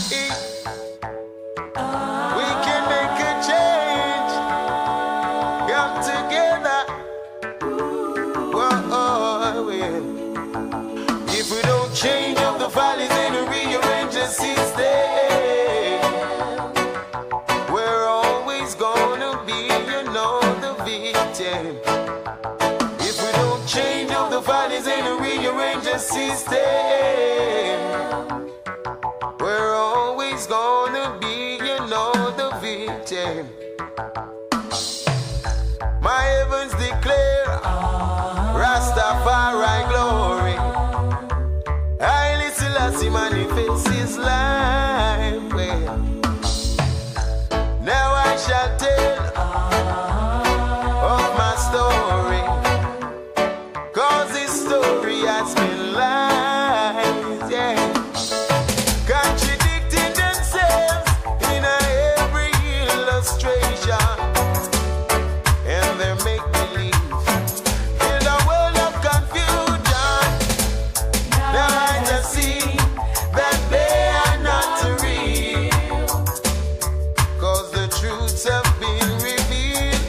We can make a change. Come together. Whoa, well. If we don't change up the valleys and rearrange the system, we're always gonna be, the victim. If we don't change up the valleys and rearrange the system, we're always gonna be, the victim. My heavens declare Rastafari glory. Haile Selassie manifests his life. Well, now I shall tell of my story, 'cause this story has been lies, yeah. Contradicting themselves in every illustration, and they make believe in a world of confusion. Now I just see that they are not real, 'cause the truths have been revealed.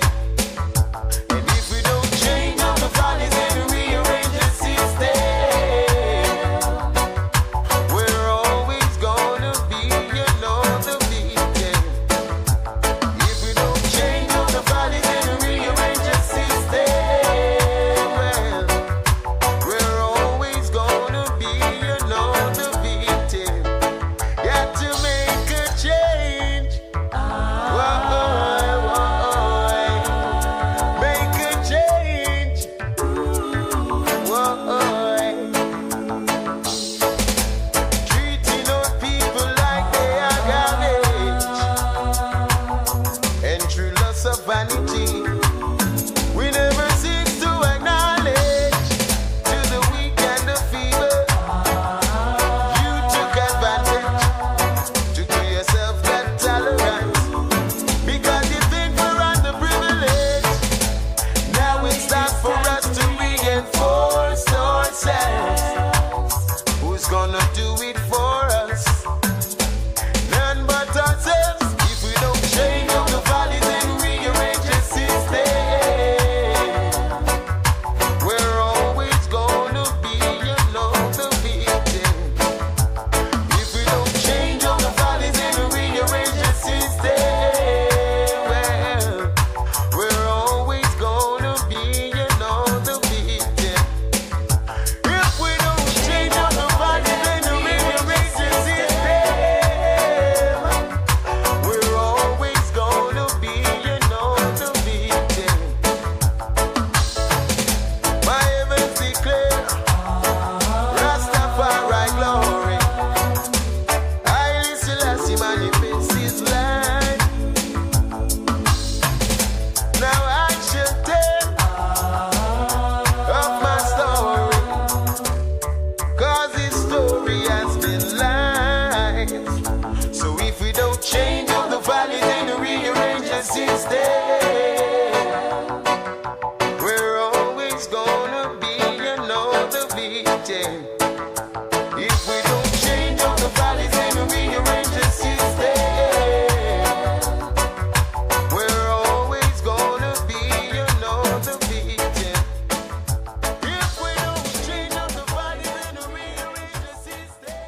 And if we don't change up the valleys and rearrange the system, we're always gonna be, the victim. If we don't change up the valleys and rearrange the system, well, we're always gonna be, the victim. Got to make a change. Whoa, make a change. Whoa, treating our people like they are garbage, and through loss of vanity, we never seem to acknowledge to the weak and the feeble. You took advantage to give yourself that tolerance, because you think we're underprivileged. Now it's time for us to reinforce ourselves. Who's gonna do it for us? None but ourselves. If we don't change up the valleys and rearrange the system, we're always gonna be, the victim. If we don't change up the valleys and rearrange the system, well, we're always gonna be, the victim. If we don't change up the valleys and rearrange the system, we're always gonna be, the victim. My heavens declare Rastafari glory. Haile Selassie manifests his life. Now I shall tell of my story, 'cause his story has been lies. So if we don't change up the valleys and rearrange the system, we're always gonna be, the victim. If we don't change up the valleys and rearrange the system, we're always gonna be, the victim. If we don't change up the valleys and rearrange the system.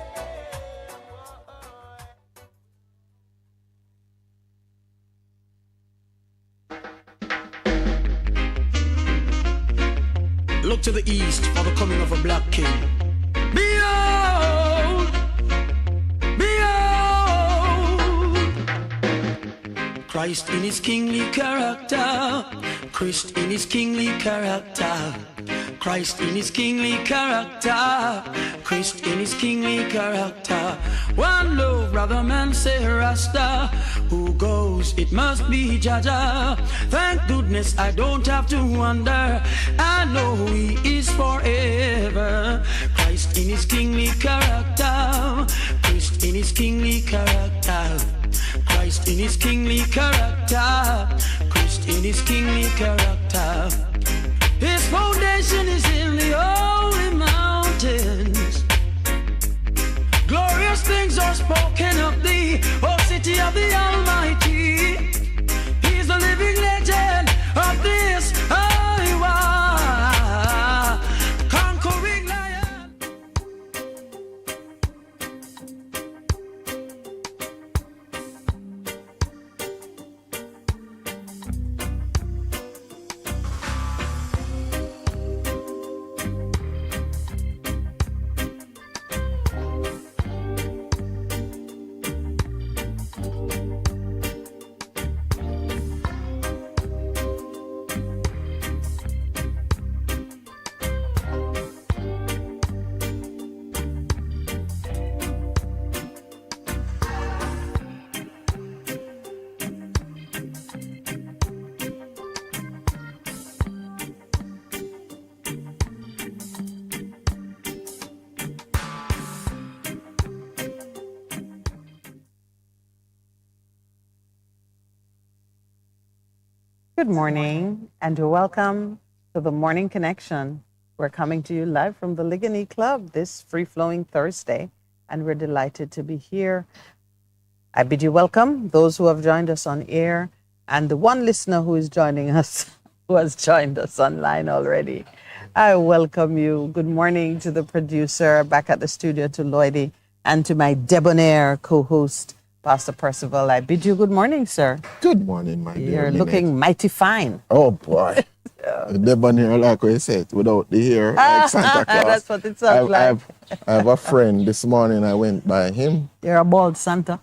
Look to the east for the coming of a black king. Behold, behold, Christ in his kingly character, Christ in his kingly character, Christ in his kingly character, Christ in his kingly character. One love, brother man, say Rasta. Who goes, it must be Jaja. Thank goodness I don't have to wonder. I know he is forever. Christ in his kingly character, Christ in his kingly character, Christ in his kingly character, Christ in his kingly character. His foundation is in the holy mountains. Glorious Wondrous things are spoken of thee, O city of the Almighty. He's the living legend of this Iowa, conquering lion. Good morning and welcome to the Morning Connection. We're coming to you live from the Ligony Club this free-flowing Thursday, and we're delighted to be here. I bid you welcome, those who have joined us on air, and the one listener who is joining us, who has joined us online already. I welcome you. Good morning to the producer, back at the studio to Lloydie, and to my debonair co-host, Pastor Percival. I bid you good morning, sir. Good morning, my dear. You're looking mighty fine. Oh, boy. The debonair, like I said, without the hair, like Santa Claus. That's what it sounds like. I have a friend this morning, I went by him. You're a bald Santa.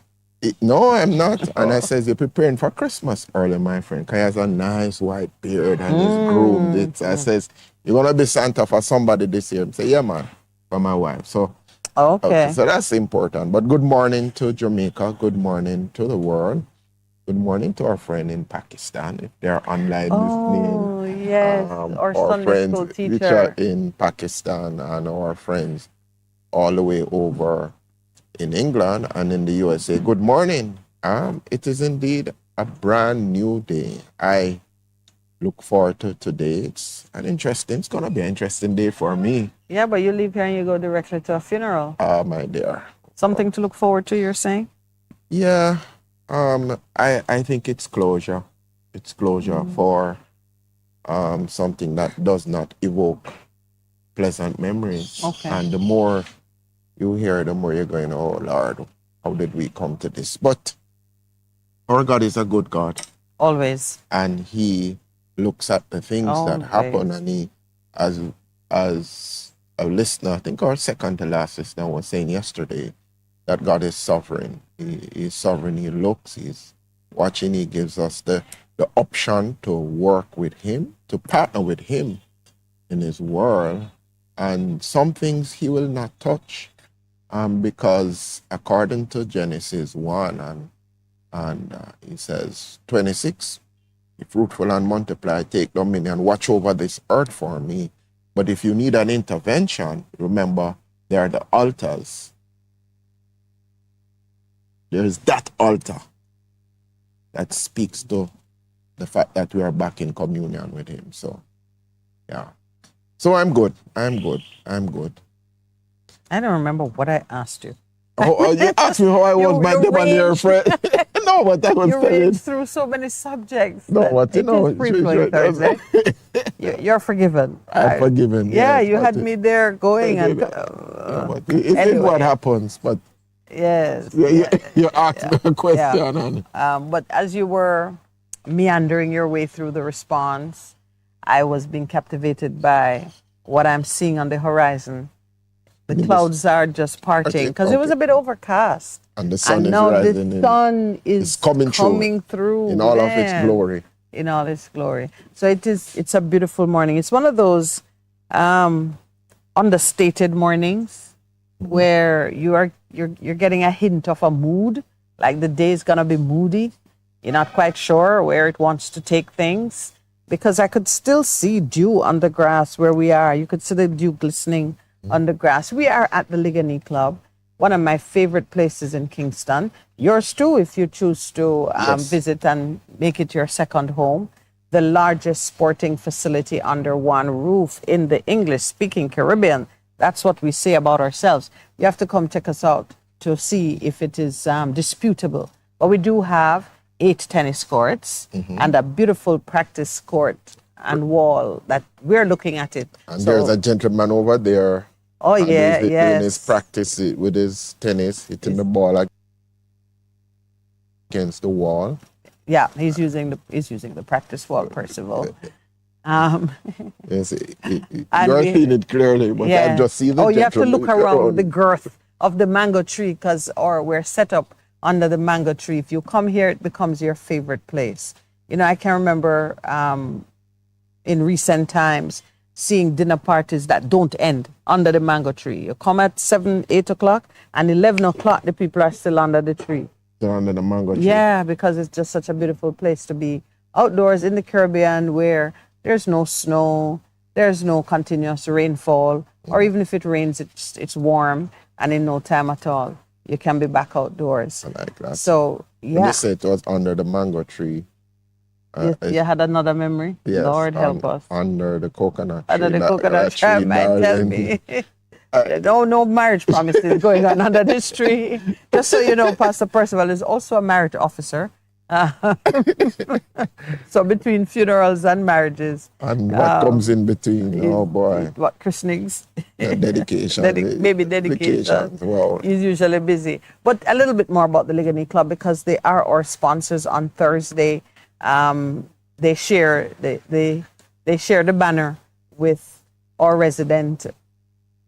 No, I'm not. And I says, you're preparing for Christmas early, my friend, because he has a nice white beard and he's groomed it. I says, you're going to be Santa for somebody this year. I say, yeah, man, for my wife. So, Okay. so that's important. But good morning to Jamaica. Good morning to the world. Good morning to our friend in Pakistan, if they're online listening. Oh, yes. Our Sunday friends school which teacher. are in Pakistan, and our friends all the way over in England and in the USA. Good morning. It is indeed a brand new day. I look forward to today. It's going to be an interesting day for me. Yeah, but you leave here and you go directly to a funeral. My dear. Something to look forward to, you're saying? Yeah. I think it's closure. It's closure for something that does not evoke pleasant memories. Okay. And the more you hear, the more you're going, oh Lord, how did we come to this? But our God is a good God. Always. And he looks at the things that happen, and he, as a listener, I think our second to last listener was saying yesterday, that God is sovereign. He is sovereign. He looks, he's watching. He gives us the option to work with him, to partner with him in his world. And some things he will not touch, because according to Genesis 1 and he says 26, be fruitful and multiply, take dominion, watch over this earth for me. But if you need an intervention, remember, there are the altars. There is that altar that speaks to the fact that we are back in communion with him. So, yeah. So I'm good. I don't remember what I asked you. Oh, you asked me how I was, my debonair friend. No, but I was You telling. ranged through so many subjects. No, what you know. It is free-flowing Thursday. You're forgiven. I'm forgiven. Yeah, yes, you had me there going and... but it is anyway. what happens, but Yes. you asked me a question. But as you were meandering your way through the response, I was being captivated by what I'm seeing on the horizon. The clouds are just parting because it was a bit overcast. And the sun and is now rising. the sun is coming through in all of its glory. In all its glory. So it's a beautiful morning. It's one of those understated mornings where you're getting a hint of a mood, like the day is gonna be moody. You're not quite sure where it wants to take things, because I could still see dew on the grass where we are. You could see the dew glistening on the grass. We are at the Ligony Club, one of my favorite places in Kingston. Yours too, if you choose to visit and make it your second home. The largest sporting facility under one roof in the English-speaking Caribbean. That's what we say about ourselves. You have to come check us out to see if it is disputable. But we do have 8 tennis courts and a beautiful practice court and wall that we're looking at it. And there's a gentleman over there. Oh, yeah, doing his practice with his tennis, hitting the ball against the wall. Yeah, he's using the practice wall, Percival. Yes, you're seeing it clearly, but I just see the you have to gentleman look around the girth of the mango tree we're set up under the mango tree. If you come here, it becomes your favorite place. You know, I can remember in recent times seeing dinner parties that don't end under the mango tree. You come at 7, 8 o'clock, and 11 o'clock, the people are still under the tree. They're under the mango tree. Yeah, because it's just such a beautiful place to be outdoors in the Caribbean where there's no snow, there's no continuous rainfall, or even if it rains, it's warm, and in no time at all, you can be back outdoors. I like that. So, yeah. When you said it was under the mango tree. You had another memory? Yes, Lord help us. Under the coconut tree. Under the coconut tree, man, tell me. No marriage promises going on under this tree. Just so you know, Pastor Percival is also a marriage officer. So between funerals and marriages. And what comes in between? Oh, boy. What, christenings? Dedication. Maybe dedication. Wow. He's usually busy. But a little bit more about the Ligani Club, because they are our sponsors on Thursday. They share the banner with our resident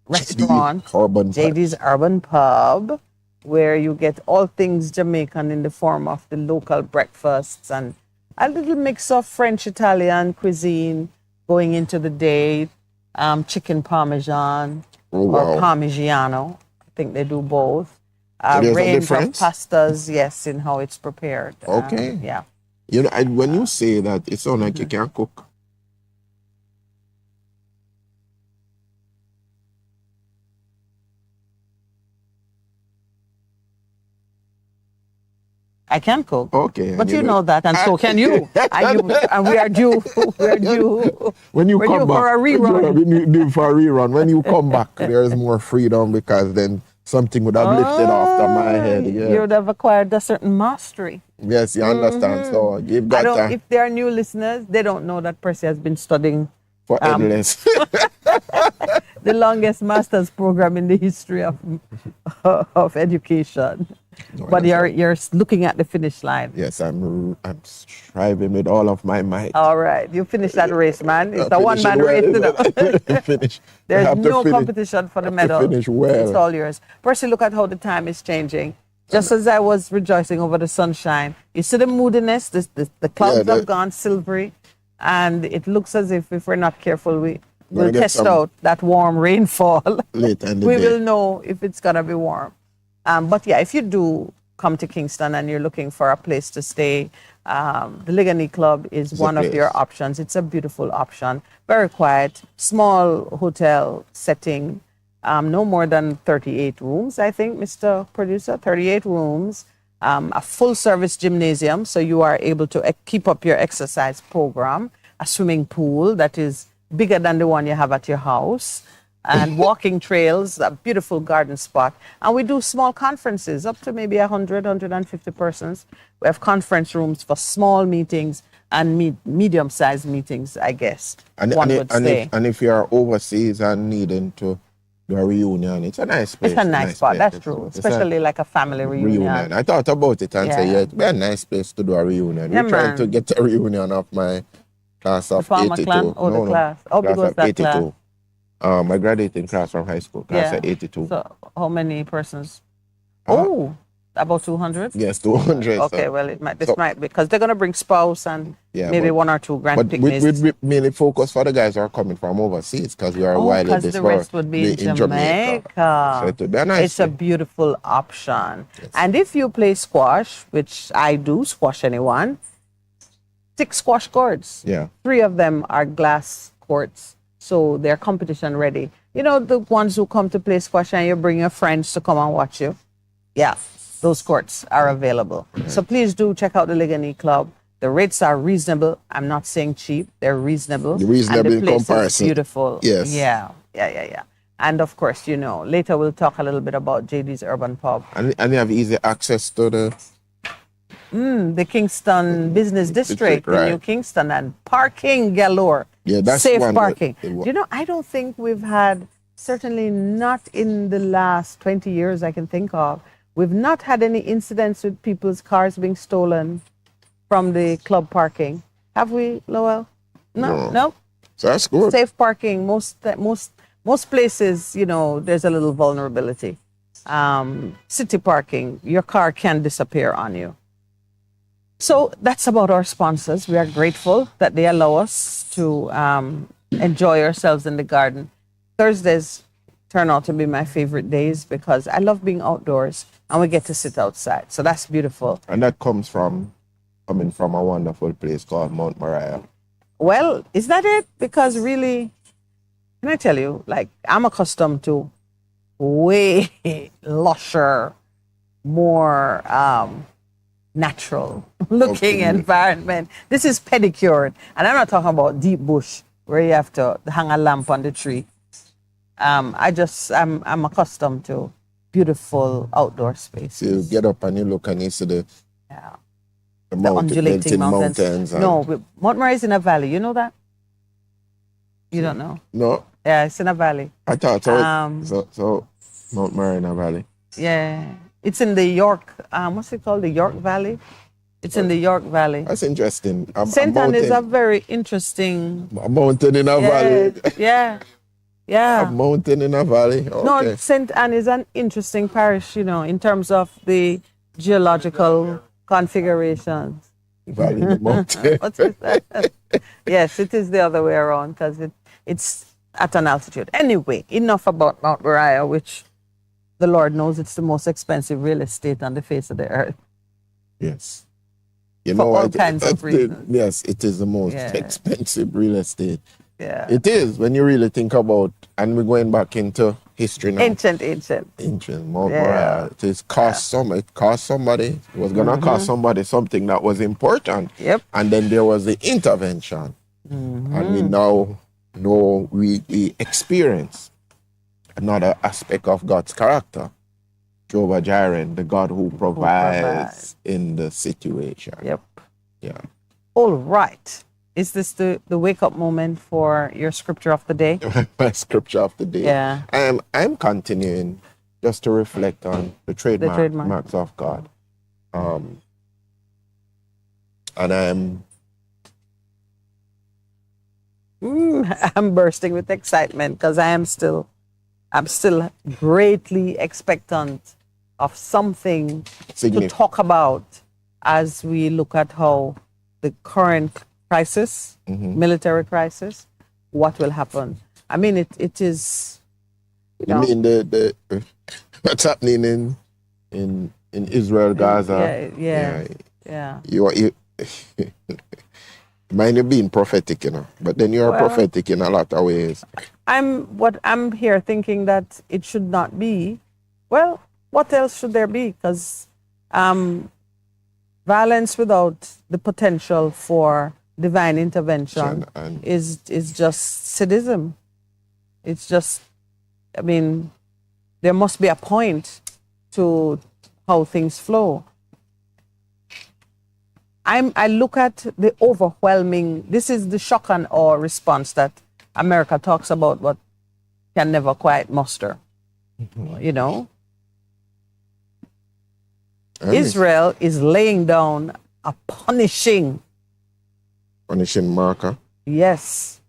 restaurant, JD's Urban Pub, where you get all things Jamaican in the form of the local breakfasts and a little mix of French Italian cuisine going into the day, chicken parmesan or parmigiano. I think they do both. Range of pastas, yes, in how it's prepared. Okay. Yeah. You know, when you say that, it sounds like you can cook. I can cook. Okay. But you know that, and so can you. And we are due. We're due. When you come back, for a rerun. Due for a rerun. When you come back, there is more freedom, because then something would have lifted off my head. Yeah. You would have acquired a certain mastery. Yes, you understand. So you've got if there are new listeners, they don't know that Percy has been studying for endless. The longest master's program in the history of education. No, but you're looking at the finish line. Yes, I'm striving with all of my might. All right, you finish that race, man. It's a one-man race. Finish. There's no competition for the medal. Finish well. It's all yours. Percy, look at how the time is changing. Just as I was rejoicing over the sunshine, you see the moodiness. The clouds have gone silvery, and it looks as if we're not careful, we'll test out that warm rainfall. Later in the we day. will know if it's gonna be warm. But yeah, if you do come to Kingston and you're looking for a place to stay, the Ligani Club is one of your options. It's a beautiful option, very quiet, small hotel setting, no more than 38 rooms, I think, Mr. Producer, 38 rooms, a full-service gymnasium, so you are able to keep up your exercise program, a swimming pool that is bigger than the one you have at your house, and walking trails, a beautiful garden spot. And we do small conferences, up to maybe 100, 150 persons. We have conference rooms for small meetings and medium-sized meetings, I guess. And if you're overseas and needing to do a reunion, it's a nice place. It's a nice spot, that's true. Especially like a family reunion. I thought about it and said, it'd be a nice place to do a reunion. We're trying to get a reunion of my class of 82. Clan? Oh, the class. How big was that 82. Class? My graduating class from high school, class of 82. So how many persons? About 200? Yes, 200. Okay, well, might be, because they're going to bring spouse and maybe one or two grand picnics. We mainly focus for the guys who are coming from overseas, because we are widely because the rest would be in Jamaica. So it would be a nice It's a beautiful option. Yes. And if you play squash, which I do, squash anyone, 6 squash courts. Yeah. 3 of them are glass courts, so they're competition ready. You know, the ones who come to play squash and you bring your friends to come and watch you? Yeah. Those courts are available. Mm-hmm. So please do check out the Ligani Club. The rates are reasonable. I'm not saying cheap. They're reasonable. Reasonable and the place in comparison. is beautiful. Yes. Yeah. And of course, you know, later we'll talk a little bit about JD's Urban Pub. And you have easy access to the Kingston Business District in right. New Kingston, and parking galore. Yeah, that's safe one parking. You know, I don't think we've had, certainly not in the last 20 years I can think of, we've not had any incidents with people's cars being stolen from the club parking. Have we, Lowell? No. So that's good. Safe parking. Most places, you know, there's a little vulnerability. City parking, your car can disappear on you. So that's about our sponsors. We are grateful that they allow us to enjoy ourselves in the garden. Thursdays turn out to be my favorite days because I love being outdoors and we get to sit outside. So that's beautiful. And that coming from a wonderful place called Mount Moriah. Well, is that it? Because really, can I tell you, like, I'm accustomed to way lusher, more natural looking environment. This is pedicured. And I'm not talking about deep bush where you have to hang a lamp on the tree. I'm accustomed to beautiful outdoor spaces. So you get up and you look and you see the undulating mountains. No, Mount Moriah is in a valley. You know that? You don't know? No. Yeah, it's in a valley. I thought so. So Mount Moriah in a valley. Yeah. It's in the York, what's it called? The York Valley? It's in the York Valley. That's interesting. St. Anne is a very interesting... A mountain in a valley. Yeah. A mountain in a valley. Okay. No, St. Anne is an interesting parish, you know, in terms of the geological configurations. Valley, the mountain. What is that? Yes, it is the other way around because it's at an altitude. Anyway, enough about Mount Moriah, which... the Lord knows it's the most expensive real estate on the face of the earth. Yes. For all kinds of reasons. Yes, it is the most expensive real estate. Yeah. It is when you really think about, and we're going back into history now. Ancient. Mount Moriah. It cost somebody. It was going to cost somebody something that was important. Yep. And then there was the intervention. And we now know we experience another aspect of God's character. Jehovah Jireh, the God who provides in the situation. Yep. Yeah. All right. Is this the wake-up moment for your scripture of the day? My scripture of the day. Yeah. I'm continuing just to reflect on the trademarks of God. And I'm bursting with excitement because I'm still greatly expectant of something to talk about as we look at how the current crisis, military crisis, what will happen. I mean, it is. You mean the what's happening in Israel, Gaza? Yeah. You mind you being prophetic, you know, but then you're prophetic in a lot of ways. I'm here thinking that it should not be. Well, what else should there be? Because violence without the potential for divine intervention is just sadism. It's just, I mean, there must be a point to how things flow. I look at the overwhelming, this is the shock and awe response that America talks about but can never quite muster. You know? Israel is laying down a punishing marker. Yes.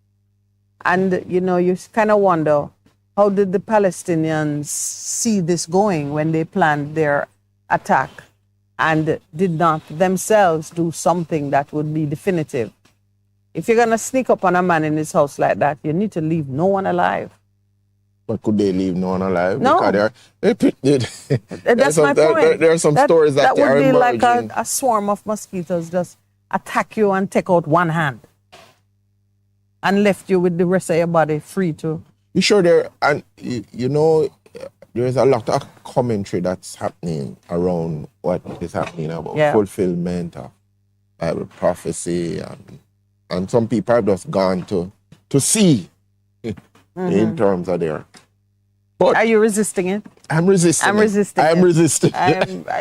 And, you know, you kind of wonder, how did the Palestinians see this going when they planned their attack and did not themselves do something that would be definitive? If you're going to sneak up on a man in his house like that, you need to leave no one alive. But could they leave no one alive? No. That's my point. There are some stories that would are be emerging. like a swarm of mosquitoes just attack you and take out one hand and left you with the rest of your body free to. You sure there, and you know, there's a lot of commentary that's happening around what is happening about fulfillment of Bible prophecy, and some people have just gone to see in terms of their But Are you resisting it? I'm resisting. I'm it. resisting I'm it. resisting.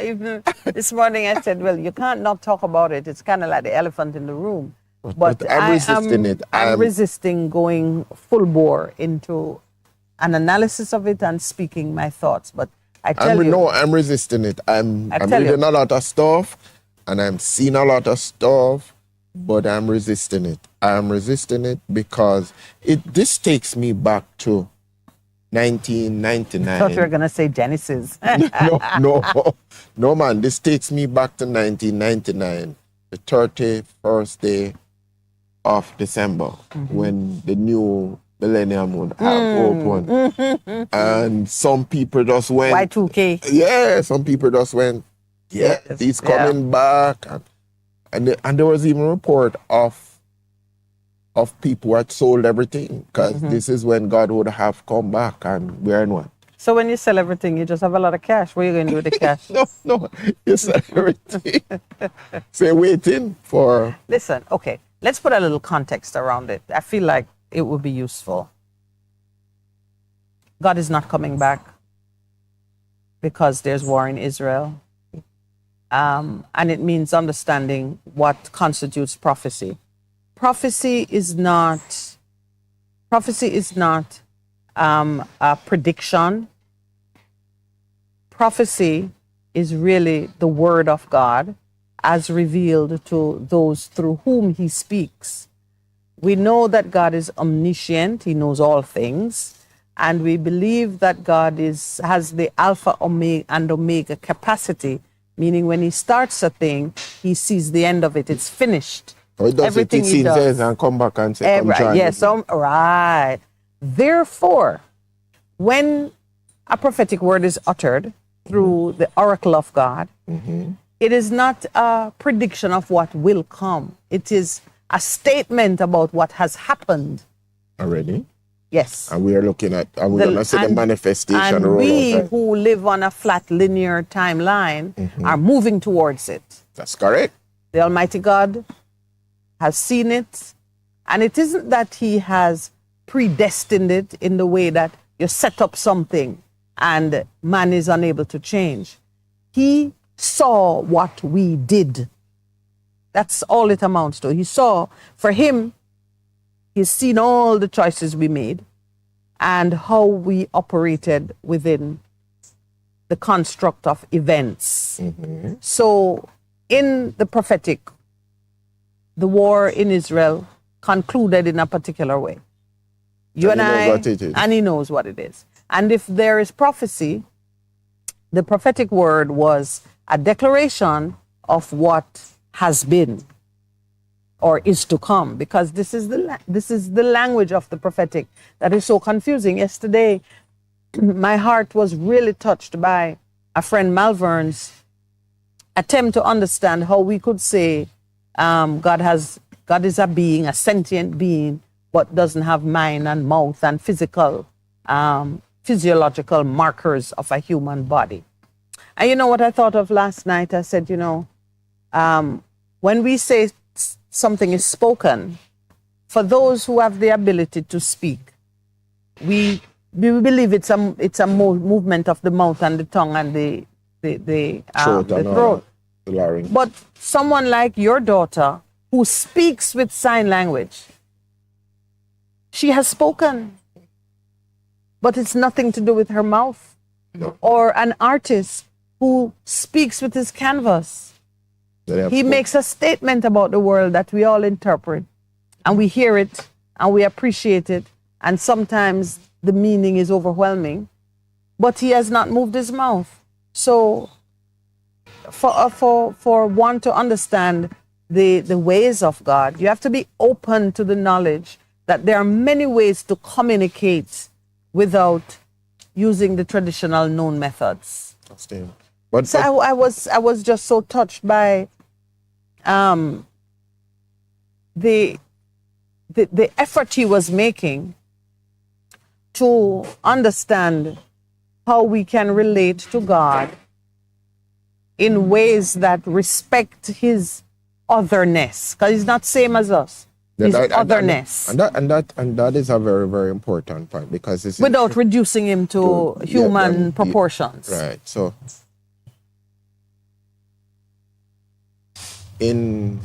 Even this morning I said, well, you can't not talk about it. It's kind of like the elephant in the room. But I'm resisting it. I'm resisting going full bore into an analysis of it and speaking my thoughts. But I tell you, no, I'm resisting it. I'm tell reading you. a lot of stuff, and I'm seeing a lot of stuff, but I'm resisting it. I'm resisting it because this takes me back to 1999. I thought you were going to say Genesis. No, man. This takes me back to 1999, the 31st day of December, when the new millennium would have opened. And some people just went... Y2K. Yeah, some people just went, yeah, Yes, he's coming back. And there was even a report of people who had sold everything, because this is when God would have come back, and we're in what? So when you sell everything, you just have a lot of cash. What are you going to do with the cash? No, you sell everything. So you're waiting for... Listen, okay, let's put a little context around it. I feel like it would be useful. God is not coming back because there's war in Israel. And it means understanding what constitutes prophecy. Prophecy is not a prediction. Prophecy is really the word of God as revealed to those through whom he speaks. We know that God is omniscient, he knows all things, and we believe that God has the Alpha and Omega capacity, meaning when he starts a thing, he sees the end of it, it's finished. Or it does Everything it, he does. says and come back and say, come join Yes, me. right. Therefore, when a prophetic word is uttered through the oracle of God, it is not a prediction of what will come. It is a statement about what has happened. Already? Yes. And we are looking at, and we're going to see the manifestation. And we who live on a flat linear timeline are moving towards it. That's correct. The Almighty God has seen it. And it isn't that he has predestined it in the way that you set up something and man is unable to change. He saw what we did. That's all it amounts to. He saw, for him, he's seen all the choices we made and how we operated within the construct of events. So in the prophetic, the war in Israel concluded in a particular way. You and I, and he knows what it is. And if there is prophecy, the prophetic word was a declaration of what has been or is to come, because this is the language of the prophetic that is so confusing. Yesterday, my heart was really touched by a friend Malvern's attempt to understand how we could say God is a being, a sentient being, but doesn't have mind and mouth and physiological markers of a human body. And you know what I thought of last night? I said, when we say something is spoken, for those who have the ability to speak, we believe it's a movement of the mouth and the tongue and the throat. But someone like your daughter who speaks with sign language, she has spoken, but it's nothing to do with her mouth. No. Or an artist who speaks with his canvas. He makes a statement about the world that we all interpret, and we hear it and we appreciate it, and sometimes the meaning is overwhelming, but he has not moved his mouth. So for one to understand the ways of God, you have to be open to the knowledge that there are many ways to communicate without using the traditional known methods. But I was just so touched by the effort he was making to understand how we can relate to God in ways that respect his otherness, because he's not same as us. his otherness. And that is a very, very important point, because it's without reducing him to human proportions. Right. So in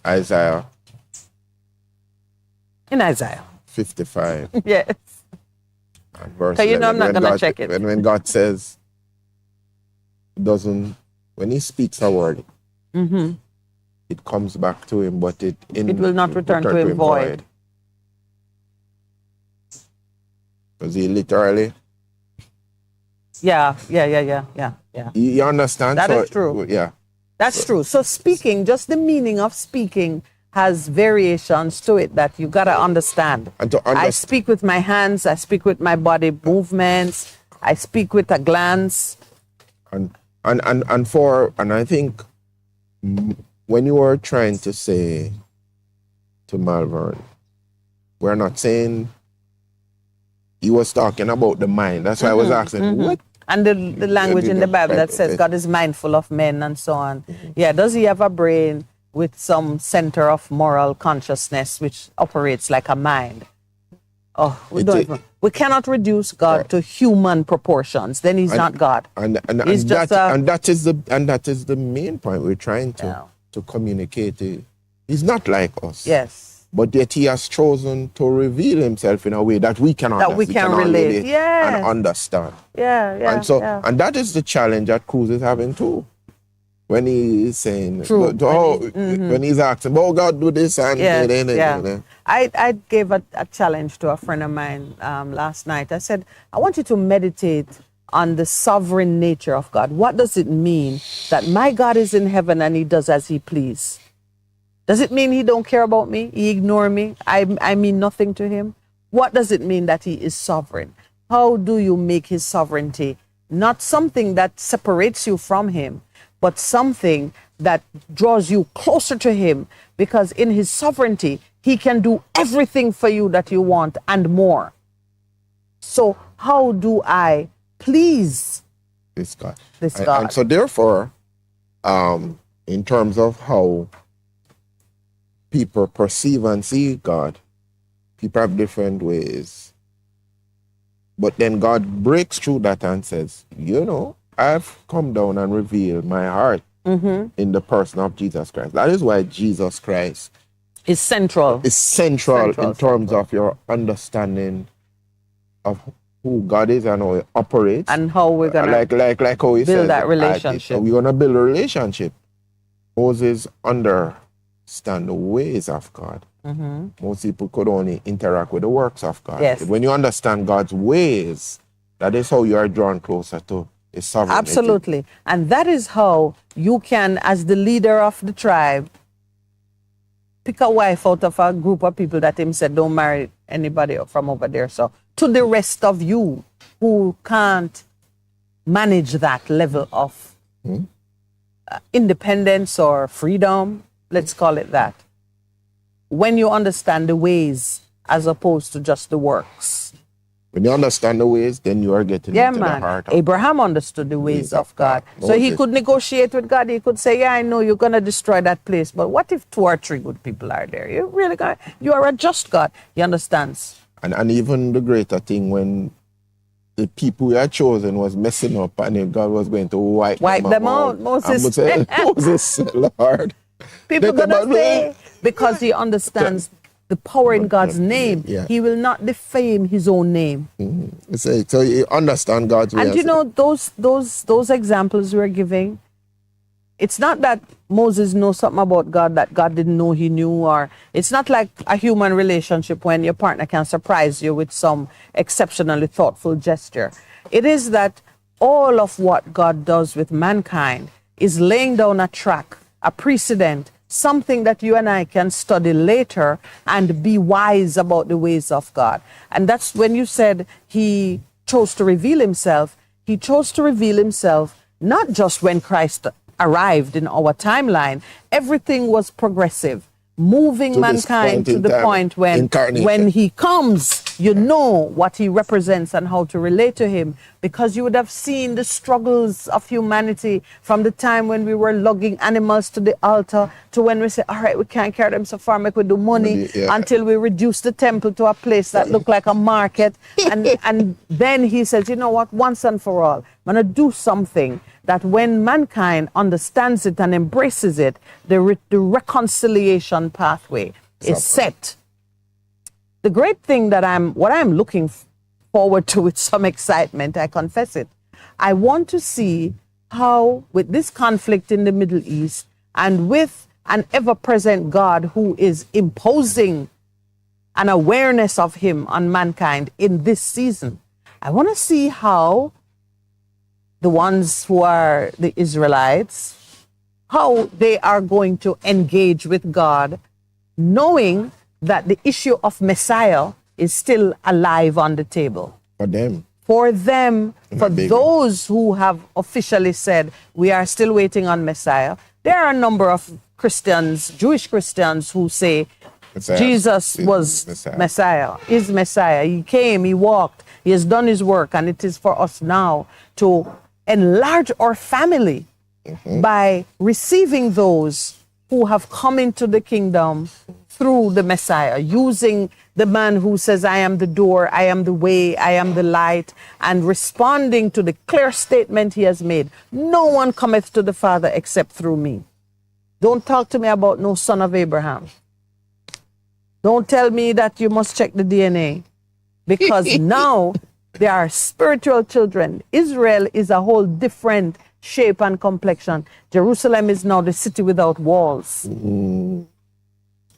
Isaiah 55. Yes. And verse So 11, I'm not going to check it. When God says, when he speaks a word, it comes back to him, but it will not return to him void. Because he literally... Yeah. You understand? That is true. Yeah. That's true. So speaking, just the meaning of speaking has variations to it that you got to understand. I speak with my hands, I speak with my body movements, I speak with a glance. And I think when you are trying to say to Malvern, we're not saying he was talking about the mind. That's why I was asking, what? And the language in the Bible that says God is mindful of men and so on. Yeah, does he have a brain with some center of moral consciousness which operates like a mind? Oh, we cannot reduce God to human proportions. Then he's not God. And that is the main point we're trying to communicate. He's not like us. Yes. But yet he has chosen to reveal himself in a way that we can relate and understand. And that is the challenge that Cruz is having too. When he is saying, when he's asking, oh, God, do this and I gave a challenge to a friend of mine last night. I said, I want you to meditate on the sovereign nature of God. What does it mean that my God is in heaven and he does as he please? Does it mean he don't care about me? He ignore me? I mean nothing to him? What does it mean that he is sovereign? How do you make his sovereignty not something that separates you from him, but something that draws you closer to him? Because in his sovereignty, he can do everything for you that you want and more. So how do I please this God? God. And so therefore, in terms of how people perceive and see God, people have different ways. But then God breaks through that and says, I've come down and revealed my heart in the person of Jesus Christ. That is why Jesus Christ is central. In terms of your understanding of who God is and how he operates. And how we're going to like how he build that relationship. We're going to build a relationship. Moses understand the ways of God. Most people could only interact with the works of God. Yes. When you understand God's ways, that is how you are drawn closer to his sovereignty. Absolutely. And that is how you can, as the leader of the tribe, pick a wife out of a group of people that him said don't marry anybody from over there. So to the rest of you who can't manage that level of independence or freedom, let's call it that. When you understand the ways as opposed to just the works. When you understand the ways, then you are getting into the heart of Abraham understood the ways of God. So he could negotiate with God. He could say, I know you're going to destroy that place, but what if 2 or 3 good people are there? You are a just God. He understands. And even the greater thing, when the people you had chosen was messing up and if God was going to wipe them out. Moses. Moses, Lord. People going to say, because he understands the power in God's name, he will not defame his own name. So you understand God's way. And those examples we're giving, it's not that Moses knows something about God that God didn't know he knew, or it's not like a human relationship when your partner can surprise you with some exceptionally thoughtful gesture. It is that all of what God does with mankind is laying down a track, a precedent, something that you and I can study later and be wise about the ways of God. And that's when you said he chose to reveal himself. He chose to reveal himself not just when Christ arrived in our timeline. Everything was progressive, moving mankind to the point when he comes, you know what he represents and how to relate to him, because you would have seen the struggles of humanity from the time when we were lugging animals to the altar to when we say, all right, we can't carry them so far, make we do money, until we reduce the temple to a place that looked like a market. And then he says, you know what, once and for all, I'm going to do something that when mankind understands it and embraces it, the reconciliation pathway is set. The great thing that what I'm looking forward to with some excitement, I confess it, I want to see how, with this conflict in the Middle East and with an ever-present God who is imposing an awareness of him on mankind in this season, I want to see how the ones who are the Israelites, how they are going to engage with God, knowing that the issue of Messiah is still alive on the table. For them. For them, for those who have officially said, we are still waiting on Messiah. There are a number of Christians, Jewish Christians, who say Jesus was Messiah, is Messiah. He came, he walked, he has done his work, and it is for us now to enlarge our family by receiving those who have come into the kingdom through the Messiah, using the man who says, I am the door, I am the way, I am the light, and responding to the clear statement he has made. No one cometh to the Father except through me. Don't talk to me about no son of Abraham. Don't tell me that you must check the DNA, because now there are spiritual children. Israel is a whole different shape and complexion. Jerusalem is now the city without walls.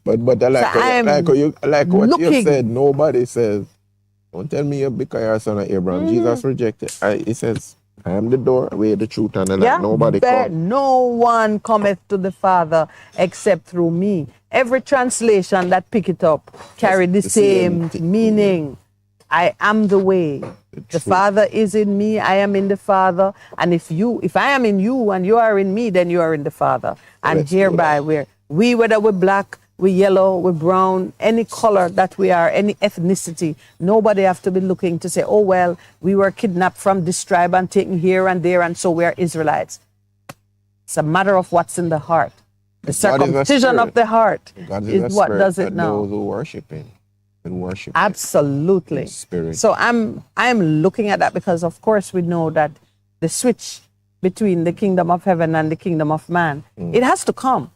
But I like what you said. Nobody says, don't tell me you're because you're a son of Abraham. Jesus rejected. He says, I am the door, way, the truth, and the life. Nobody comes. No one cometh to the Father except through me. Every translation that pick it up carry the same meaning. I am the way. The Father is in me, I am in the Father. And if I am in you and you are in me, then you are in the Father. And hereby whether we're black, we're yellow, we're brown, any color that we are, any ethnicity, nobody have to be looking to say, oh, well, we were kidnapped from this tribe and taken here and there, and so we are Israelites. It's a matter of what's in the heart. The circumcision of the heart is what does it now. Those who worship him. Worship absolutely spirit. So I'm looking at that because of course we know that the switch between the kingdom of heaven and the kingdom of man, it has to come,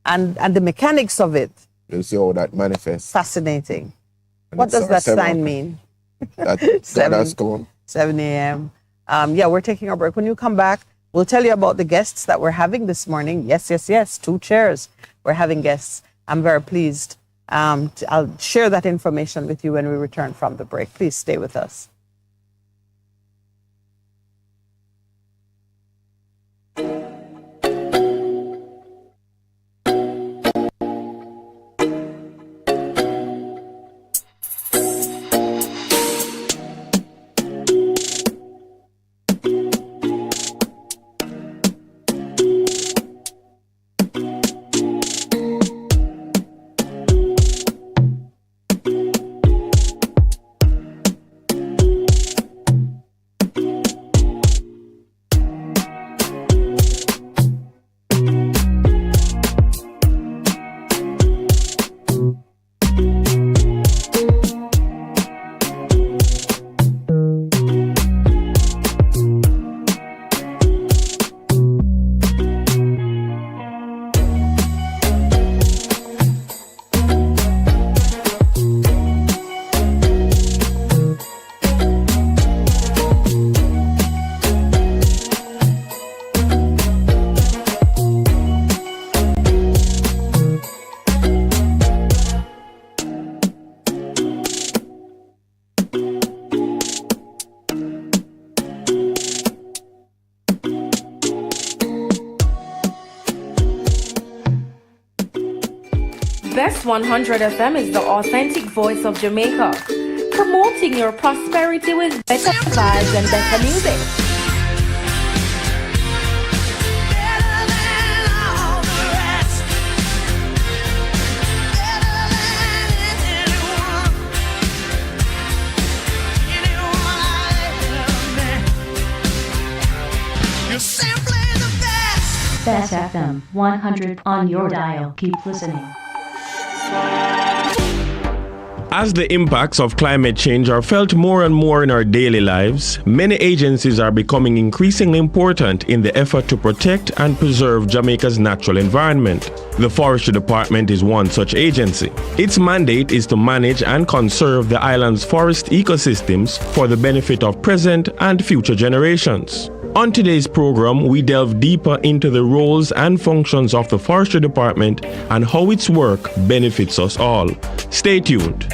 and the mechanics of it, you'll see how that manifests. Fascinating. And what does that sign mean? That has come. 7 a.m. We're taking our break. When you come back, we'll tell you about the guests that we're having this morning. Yes, 2 chairs. We're having guests. I'm very pleased. I'll share that information with you when we return from the break. Please stay with us. Best 100 FM is the authentic voice of Jamaica, promoting your prosperity with better vibes and better music. Bess FM 100 on your dial. Keep listening. As the impacts of climate change are felt more and more in our daily lives, many agencies are becoming increasingly important in the effort to protect and preserve Jamaica's natural environment. The Forestry Department is one such agency. Its mandate is to manage and conserve the island's forest ecosystems for the benefit of present and future generations. On today's program, we delve deeper into the roles and functions of the Forestry Department and how its work benefits us all. Stay tuned.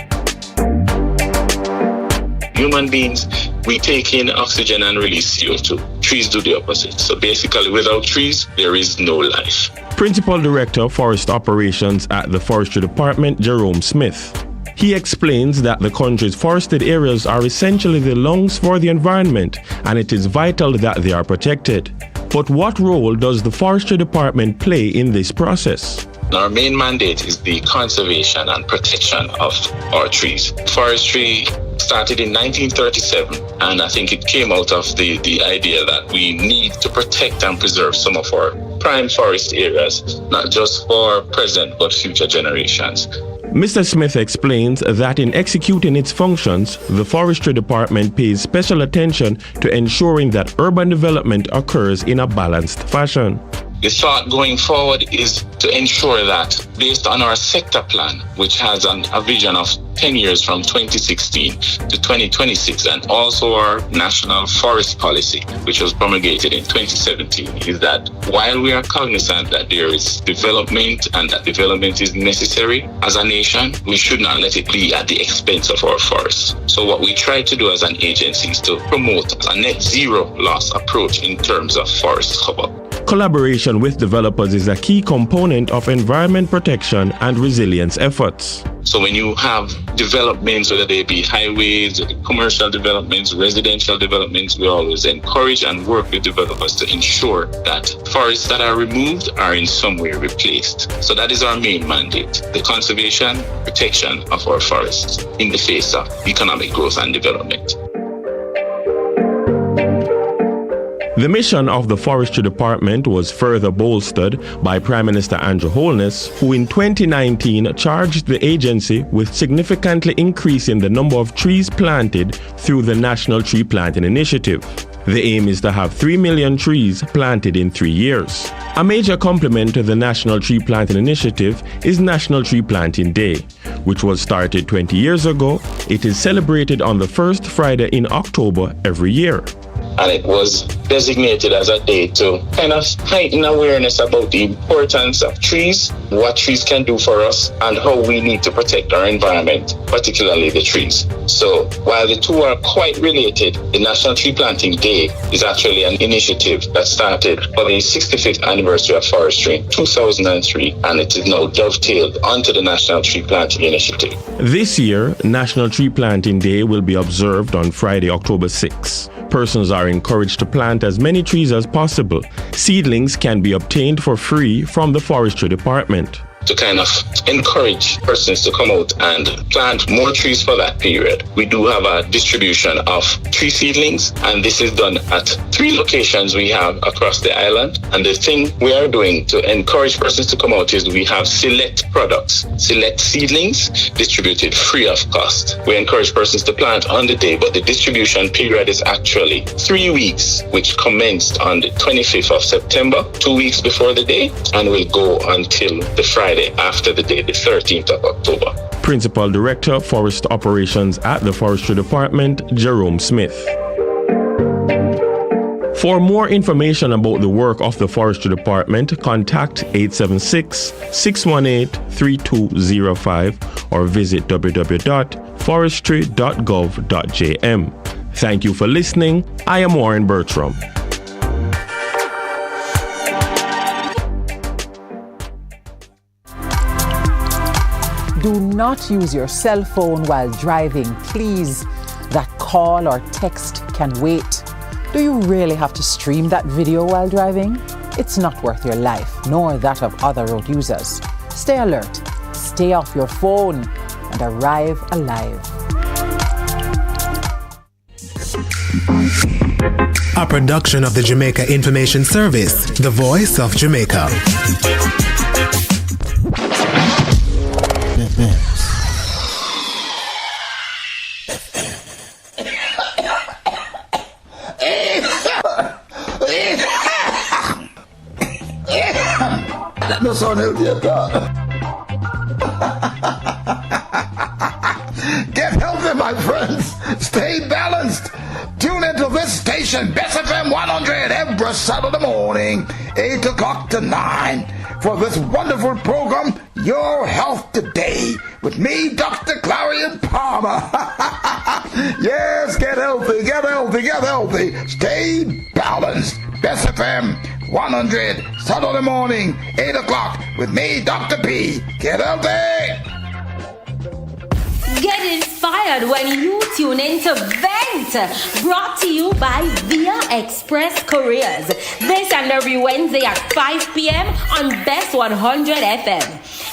Human beings, we take in oxygen and release CO2. Trees do the opposite. So basically, without trees, there is no life. Principal Director of Forest Operations at the Forestry Department, Jerome Smith. He explains that the country's forested areas are essentially the lungs for the environment, and it is vital that they are protected. But what role does the Forestry Department play in this process? Our main mandate is the conservation and protection of our trees. Forestry started in 1937, and I think it came out of the idea that we need to protect and preserve some of our prime forest areas, not just for present but future generations. Mr. Smith explains that in executing its functions, the Forestry Department pays special attention to ensuring that urban development occurs in a balanced fashion. The thought going forward is to ensure that, based on our sector plan, which has a vision of 10 years from 2016 to 2026, and also our national forest policy, which was promulgated in 2017, is that while we are cognizant that there is development and that development is necessary as a nation, we should not let it be at the expense of our forests. So what we try to do as an agency is to promote a net zero loss approach in terms of forest cover. Collaboration with developers is a key component of environment protection and resilience efforts. So when you have developments, whether they be highways, commercial developments, residential developments, we always encourage and work with developers to ensure that forests that are removed are in some way replaced. So that is our main mandate, the conservation, protection of our forests in the face of economic growth and development. The mission of the Forestry Department was further bolstered by Prime Minister Andrew Holness, who in 2019 charged the agency with significantly increasing the number of trees planted through the National Tree Planting Initiative. The aim is to have 3 million trees planted in 3 years. A major complement to the National Tree Planting Initiative is National Tree Planting Day, which was started 20 years ago. It is celebrated on the first Friday in October every year. And it was designated as a day to kind of heighten awareness about the importance of trees, what trees can do for us, and how we need to protect our environment, particularly the trees. So while the two are quite related, the National Tree Planting Day is actually an initiative that started for the 65th anniversary of forestry in 2003, and it is now dovetailed onto the National Tree Planting Initiative. This year, National Tree Planting Day will be observed on Friday, October 6. Persons are encouraged to plant as many trees as possible. Seedlings can be obtained for free from the Forestry Department. To kind of encourage persons to come out and plant more trees for that period. We do have a distribution of tree seedlings, and this is done at 3 locations we have across the island. And the thing we are doing to encourage persons to come out is we have select products, select seedlings distributed free of cost. We encourage persons to plant on the day, but the distribution period is actually 3 weeks, which commenced on the 25th of September, 2 weeks before the day, and will go until the Friday after the day, the 13th of October. Principal Director, Forest Operations at the Forestry Department, Jerome Smith. For more information about the work of the Forestry Department, contact 876-618-3205 or visit www.forestry.gov.jm. Thank you for listening. I am Warren Bertram. Do not use your cell phone while driving, please. That call or text can wait. Do you really have to stream that video while driving? It's not worth your life, nor that of other road users. Stay alert, stay off your phone, and arrive alive. A production of the Jamaica Information Service, the voice of Jamaica. That no sound healthy at all. Get healthy, my friends. Stay balanced. Tune into this station, Bess FM 100, every Saturday morning, 8 o'clock to 9, for this wonderful program, Your Health Today, with me, Dr. Clarion Palmer. Yes, get healthy, get healthy, get healthy. Stay balanced. Bess FM 100, Saturday morning, 8 o'clock, with me, Dr. P. Get healthy. Get inspired when you tune into Vent, brought to you by Via Express Couriers. This and every Wednesday at 5 p.m. on Best 100 FM.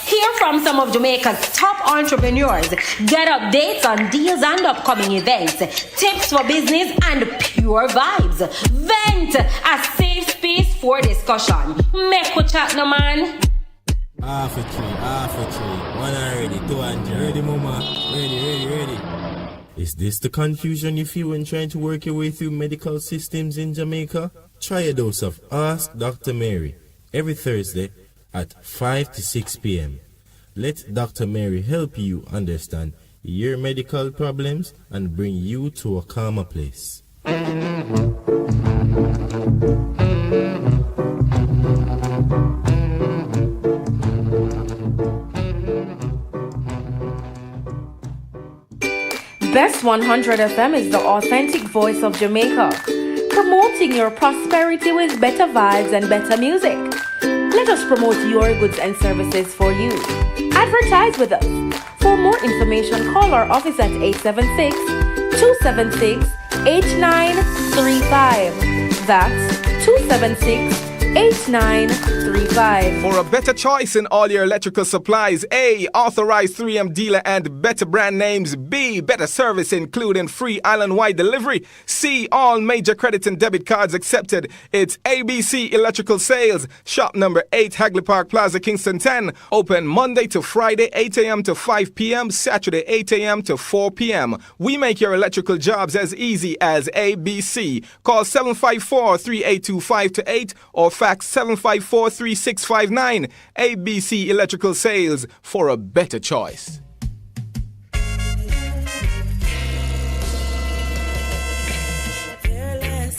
Hear from some of Jamaica's top entrepreneurs. Get updates on deals and upcoming events, tips for business, and pure vibes. Vent, a safe space for discussion. Make a chat, no man. Half a tree. One already, 200. Ready, mama? Ready. Is this the confusion you feel when trying to work your way through medical systems in Jamaica? Try a dose of Ask Dr. Mary every Thursday at 5 to 6 p.m. Let Dr. Mary help you understand your medical problems and bring you to a calmer place. Best 100 FM is the authentic voice of Jamaica, promoting your prosperity with better vibes and better music. Let us promote your goods and services for you. Advertise with us. For more information, call our office at 876-276-8935. That's 276-8935. For a better choice in all your electrical supplies, A, authorized 3M dealer and better brand names. B, better service including free island-wide delivery. C, all major credit and debit cards accepted. It's ABC Electrical Sales. Shop number 8, Hagley Park Plaza, Kingston 10. Open Monday to Friday, 8 a.m. to 5 p.m. Saturday, 8 a.m. to 4 p.m. We make your electrical jobs as easy as ABC. Call 754-382-528 or fax 754-3659. ABC Electrical Sales, for a better choice. Fearless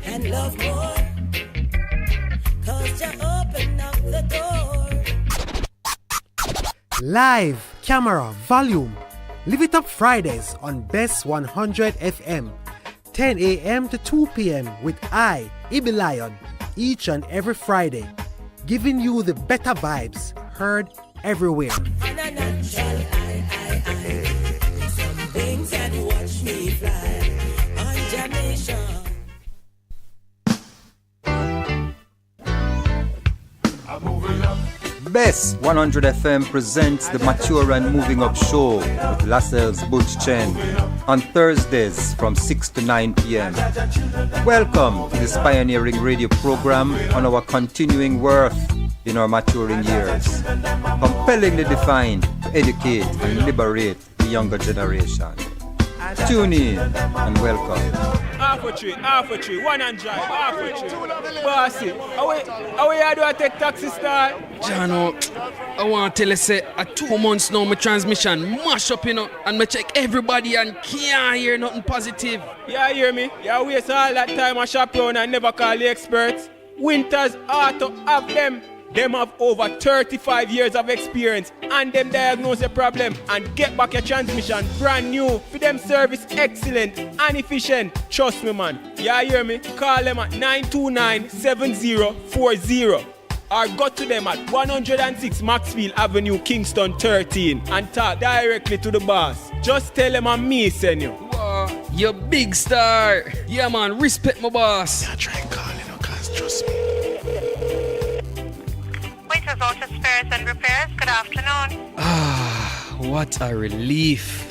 and love more, 'cause you open up the door. Live, camera, volume. Live it up Fridays on Best 100 FM. 10 a.m. to 2 p.m. with I, Ibi Lion, each and every Friday, giving you the better vibes heard everywhere. On a natural some things and watch me fly on Jamaica. I'm moving up. Best 100 FM presents the Mature and Moving Up Show with Lascelles Butch Chen on Thursdays from 6 to 9 p.m. Welcome to this pioneering radio program on our continuing worth in our maturing years, compellingly defined to educate and liberate the younger generation. Tune in and welcome. Half a tree, 100, half a tree. Bossy, how we do I take taxi star? Jano, I want to tell you, say, at 2 months now, my transmission mash up, and I check everybody and can't hear nothing positive. Yeah, hear me? Yeah, waste all that time I shop around and never call the experts. Winters Auto have them. Them have over 35 years of experience and them diagnose the problem and get back your transmission brand new. For them service excellent and efficient. Trust me, man. Yeah, hear me? Call them at 929-7040 or go to them at 106 Maxfield Avenue, Kingston 13 and talk directly to the boss. Just tell them I'm me, send you. Wow, you big star. Yeah, man, respect my boss. Yeah, try and call, cause trust me. Waiters Auto Spares and Repairs, good afternoon. Ah, what a relief.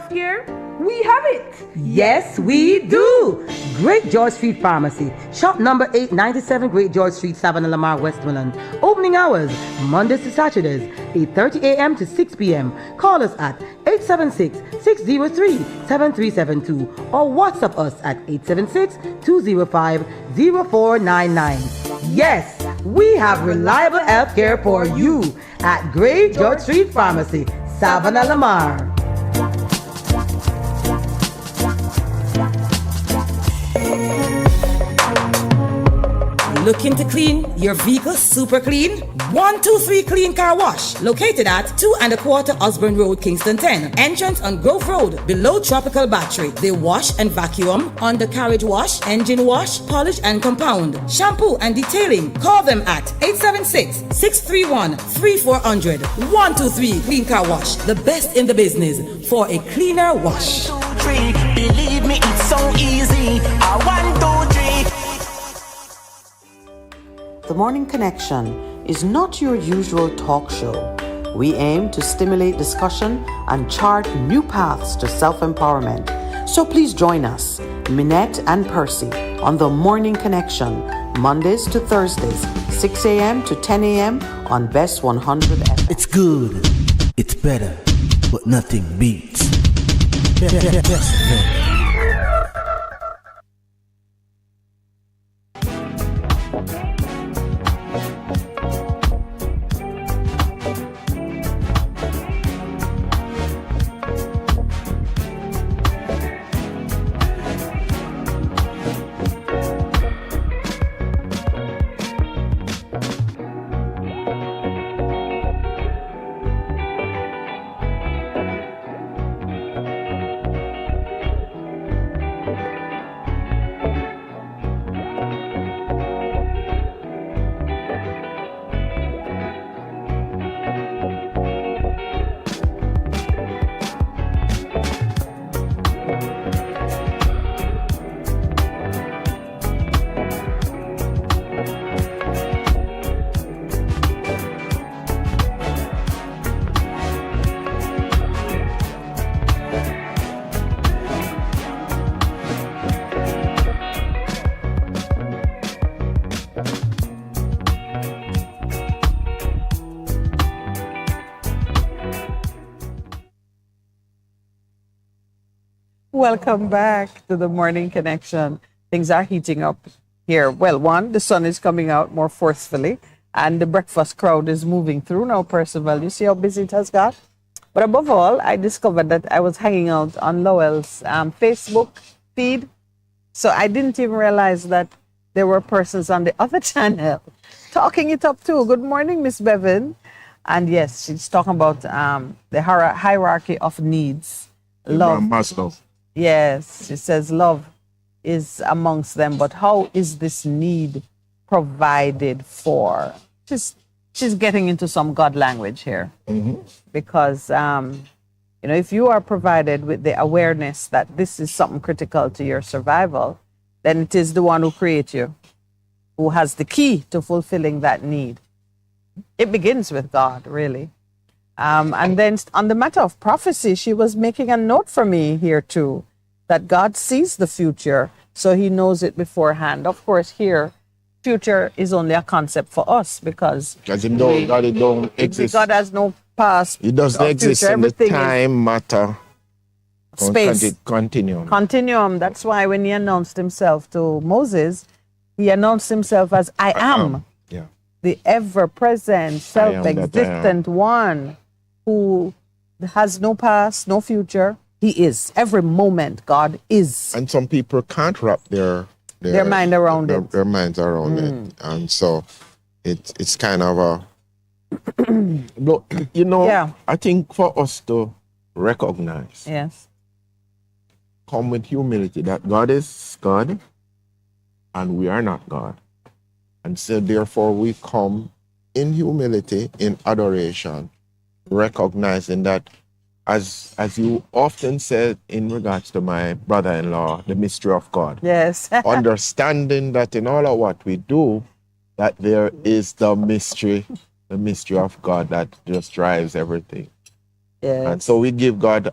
health here? We have it. Yes, we do. Great George Street Pharmacy. Shop number 897 Great George Street, Savannah, Lamar, Westmoreland. Opening hours, Mondays to Saturdays, 8:30 a.m. to 6 p.m. Call us at 876-603-7372 or WhatsApp us at 876-205-0499. Yes, we have reliable health care for you at Great George Street Pharmacy, Savannah, Lamar. Looking to clean your vehicle super clean? 123 Clean Car Wash, located at 2 1/4 Osborne Road, Kingston 10. Entrance on Grove Road, below Tropical Battery. They wash and vacuum, undercarriage wash, engine wash, polish and compound, shampoo and detailing. Call them at 876-631-3400. 123 Clean Car Wash, the best in the business for a cleaner wash. 1, 2, 3, believe me, it's so easy. 1, 2, 3. The Morning Connection is not your usual talk show. We aim to stimulate discussion and chart new paths to self-empowerment. So please join us, Minett and Percy, on The Morning Connection, Mondays to Thursdays, 6 a.m. to 10 a.m. on Bess 100 FM. It's good, it's better, but nothing beats. Welcome back to the Morning Connection. Things are heating up here. Well, one, the sun is coming out more forcefully and the breakfast crowd is moving through now, Percival. You see how busy it has got? But above all, I discovered that I was hanging out on Lowell's Facebook feed. So I didn't even realize that there were persons on the other channel talking it up too. Good morning, Miss Bevan. And yes, she's talking about the hierarchy of needs. Love. Maslow. Yes, she says love is amongst them, but how is this need provided for? She's getting into some God language here. Mm-hmm. Because, if you are provided with the awareness that this is something critical to your survival, then it is the one who created you, who has the key to fulfilling that need. It begins with God, really. And then on the matter of prophecy, she was making a note for me here too, that God sees the future, so he knows it beforehand. Of course, here, future is only a concept for us because God don't exist. God has no past. It doesn't exist in the time, matter, space. Continuum. Continuum. That's why when he announced himself to Moses, he announced himself as I am. Yeah. The ever-present, self-existent one who has no past, no future. He is. Every moment, God is. And some people can't wrap their mind around it. Their minds around it. And so it's kind of a... But, I think for us to recognize, come with humility, that God is God and we are not God. And so therefore we come in humility, in adoration, recognizing that, as you often said in regards to my brother-in-law, the mystery of God. Yes. Understanding that in all of what we do, that there is the mystery of God that just drives everything. Yes. And so we give God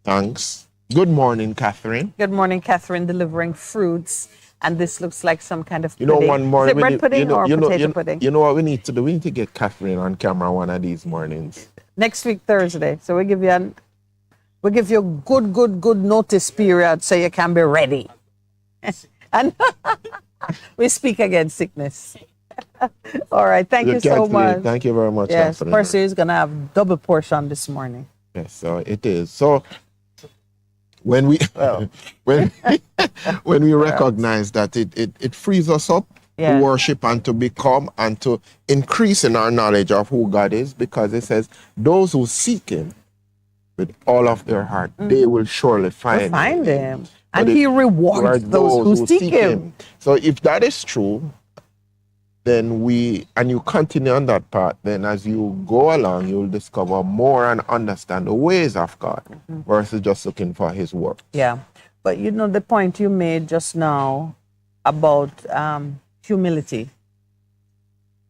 Thanks. Good morning, Catherine. Good morning, Catherine, delivering fruits. And this looks like some kind of You pudding. know, one more. Is it bread pudding or potato pudding? You know what we need to do? We need to get Catherine on camera one of these mornings. Next week, Thursday. So we give you a good notice period so you can be ready. And we speak against sickness. All right. Thank you so much. Thank you very much. Yes, Catherine. Percy is going to have double portion this morning. Yes, so it is. So when we when we recognize that it frees us up to worship and to become and to increase in our knowledge of who God is, because it says those who seek him with all of their heart, they will surely find him. And he rewards those who seek him. So if that is true, then you continue on that path, then as you go along, you'll discover more and understand the ways of God versus just looking for his work. Yeah. But you know, the point you made just now about humility,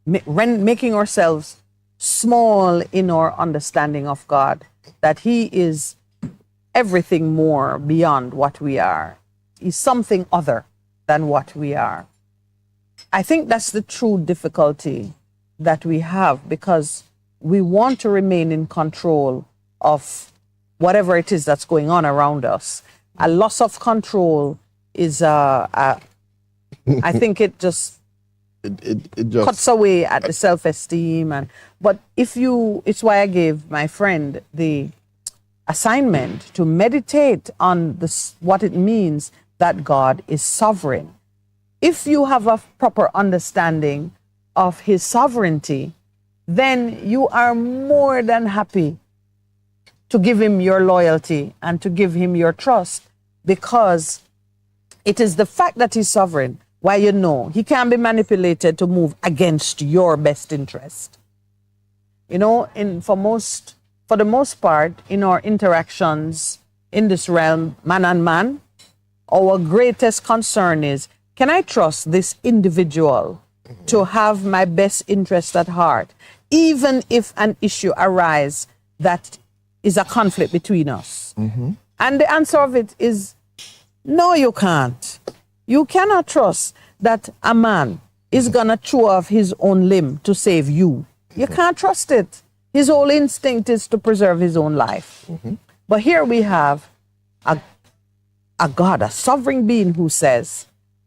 making ourselves small in our understanding of God, that he is everything more beyond what we are. He's something other than what we are. I think that's the true difficulty that we have, because we want to remain in control of whatever it is that's going on around us. A loss of control is, I think it just cuts away at the self-esteem. But it's why I gave my friend the assignment to meditate on what it means that God is sovereign. If you have a proper understanding of his sovereignty, then you are more than happy to give him your loyalty and to give him your trust, because it is the fact that he's sovereign why you know he can be manipulated to move against your best interest. You know, for the most part, in our interactions in this realm, man and man, our greatest concern is, can I trust this individual to have my best interest at heart, even if an issue arises that is a conflict between us? And the answer of it is, no, you can't. You cannot trust that a man is going to chew off his own limb to save you. You can't trust it. His whole instinct is to preserve his own life. But here we have a God, a sovereign being, who says,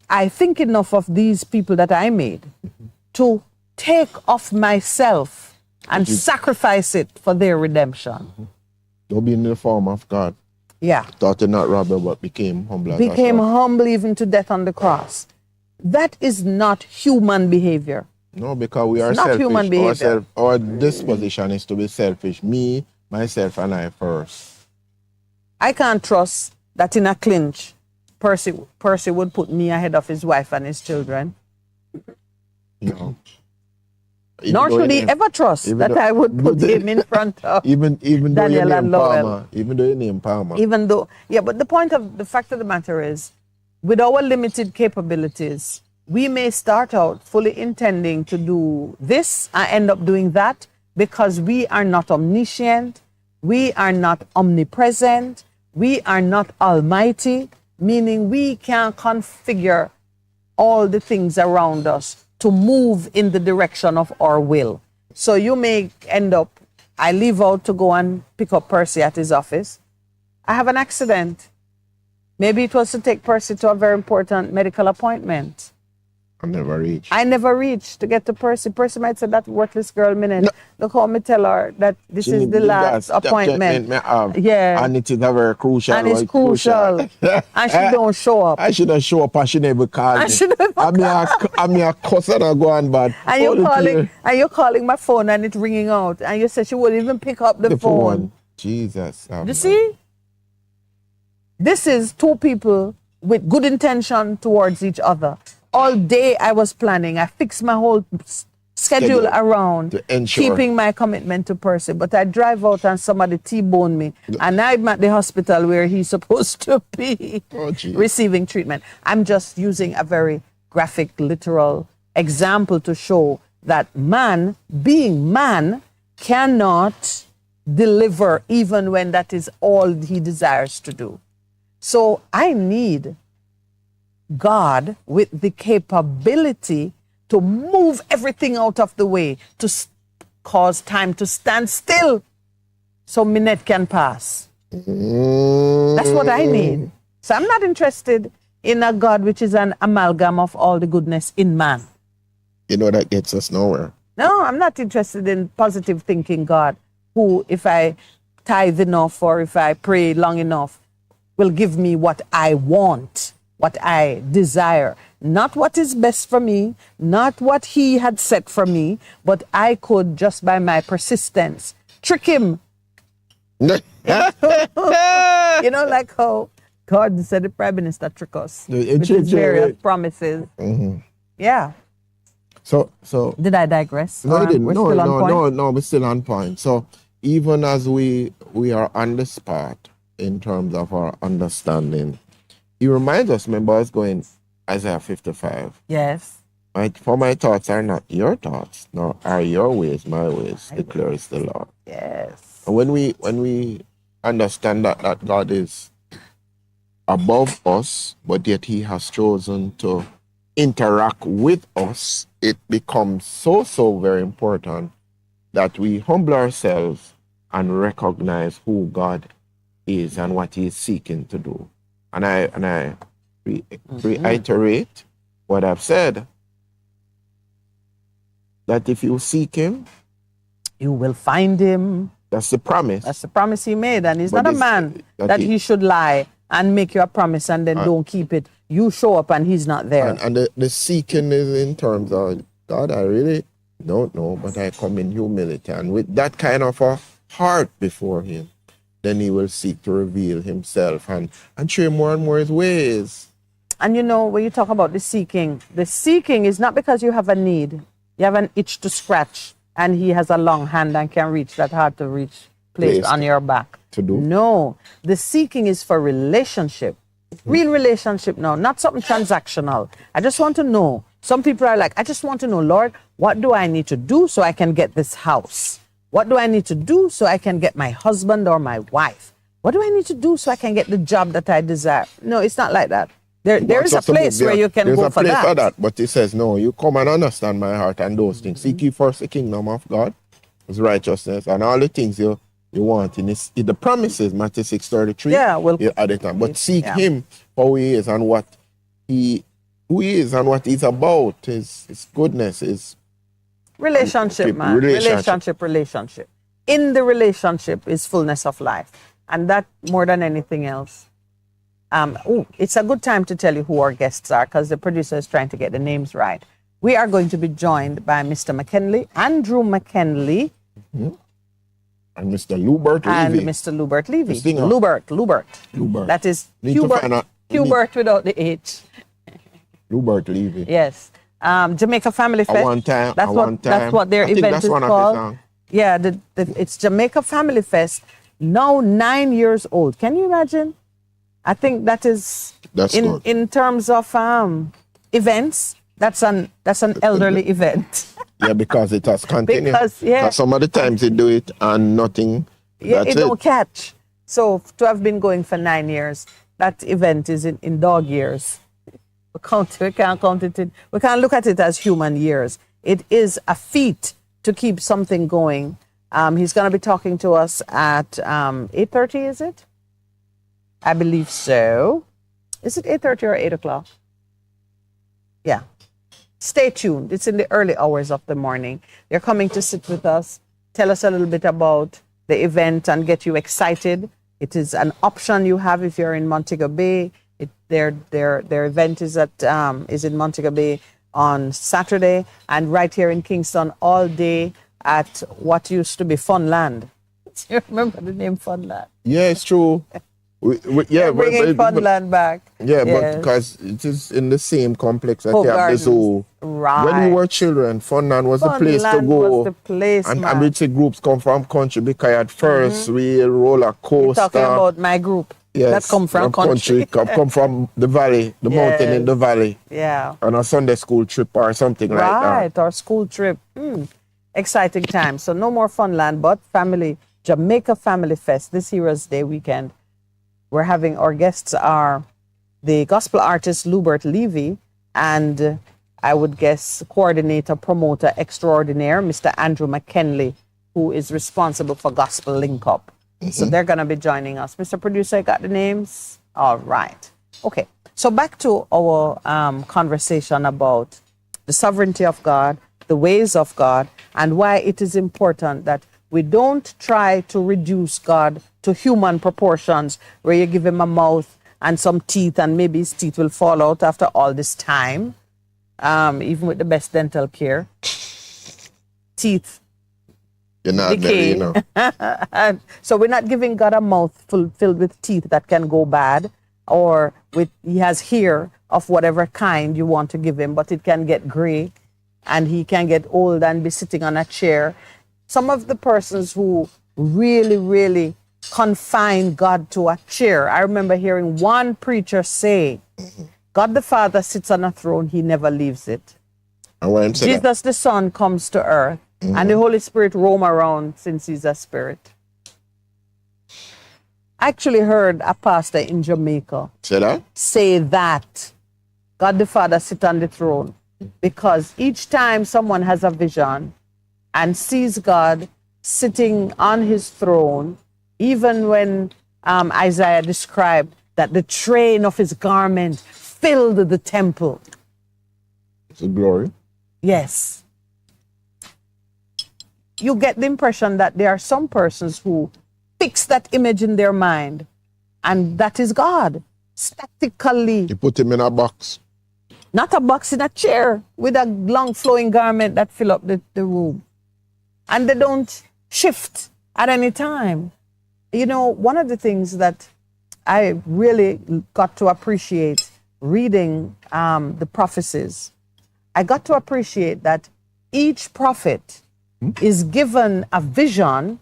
I think enough of these people that I made to take off myself and sacrifice it for their redemption. Don't be in the form of God. Yeah. Thought you're not robber, but became humble. Became humble even to death on the cross. That is not human behavior. No, because we are not selfish. Human behavior. Our disposition is to be selfish. Me, myself, and I first. I can't trust that in a clinch, Percy would put me ahead of his wife and his children. No. Nor should he ever trust that I would put him in front of even Daniel and Lowell. Even though you name Palmer. But the fact of the matter is, with our limited capabilities, we may start out fully intending to do this and end up doing that, because we are not omniscient, we are not omnipresent, we are not almighty, meaning we can configure all the things around us to move in the direction of our will. So you may end up, I leave out to go and pick up Percy at his office. I have an accident. Maybe it was to take Percy to a very important medical appointment. I never reached to get to Percy. Percy might say, that worthless girl, Minett. No. Look how me tell her that this is the last appointment. Yeah. And it is a very crucial. And it's crucial. And she don't show up. I shouldn't show up and she never call me. I'm a cuss and I go on bad. And you're calling my phone and it's ringing out. And you said she wouldn't even pick up the phone. Jesus. You see? This is two people with good intention towards each other. All day I was planning. I fixed my whole schedule around keeping my commitment to Percy. But I drive out and somebody T-boned me. And I'm at the hospital where he's supposed to be receiving treatment. I'm just using a very graphic, literal example to show that man, being man, cannot deliver even when that is all he desires to do. So I need God with the capability to move everything out of the way, to cause time to stand still so Minett can pass. That's what I need. So I'm not interested in a God which is an amalgam of all the goodness in man. You know, that gets us nowhere. No, I'm not interested in positive thinking God, who, if I tithe enough or if I pray long enough, will give me what I want, what I desire. Not what is best for me, not what he had set for me, but I could, just by my persistence, trick him. You know, like how God said the Prime Minister trick us with his various promises. Mm-hmm. Yeah. So did I digress? No, you didn't. We're No, still on point? no, we're still on point. So even as we are on the spot in terms of our understanding, he reminds us, remember, I was going Isaiah 55. Yes. For my thoughts are not your thoughts, nor are your ways my ways, declares the Lord. Yes. And when we understand that God is above us, but yet he has chosen to interact with us, it becomes so very important that we humble ourselves and recognize who God is and what he is seeking to do. And I reiterate what I've said, that if you seek him, you will find him. That's the promise. That's the promise he made. And he's not a man that he should lie and make you a promise and then don't keep it. You show up and he's not there. And the seeking is in terms of, God, I really don't know, but I come in humility. And with that kind of a heart before him, then he will seek to reveal himself and show more and more his ways. And you know, when you talk about the seeking is not because you have a need. You have an itch to scratch, and he has a long hand and can reach that hard to reach place on your back. To do? No, the seeking is for relationship. Real relationship now, not something transactional. I just want to know. Some people are like, I just want to know, Lord, what do I need to do so I can get this house? What do I need to do so I can get my husband or my wife? What do I need to do so I can get the job that I desire? No, it's not like that. There is a place where you can go for that. There's a place for that, but he says, no, you come and understand my heart and those things. Seek ye first the kingdom of God, his righteousness, and all the things you want in the promises, Matthew 6:33. Yeah, well, you add it on. But seek him for who he is and what he is and what he's about, his goodness, his relationship, man. Relationship. In the relationship is fullness of life. And that more than anything else. It's a good time to tell you who our guests are, because the producer is trying to get the names right. We are going to be joined by Mr. McKinley, Andrew McKinley. Mm-hmm. And Mr. Lubert Levy. And Mr. Lubert Levy. Lubert. That is Hubert without the H. Lubert Levy. Yes. Jamaica Family Fest. That's what their event is called. Yeah, it's Jamaica Family Fest. Now 9 years old. Can you imagine? I think that is in terms of events. That's an elderly event. Yeah, because it has continued. Because some of the times they do it and nothing. Yeah, it don't catch. So to have been going for 9 years, that event is in dog years. We can't count it. We can't look at it as human years. It is a feat to keep something going. He's going to be talking to us at 8:30. Is it? I believe so. Is it 8:30 or 8 o'clock? Yeah. Stay tuned. It's in the early hours of the morning. They're coming to sit with us, tell us a little bit about the event and get you excited. It is an option you have if you're in Montego Bay. Their event is in Montego Bay on Saturday, and right here in Kingston all day at what used to be Funland. Do you remember the name Funland? Yeah, it's true. Bringing Funland back. Yeah, but because it is in the same complex that Hope they have the zoo. Right. When we were children, Funland was the place to go. Was the place, and we'd say groups come from country because at first we roller coaster. You're talking about my group. Yes, that come from country. come from the valley, the mountain in the valley. Yeah. On a Sunday school trip or something like that. Right, or school trip. Exciting time. So no more Funland, but family Jamaica Family Fest, this Heroes Day weekend. We're having, our guests are the gospel artist Lubert Levy and I would guess coordinator, promoter extraordinaire, Mr. Andrew McKinley, who is responsible for Gospel Link Up. So they're going to be joining us. Mr. Producer, I got the names? All right. Okay. So back to our conversation about the sovereignty of God, the ways of God, and why it is important that we don't try to reduce God to human proportions where you give him a mouth and some teeth and maybe his teeth will fall out after all this time, even with the best dental care. Teeth. You're not there, you know. So we're not giving God a mouth filled with teeth that can go bad, or with he has hair of whatever kind you want to give him, but it can get gray and he can get old and be sitting on a chair. Some of the persons who really confine God to a chair. I remember hearing one preacher say, God the Father sits on a throne, he never leaves it. Jesus the Son comes to earth, and the Holy Spirit roam around since he's a spirit. I actually heard a pastor in Jamaica say that God the Father sits on the throne because each time someone has a vision and sees God sitting on his throne, even when Isaiah described that the train of his garment filled the temple. It's a glory. Yes. You get the impression that there are some persons who fix that image in their mind, and that is God. Statically. You put him in a box. Not a box, in a chair with a long flowing garment that fill up the room. And they don't shift at any time. You know, one of the things that I really got to appreciate reading the prophecies, I got to appreciate that each prophet is given a vision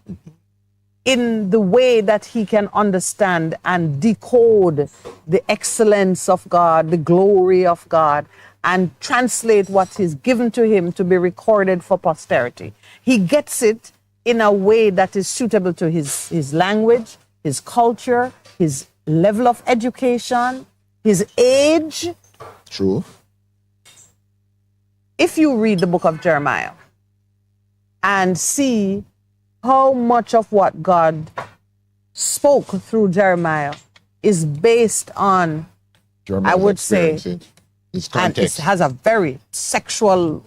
in the way that he can understand and decode the excellence of God, the glory of God, and translate what is given to him to be recorded for posterity. He gets it in a way that is suitable to his language, his culture, his level of education, his age. True. If you read the book of Jeremiah and see how much of what God spoke through Jeremiah is based on, Jeremiah's I would say, his and context. it has a very sexual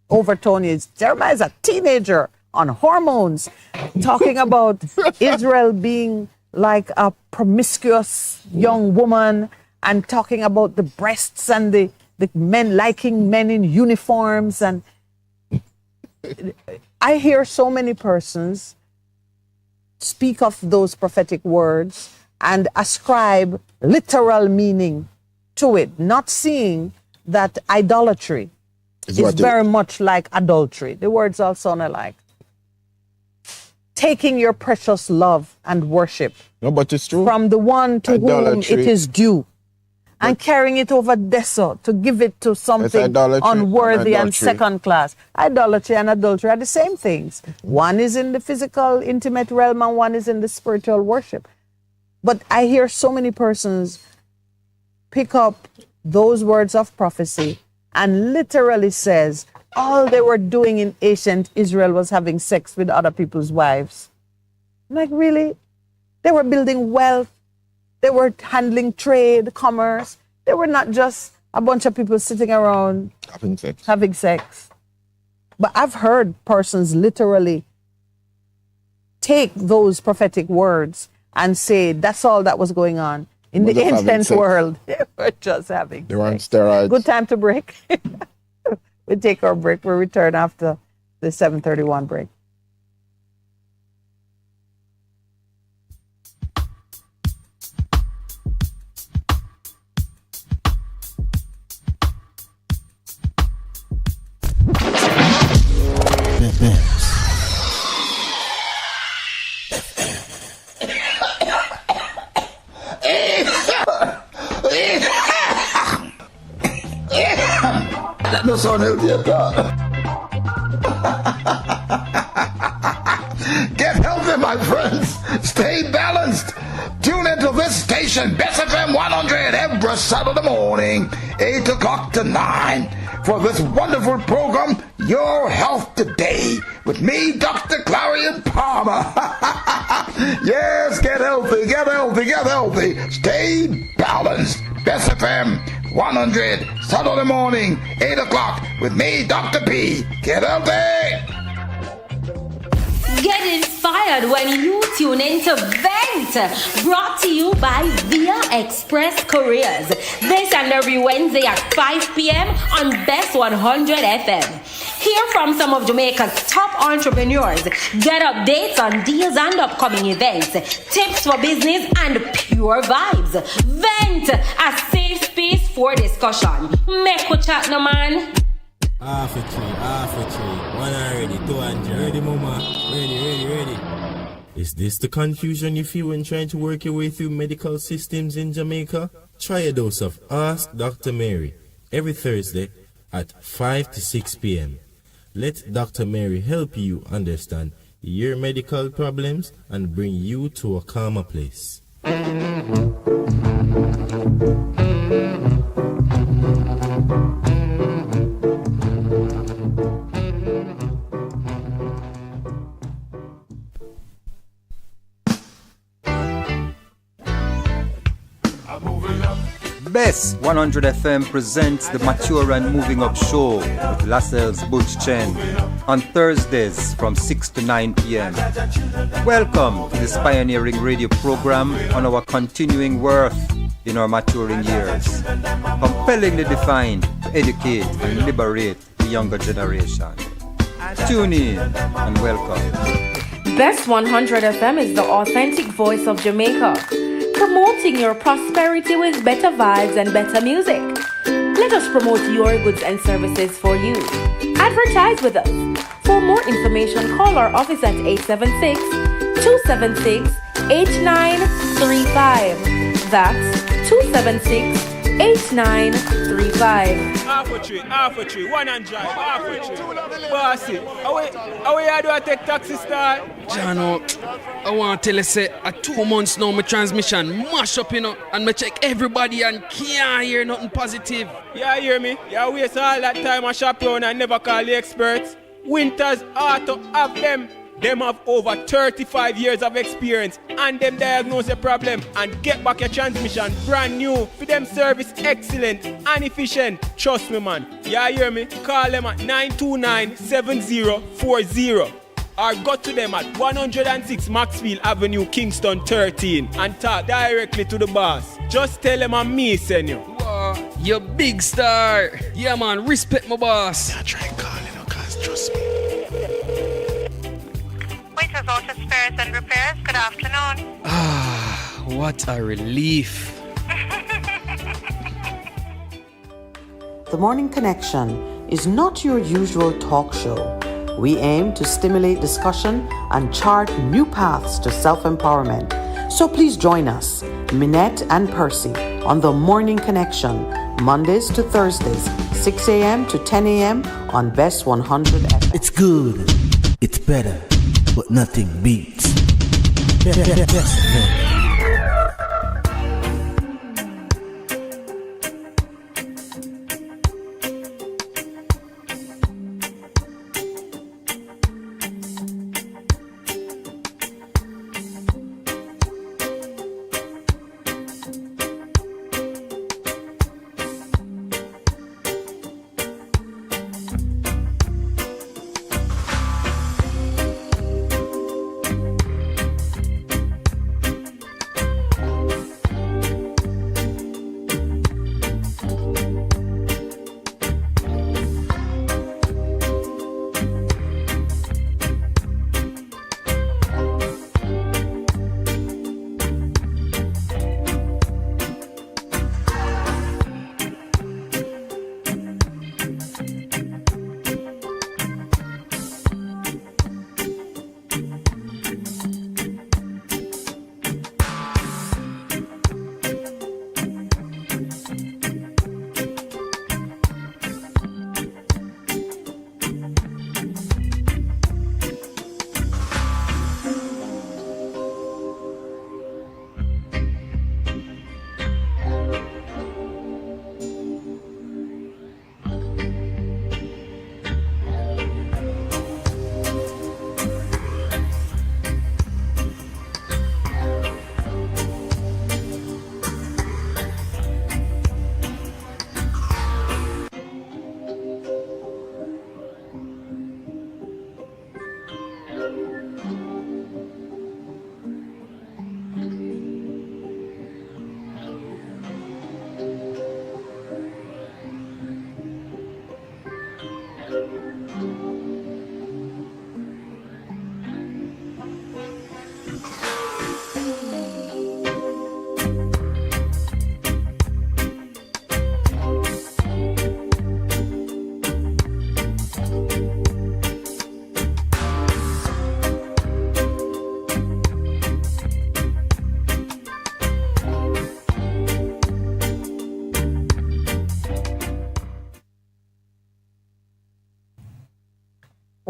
overtone. Jeremiah is a teenager on hormones, talking about Israel being like a promiscuous young woman, and talking about the breasts and the men liking men in uniforms. And I hear so many persons speak of those prophetic words and ascribe literal meaning to it, not seeing that idolatry is very much like adultery. The words all sound alike. Taking your precious love and worship from the one to whom it is due, and carrying it over desert to give it to something unworthy and second class. Idolatry and adultery are the same things. One is in the physical, intimate realm, and one is in the spiritual worship. But I hear so many persons pick up those words of prophecy and literally says all they were doing in ancient Israel was having sex with other people's wives. I'm like, really? They were building wealth. They were handling trade, commerce. They were not just a bunch of people sitting around having sex. But I've heard persons literally take those prophetic words and say that's all that was going on. In the ancient world, they were just having sex. They were on steroids. Good time to break. We take our break. We'll return after the 7:31 break. That no sound healthy at all. Get healthy, my friends. Stay balanced. Tune into this station, Bess FM 100, every Saturday morning, 8 o'clock to 9, for this wonderful program, Your Health Today, with me, Dr. Clarion Palmer. Yes, get healthy, get healthy, get healthy. Stay balanced. Bess FM 100, Saturday morning, 8 o'clock, with me, Dr. P. Get healthy. Get inspired when you tune into Vent, brought to you by Via Express Couriers. This and every Wednesday at 5 p.m. on Best 100 FM. Hear from some of Jamaica's top entrepreneurs. Get updates on deals and upcoming events, tips for business, and pure vibes. Vent, a safe space for discussion. Make we chat, no man. Half a tree. One already, 200. Ready, mama? Ready. Is this the confusion you feel when trying to work your way through medical systems in Jamaica? Try a dose of Ask Dr. Mary every Thursday at 5 to 6 p.m. Let Dr. Mary help you understand your medical problems and bring you to a calmer place. Bess 100 FM presents the Mature and Moving Up Show with Lascelles Butch Chen on Thursdays from 6 to 9 p.m. Welcome to this pioneering radio program on our continuing worth in our maturing years, compellingly defined to educate and liberate the younger generation. Tune in and welcome. Best 100 FM is the authentic voice of Jamaica, promoting your prosperity with better vibes and better music. Let us promote your goods and services for you. Advertise with us. For more information, call our office at 876-276-8935. That's 276-8935. Half a tree, 100, half a tree. Bossy, how you do I take taxi star? Jano, I want to tell you, say, 2 months now, my transmission mash up, and me check everybody and can't hear nothing positive. Yeah, hear me? Yeah, waste all that time I shop around and never call the experts. Winters Auto have them. Them have over 35 years of experience and them diagnose the problem and get back your transmission brand new. For them service excellent and efficient. Trust me, man. Yeah, hear me? Call them at 929-7040 or go to them at 106 Maxfield Avenue, Kingston 13 and talk directly to the boss. Just tell them I'm me, send you. Wow, you big star. Yeah, man, respect my boss. Yeah, try calling, cause trust me. Auto Spares and Repairs, good afternoon. What a relief. The Morning Connection is not your usual talk show. We aim to stimulate discussion and chart new paths to self-empowerment. So please join us, Minett and Percy, on The Morning Connection, Mondays to Thursdays, 6 a.m. to 10 a.m. on Best 100 FM. It's good. It's better. But nothing beats.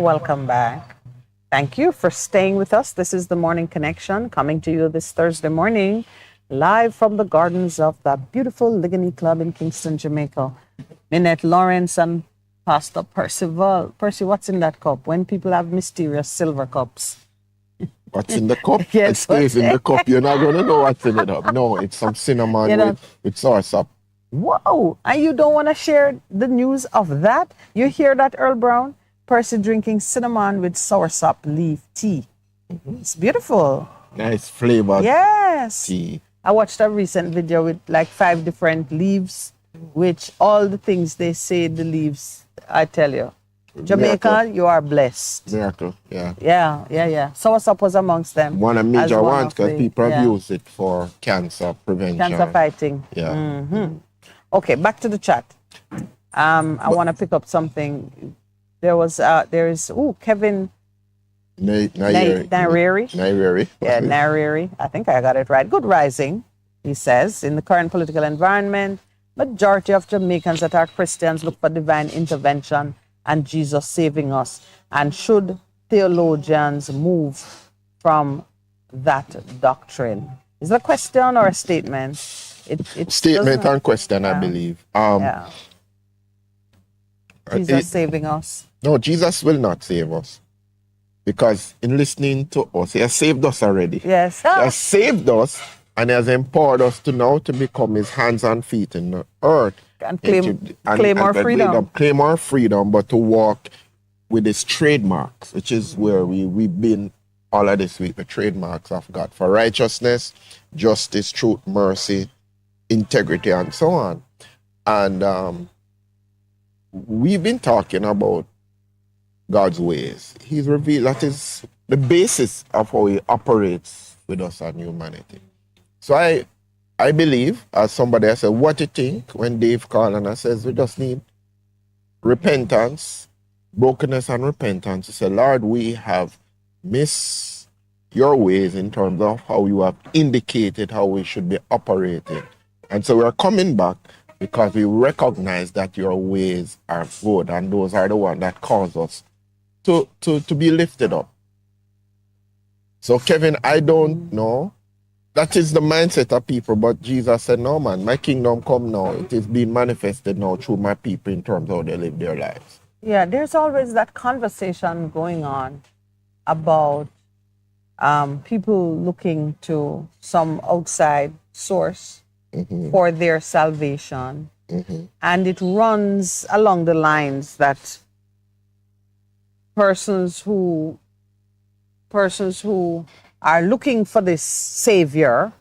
Welcome back. Thank you for staying with us. This is the Morning Connection coming to you this Thursday morning, live from the gardens of that beautiful Ligony Club in Kingston, Jamaica. Minett Lawrence and Pastor Percival. Percy, what's in that cup? When people have mysterious silver cups. What's in the cup? Yes, it stays in the cup. You're not going to know what's in it. No, it's some cinnamon with sauce. Whoa! And you don't want to share the news of that? You hear that, Earl Brown? Percy drinking cinnamon with soursop leaf tea. It's beautiful. Nice flavor. Yes. Tea. I watched a recent video with like 5 different leaves, which all the things they say the leaves, I tell you. Jamaica, Miracle. you are blessed. Miracle, yeah. Yeah. Soursop was amongst them. One of major ones because people have yeah. used it for cancer prevention. Cancer fighting. Yeah. Okay, back to the chat. I want to pick up something. There is Kevin Naireri. Yeah, Naireri. I think I got it right. Good rising, he says. In the current political environment, majority of Jamaicans that are Christians look for divine intervention and Jesus saving us. And should theologians move from that doctrine? Is it a question or a statement? Statement and question, I believe. Jesus saving us. No, Jesus will not save us. Because in listening to us, he has saved us already. Yes. He has saved us and he has empowered us to now to become his hands and feet in the earth. And claim our freedom. Claim our freedom, but to walk with his trademarks, which is where we've been all of this week, the trademarks of God for righteousness, justice, truth, mercy, integrity, and so on. And we've been talking about God's ways. He's revealed that is the basis of how he operates with us and humanity. So I believe, as somebody else said, what do you think when Dave called and I says we just need repentance, brokenness and repentance. He said, Lord, we have missed your ways in terms of how you have indicated how we should be operating. And so we're coming back because we recognize that your ways are good and those are the ones that cause us to be lifted up. So Kevin, I don't know. That is the mindset of people, but Jesus said, no man, my kingdom come now. It is being manifested now through my people in terms of how they live their lives. Yeah, there's always that conversation going on about people looking to some outside source for their salvation. And it runs along the lines that persons who are looking for this savior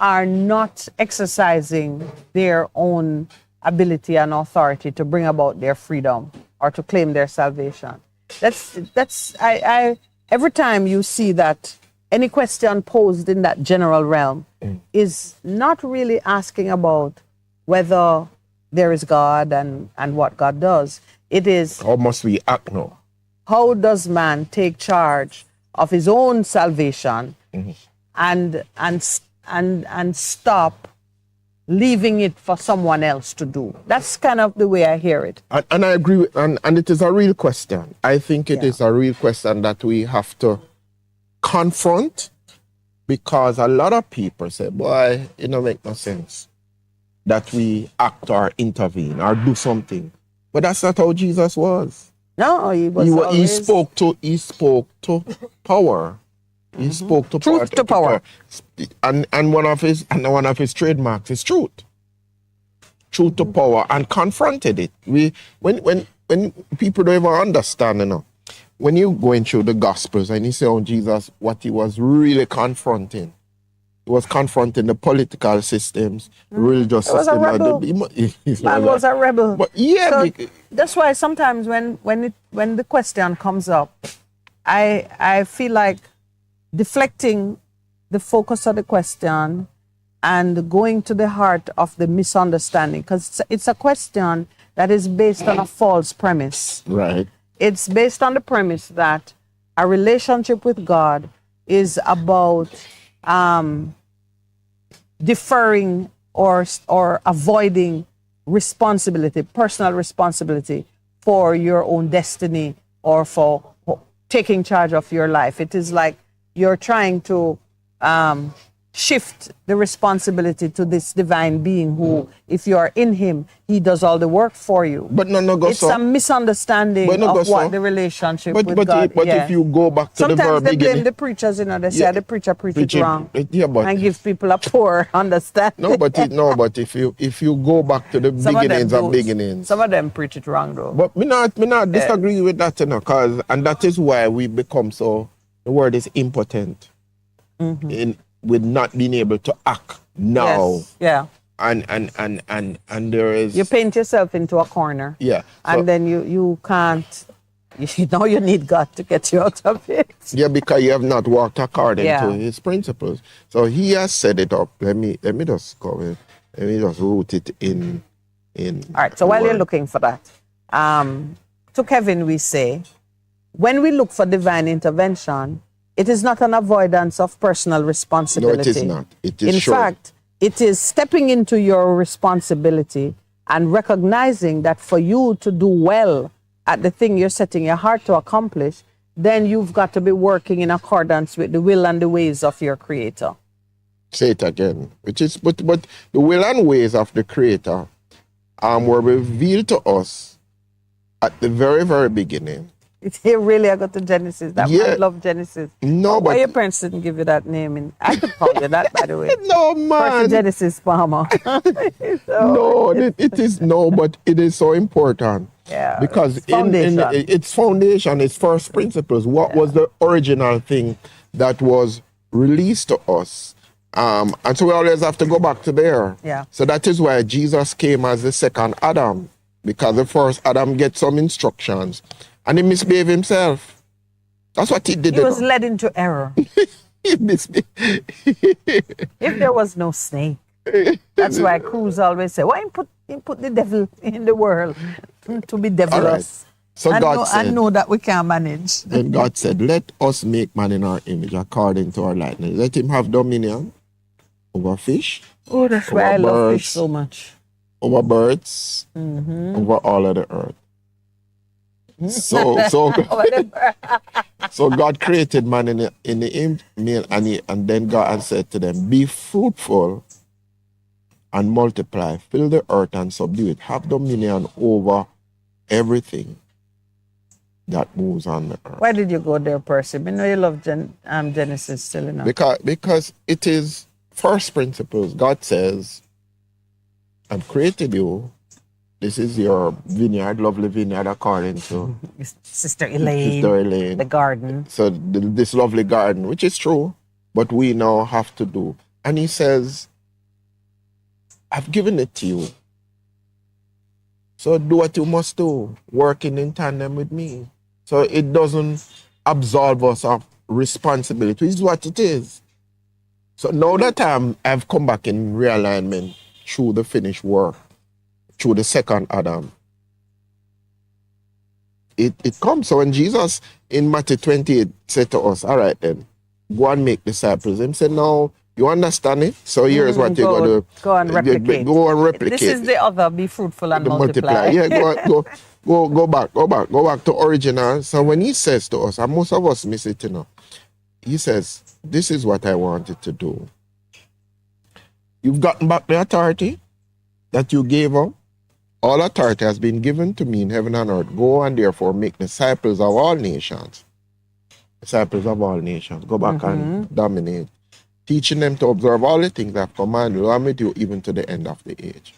are not exercising their own ability and authority to bring about their freedom or to claim their salvation. I every time you see that any question posed in that general realm is not really asking about whether there is God and what God does. It is how must we act now? How does man take charge of his own salvation and stop leaving it for someone else to do? That's kind of the way I hear it. And I agree with, and it is a real question. I think it is a real question that we have to confront, because a lot of people say, boy, it don't make no sense that we act or intervene or do something. But that's not how Jesus was. No, he spoke to power. He spoke to truth to power. And one of his trademarks is truth. Truth to power, and confronted it. When people don't even understand, when you going through the Gospels and you see on Jesus, what he was really confronting. He was confronting the political systems, the religious system. Man was a rebel. But yeah, so that's why sometimes when the question comes up, I feel like deflecting the focus of the question and going to the heart of the misunderstanding, because it's a question that is based on a false premise. Right. It's based on the premise that a relationship with God is about deferring or avoiding responsibility, personal responsibility for your own destiny or for taking charge of your life. It is like you're trying to shift the responsibility to this divine being who, if you are in him, he does all the work for you. But it's a misunderstanding of what the relationship with God. But if you go back to the very sometimes they beginning, blame the preachers, they say the preacher preach it wrong, but and give people a poor understanding. But if you go back to the beginnings of beginnings, some of them preach it wrong though. But me not disagree with that, cause and that is why we become so. The word is impotent with not being able to act now. Yes. Yeah. And there is, you paint yourself into a corner. Yeah. And then you can't. You need God to get you out of it. Yeah, because you have not walked according to his principles. So he has set it up. Let me just go in. Let me just root it in. All right. So while you're looking for that, to Kevin we say, when we look for divine intervention, it is not an avoidance of personal responsibility. No, it is not. It is in fact, it is stepping into your responsibility and recognizing that for you to do well at the thing you're setting your heart to accomplish, then you've got to be working in accordance with the will and the ways of your Creator. Say it again. Which is, but the will and ways of the Creator were revealed to us at the very, very beginning. It really, I got to Genesis. That man love Genesis. No, why your parents didn't give you that name? I could call you that, by the way. No, man. Genesis Palmer. It is but it is so important. Yeah. Because its foundation, its first principles. What was the original thing that was released to us? And so we always have to go back to there. Yeah. So that is why Jesus came as the second Adam, because the first Adam gets some instructions. And he misbehaved himself. That's what he did. He was led into error. He misbehaved. If there was no snake, that's why Cruz always say, why he put the devil in the world to be devilous? Right. So God said, I know that we can't manage. Then God said, let us make man in our image according to our likeness. Let him have dominion over fish. Oh, that's why I love fish so much. Over birds, over all of the earth. So God created man in the image, male, and then God said to them, be fruitful and multiply, fill the earth and subdue it, have dominion over everything that moves on the earth. Why did you go there, Percy? I know you love Genesis still enough. Because it is first principles. God says, I've created you. This is your vineyard, lovely vineyard, according to Sister Elaine, the garden. So this lovely garden, which is true, but we now have to do. And he says, I've given it to you. So do what you must do, working in tandem with me. So it doesn't absolve us of responsibility. It's what it is. So now that I've come back in realignment through the finished work, through the second Adam, it comes. So when Jesus in Matthew 28 said to us, all right then, go and make disciples. He said, no, you understand it? So here's what you're going to do. Go and replicate. Go and replicate. This is the other, be fruitful and multiply. Yeah, go back to original. So when he says to us, and most of us miss it, he says, this is what I wanted to do. You've gotten back the authority that you gave up. All authority has been given to me in heaven and earth. Go and therefore make disciples of all nations. Disciples of all nations. Go back and dominate. Teaching them to observe all the things I've commanded. I'm with you even to the end of the age.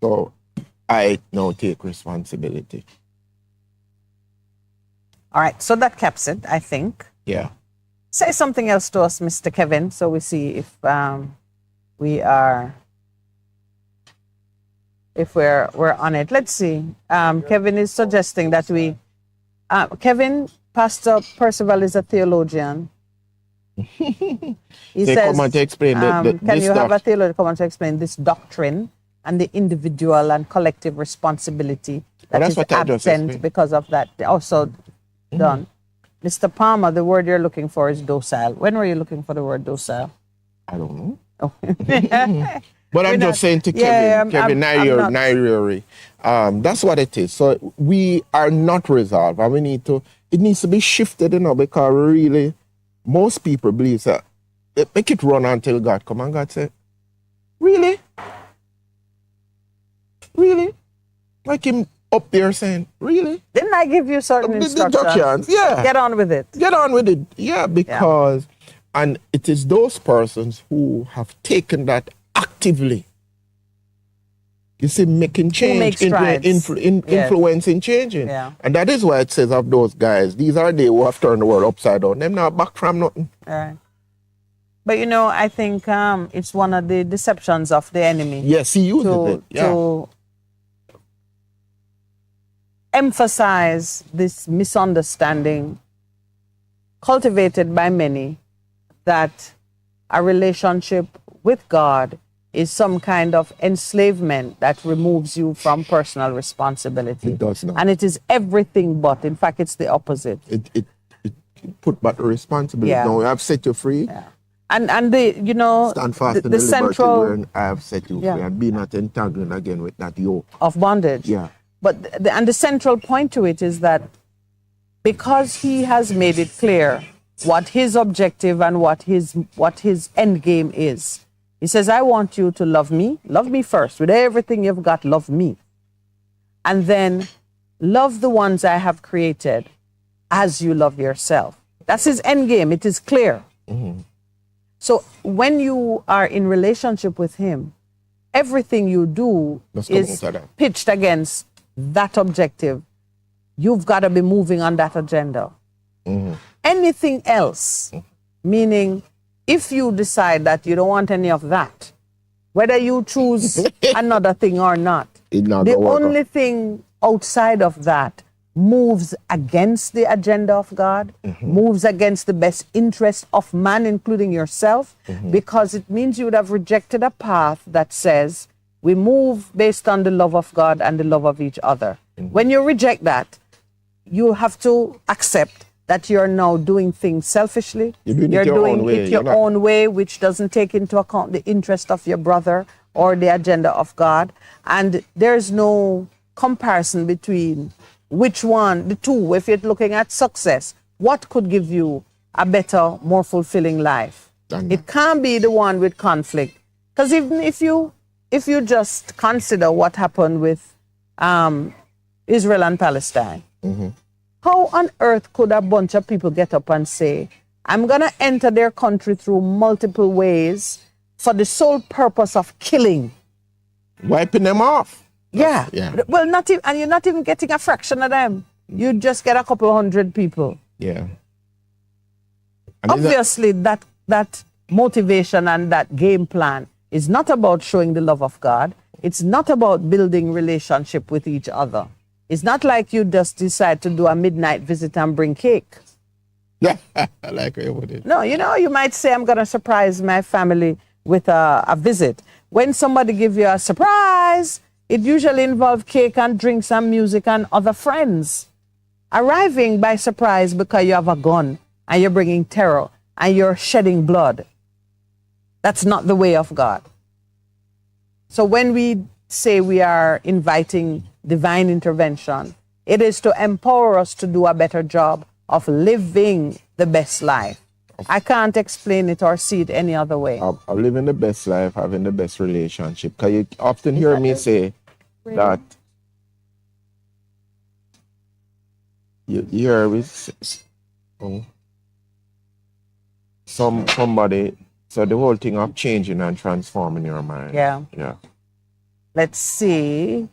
So I now take responsibility. All right, so that caps it, I think. Yeah. Say something else to us, Mr. Kevin, so we see if we're on it. Let's see. Kevin is suggesting that Pastor Percival is a theologian. He says, come on to explain can you have a theologian come on to explain this doctrine and the individual and collective responsibility that is absent because of that? Also done. Mr. Palmer, the word you're looking for is docile. When were you looking for the word docile? I don't know. Oh. But I'm just saying to Kevin, Nairi, That's what it is. So we are not resolved, and it needs to be shifted, because really, most people believe that make it run until God come, and God said, really? Really? Like him up there saying, really? Didn't I give you certain instructions? Yeah. Get on with it. Get on with it. Yeah, because, and it is those persons who have taken that actively. You see, making change, influencing, changing. Yeah. And that is why it says of those guys, these are they who have turned the world upside down. Them not back from nothing. All right. But I think it's one of the deceptions of the enemy. Yes, he uses it. Yeah. To emphasize this misunderstanding cultivated by many that a relationship with God is some kind of enslavement that removes you from personal responsibility. It does not. And it is everything but. In fact, it's the opposite. It put back the responsibility. Yeah. No, I've set you free. Yeah. And the stand fast in the central liberty where I have set you free, and be not entangled again with that yoke of bondage. Yeah. But the central point to it is that because he has made it clear what his objective and what his end game is. He says, I want you to love me first. With everything you've got, love me. And then love the ones I have created as you love yourself. That's his end game. It is clear. Mm-hmm. So when you are in relationship with him, everything you do is pitched against that objective. You've got to be moving on that agenda. Mm-hmm. Anything else, meaning if you decide that you don't want any of that, whether you choose another thing or not, the only thing outside of that moves against the agenda of God, moves against the best interest of man, including yourself, because it means you would have rejected a path that says we move based on the love of God and the love of each other. When you reject that, you have to accept that you're now doing things selfishly. You're doing it your own way, which doesn't take into account the interest of your brother or the agenda of God. And there's no comparison between which one, the two. If you're looking at success, what could give you a better, more fulfilling life? It can't be the one with conflict. Because even if you just consider what happened with Israel and Palestine, how on earth could a bunch of people get up and say, I'm going to enter their country through multiple ways for the sole purpose of killing? Wiping them off. Yeah. Well, and you're not even getting a fraction of them. You just get a couple hundred people. Yeah. And obviously, that motivation and that game plan is not about showing the love of God. It's not about building relationship with each other. It's not like you just decide to do a midnight visit and bring cake. Yeah, I like it with it. No, you might say, I'm going to surprise my family with a visit. When somebody gives you a surprise, it usually involves cake and drinks and music and other friends. Arriving by surprise because you have a gun and you're bringing terror and you're shedding blood. That's not the way of God. So when we say we are inviting divine intervention, it is to empower us to do a better job of living the best life. I can't explain it or see it any other way. Of living the best life, having the best relationship. Because you often hear me say that you hear somebody, so the whole thing of changing and transforming your mind. Yeah. Let's see.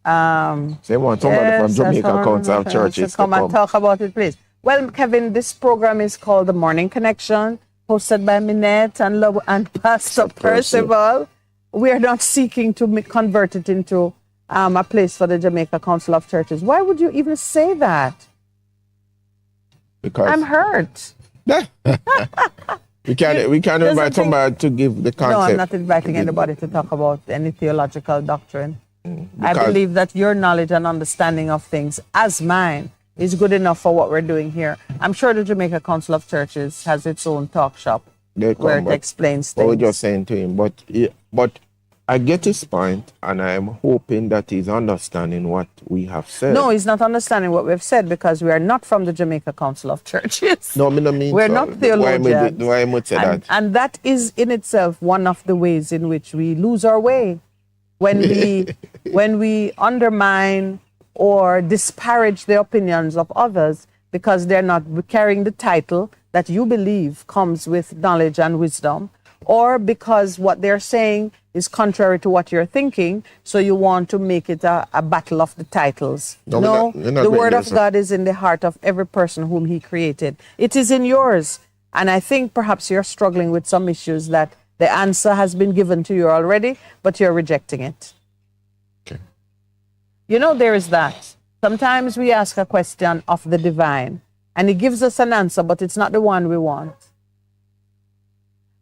They want somebody from Jamaica Council of Churches to come and talk about it, please. Well, Kevin, this program is called The Morning Connection, hosted by Minett and Pastor Percival. We are not seeking to convert it into a place for the Jamaica Council of Churches. Why would you even say that? Because I'm hurt. We can't invite somebody to give the concept. No, I'm not inviting anybody to talk about any theological doctrine. I believe that your knowledge and understanding of things, as mine, is good enough for what we're doing here. I'm sure the Jamaica Council of Churches has its own talk shop where it explains things. What we're just saying to him, but I get his point, and I'm hoping that he's understanding what we have said. No, he's not understanding what we've said because we are not from the Jamaica Council of Churches. No, I mean we're so. not theologians. Why would say that? And that is in itself one of the ways in which we lose our way when we undermine or disparage the opinions of others because they're not carrying the title that you believe comes with knowledge and wisdom, or because what they're saying is contrary to what you're thinking, so you want to make it a battle of the titles. No, we're not the word of so. God is in the heart of every person whom he created. It is in yours. And I think perhaps you're struggling with some issues that the answer has been given to you already, but you're rejecting it. Okay. You know, there is that. Sometimes we ask a question of the divine, and he gives us an answer, but it's not the one we want.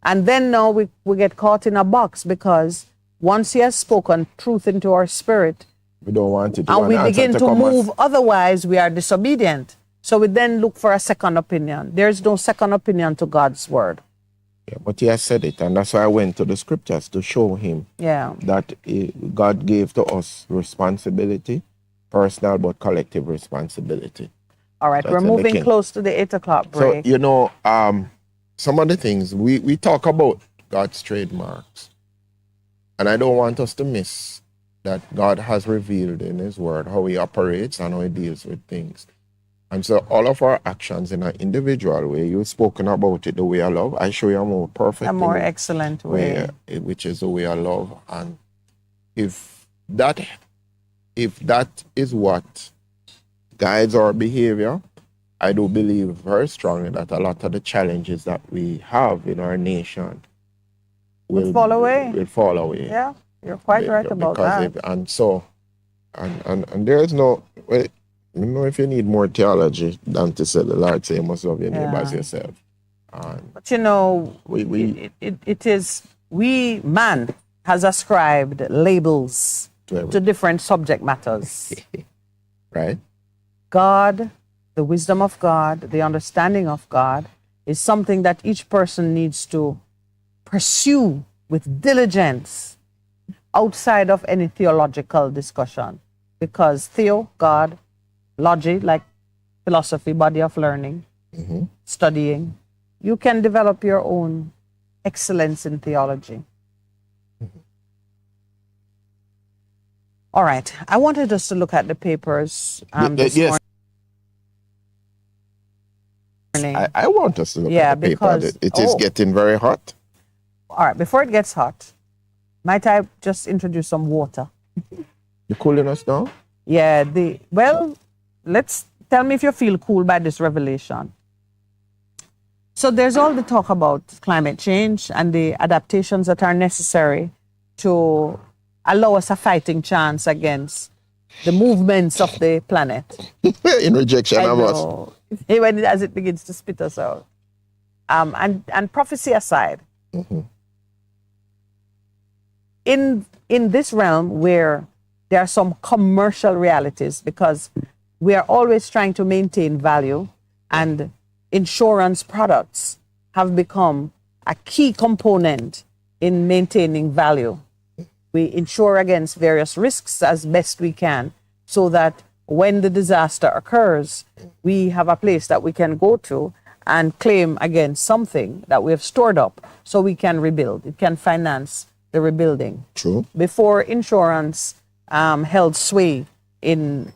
And then now we get caught in a box because once he has spoken truth into our spirit, we don't want it. And we begin to move, otherwise we are disobedient. So we then look for a second opinion. There's no second opinion to God's word. Yeah, but he has said it, and that's why I went to the scriptures to show him that God gave to us responsibility, personal but collective responsibility. All right, we're moving close to the 8 o'clock break. So, you know, some of the things, we talk about God's trademarks, and I don't want us to miss that God has revealed in his word how he operates and how he deals with things. And so all of our actions in an individual way, you've spoken about it, the way of love. I show you a more perfect, a more excellent way, which is the way of love. And if that is what guides our behavior, I do believe very strongly that a lot of the challenges that we have in our nation will fall away. Will fall away. Yeah, you're quite right about that. And there is no. Well, you know, if you need more theology than to say the Lord say you must love your neighbor as yourself. But you know, man has ascribed labels to different subject matters. Right. God, the wisdom of God, the understanding of God is something that each person needs to pursue with diligence outside of any theological discussion. Because theo, God, logic, like philosophy, body of learning, studying, you can develop your own excellence in theology. All right, I wanted us to look at the papers this morning. I want us to look at the paper. It is getting very hot. All right, before it gets hot, might I just introduce some water? You cooling us down? Yeah, tell me if you feel cool by this revelation. So there's all the talk about climate change and the adaptations that are necessary to allow us a fighting chance against the movements of the planet. In rejection of us. When as it begins to spit us out. And prophecy aside, in this realm where there are some commercial realities, because we are always trying to maintain value, and insurance products have become a key component in maintaining value. We insure against various risks as best we can, so that when the disaster occurs, we have a place that we can go to and claim against something that we have stored up so we can rebuild. It can finance the rebuilding. True. Before insurance held sway in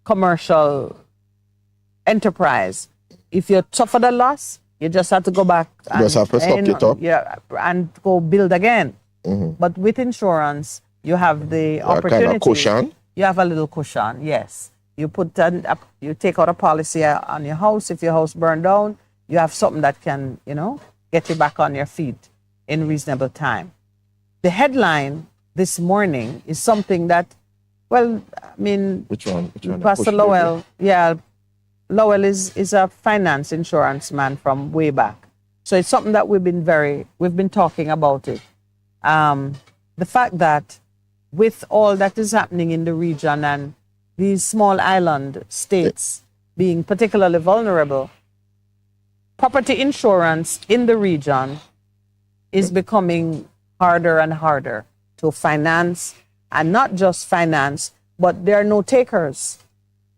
commercial enterprise, if you suffered a loss, you just have to go back and go build again. But with insurance, you have the opportunity. Kind of cushion. You have a little cushion, yes. You you take out a policy on your house. If your house burned down, you have something that can, get you back on your feet in reasonable time. The headline this morning is something that, which one? Pastor Lowell, Lowell is a finance insurance man from way back. So it's something that we've been talking about it. The fact that with all that is happening in the region and these small island states being particularly vulnerable, property insurance in the region is becoming harder and harder to finance, and not just finance, but there are no takers,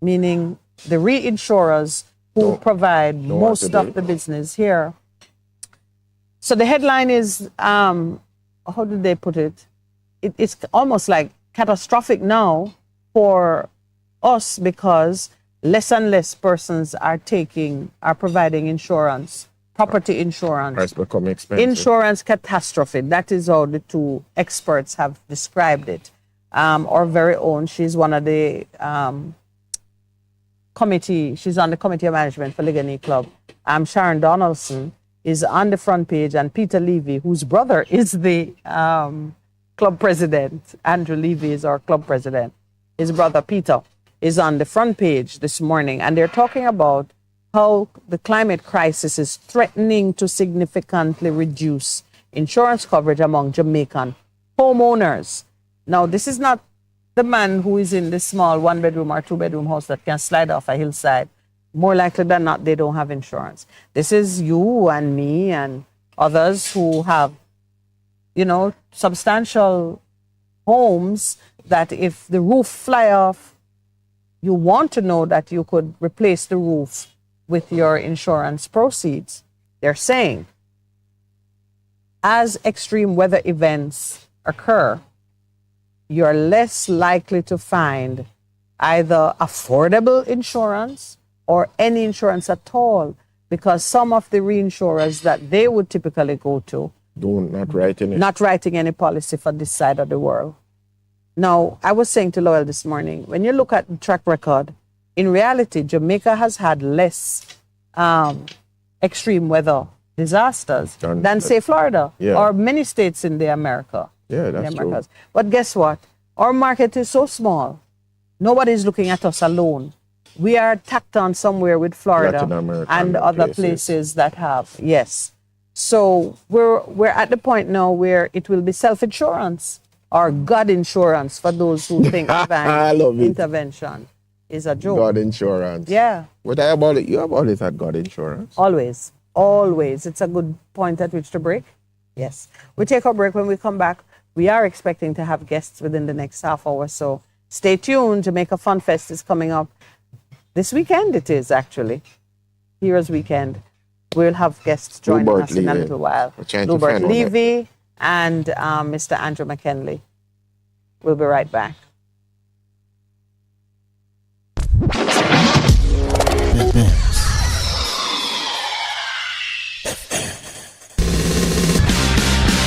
meaning the reinsurers who provide most of the business here. So the headline is, how did they put it? It's almost like catastrophic now for us because less and less persons are providing insurance, property insurance. Price become expensive. Insurance catastrophe. That is how the two experts have described it. Our very own, she's one of the committee, she's on the committee of management for Ligonier Club. Sharon Donaldson is on the front page, and Peter Levy, whose brother is the club president. Andrew Levy is our club president. His brother Peter is on the front page this morning, and they're talking about how the climate crisis is threatening to significantly reduce insurance coverage among Jamaican homeowners. Now, this is not the man who is in this small 1-bedroom or 2-bedroom house that can slide off a hillside. More likely than not, they don't have insurance. This is you and me and others who have, substantial homes that if the roof fly off, you want to know that you could replace the roof with your insurance proceeds. They're saying, as extreme weather events occur, you're less likely to find either affordable insurance or any insurance at all, because some of the reinsurers that they would typically go to not writing any policy for this side of the world. Now, I was saying to Lowell this morning, when you look at the track record, in reality, Jamaica has had less extreme weather disasters than, say, Florida or many states in the America. Yeah, that's true. But guess what? Our market is so small. Nobody's looking at us alone. We are tacked on somewhere with Florida and other places that have, yes. So we're at the point now where it will be self-insurance or God insurance for those who think intervention is a joke. God insurance. Yeah. What about it? You have always had God insurance. Always. Always. It's a good point at which to break. Yes. We take our break. When we come back, we are expecting to have guests within the next half hour. So stay tuned. Jamaica Fun Fest is coming up. This weekend it is, actually. Heroes Weekend. We'll have guests joining us in a little while. Lubert Levy and Mr. Andrew McKinley. We'll be right back.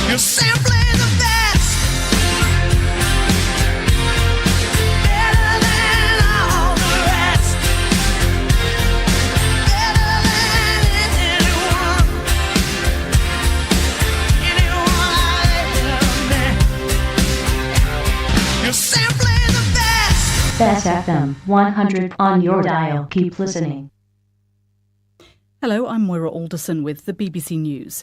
You're simply the best. Better than all the rest. Better than anyone. Anyone I've ever met. You're simply the best. Bess FM 100 on your dial. Keep listening. Hello, I'm Moira Alderson with the BBC News.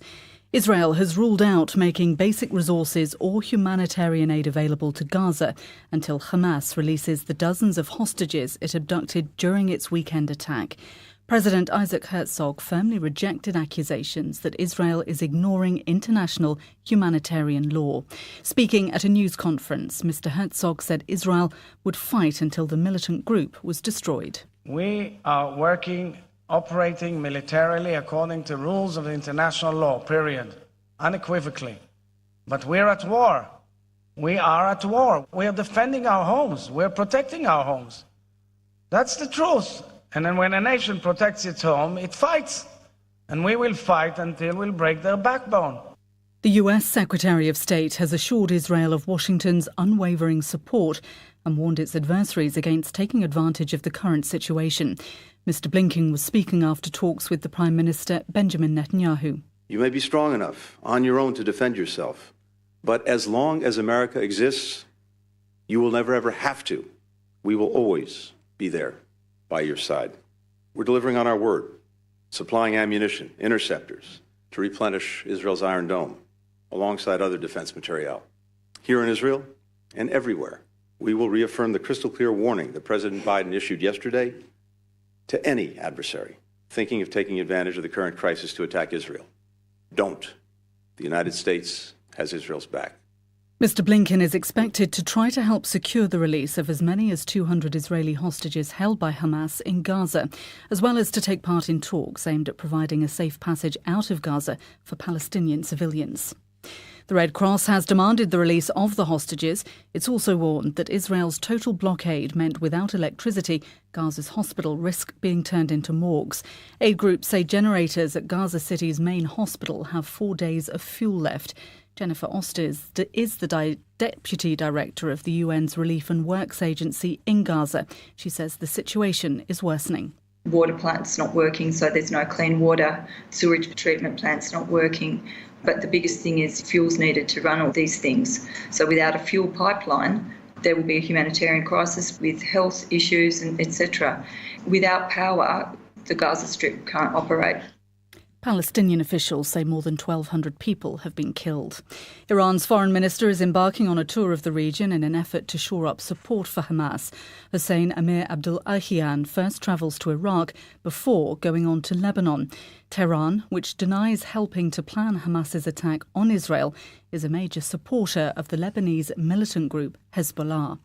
Israel has ruled out making basic resources or humanitarian aid available to Gaza until Hamas releases the dozens of hostages it abducted during its weekend attack. President Isaac Herzog firmly rejected accusations that Israel is ignoring international humanitarian law. Speaking at a news conference, Mr. Herzog said Israel would fight until the militant group was destroyed. We are operating militarily according to rules of international law, period, unequivocally. But we're at war. We are at war. We are defending our homes. We're protecting our homes. That's the truth. And then when a nation protects its home, it fights. And we will fight until we'll break their backbone. The US Secretary of State has assured Israel of Washington's unwavering support and warned its adversaries against taking advantage of the current situation. Mr. Blinken was speaking after talks with the Prime Minister Benjamin Netanyahu. You may be strong enough on your own to defend yourself, but as long as America exists, you will never ever have to. We will always be there by your side. We're delivering on our word, supplying ammunition, interceptors to replenish Israel's Iron Dome, alongside other defense materiel. Here in Israel and everywhere, we will reaffirm the crystal clear warning that President Biden issued yesterday to any adversary thinking of taking advantage of the current crisis to attack Israel. Don't. The United States has Israel's back. Mr. Blinken is expected to try to help secure the release of as many as 200 Israeli hostages held by Hamas in Gaza, as well as to take part in talks aimed at providing a safe passage out of Gaza for Palestinian civilians. The Red Cross has demanded the release of the hostages. It's also warned that Israel's total blockade meant without electricity, Gaza's hospital risk being turned into morgues. Aid groups say generators at Gaza City's main hospital have 4 days of fuel left. Jennifer Oster is the Deputy Director of the UN's Relief and Works Agency in Gaza. She says the situation is worsening. Water plant's not working, so there's no clean water. Sewage treatment plant's not working. But the biggest thing is fuel's needed to run all these things. So without a fuel pipeline, there will be a humanitarian crisis with health issues, and etc. Without power, the Gaza Strip can't operate. Palestinian officials say more than 1,200 people have been killed. Iran's foreign minister is embarking on a tour of the region in an effort to shore up support for Hamas. Hussein Amir Abdullahian first travels to Iraq before going on to Lebanon. Tehran, which denies helping to plan Hamas's attack on Israel, is a major supporter of the Lebanese militant group Hezbollah.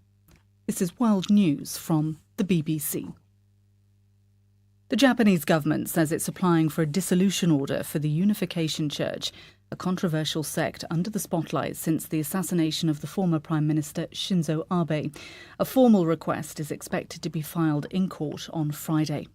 This is World News from the BBC. The Japanese government says it's applying for a dissolution order for the Unification Church, a controversial sect under the spotlight since the assassination of the former Prime Minister Shinzo Abe. A formal request is expected to be filed in court on Friday.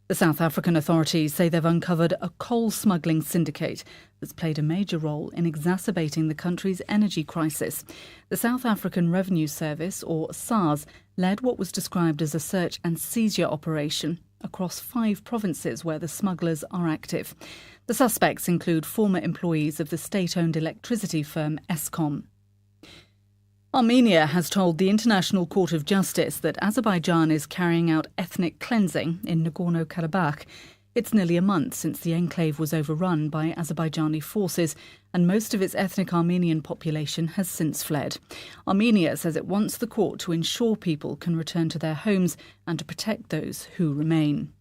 The South African authorities say they've uncovered a coal smuggling syndicate that's played a major role in exacerbating the country's energy crisis. The South African Revenue Service, or SARS, led what was described as a search and seizure operation across 5 provinces where the smugglers are active. The suspects include former employees of the state-owned electricity firm Eskom. Armenia has told the International Court of Justice that Azerbaijan is carrying out ethnic cleansing in Nagorno-Karabakh. It's nearly a month since the enclave was overrun by Azerbaijani forces, and most of its ethnic Armenian population has since fled. Armenia says it wants the court to ensure people can return to their homes and to protect those who remain.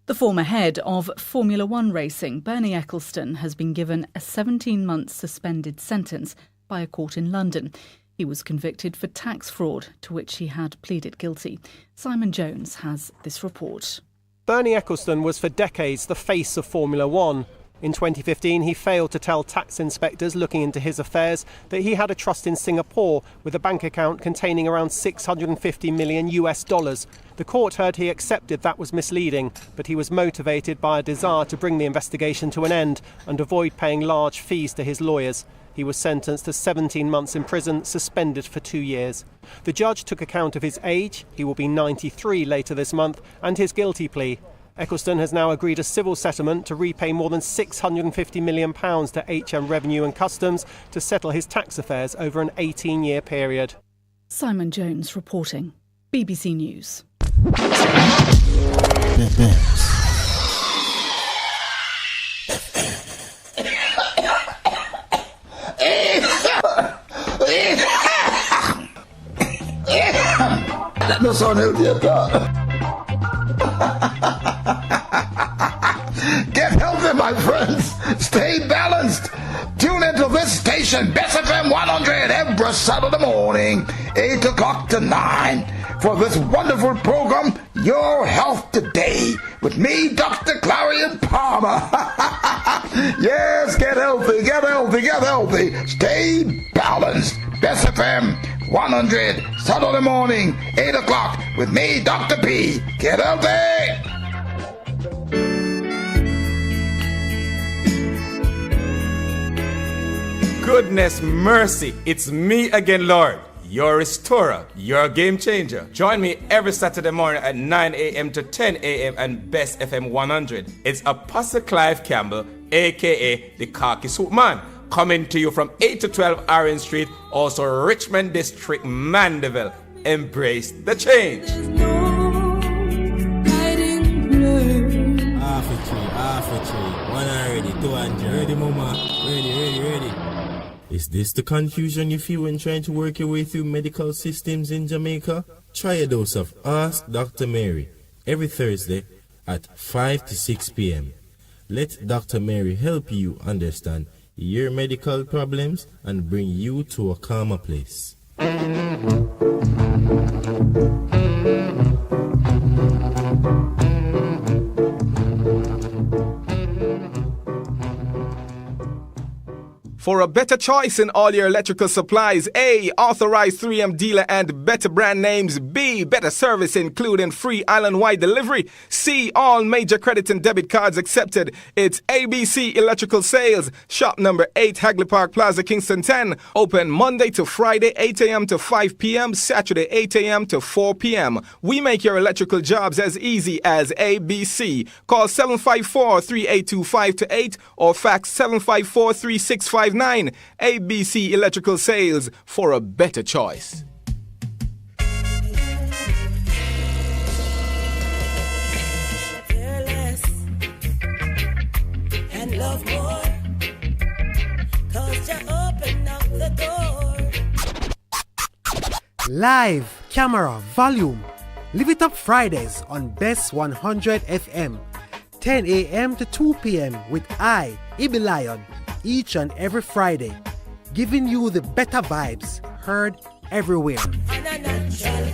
The former head of Formula One racing, Bernie Ecclestone, has been given a 17-month suspended sentence by a court in London. He was convicted for tax fraud, to which he had pleaded guilty. Simon Jones has this report. Bernie Ecclestone was for decades the face of Formula One. In 2015, he failed to tell tax inspectors looking into his affairs that he had a trust in Singapore with a bank account containing around $650 million. The court heard he accepted that was misleading, but he was motivated by a desire to bring the investigation to an end and avoid paying large fees to his lawyers. He was sentenced to 17 months in prison, suspended for 2 years. The judge took account of his age, he will be 93 later this month, and his guilty plea. Ecclestone has now agreed a civil settlement to repay more than £650 million to HM Revenue and Customs to settle his tax affairs over an 18-year period. Simon Jones reporting. BBC News. Let me sound out here, Get healthy, my friends. Stay balanced. Tune into this station, Bess FM 100, every Saturday morning, 8 o'clock to 9, for this wonderful program, Your Health Today, with me, Dr. Clarion Palmer. Yes, get healthy, get healthy, get healthy. Stay balanced. Bess FM 100, Saturday morning, 8 o'clock, with me, Dr. P. Get healthy. Goodness mercy, it's me again, Lord, your restorer, your game changer. Join me every Saturday morning at 9 a.m. to 10 a.m. and Best FM 100. It's Apostle Clive Campbell, a.k.a. the Khaki Suit Man, coming to you from 8 to 12 Orange Street, also Richmond District, Mandeville. Embrace the change. Half a tree. One already, 200. Ready, mama? Ready. Is this the confusion you feel when trying to work your way through medical systems in Jamaica? Try a dose of Ask Dr. Mary every Thursday at 5 to 6 p.m. Let Dr. Mary help you understand your medical problems and bring you to a calmer place. For a better choice in all your electrical supplies, A, authorized 3M dealer and better brand names. B, better service including free island-wide delivery. C, all major credit and debit cards accepted. It's ABC Electrical Sales, shop number 8, Hagley Park Plaza, Kingston 10. Open Monday to Friday, 8 a.m. to 5 p.m., Saturday, 8 a.m. to 4 p.m. We make your electrical jobs as easy as ABC. Call 754-3825-8 or fax 754-3659. ABC Electrical Sales, for a better choice. Fearless and love more, 'cause you open up the door. Live, camera, volume. Live it up Fridays on Bess 100 FM. 10 a.m. to 2 p.m. with I, Ibi Lion, each and every Friday, giving you the better vibes, heard everywhere. On a natural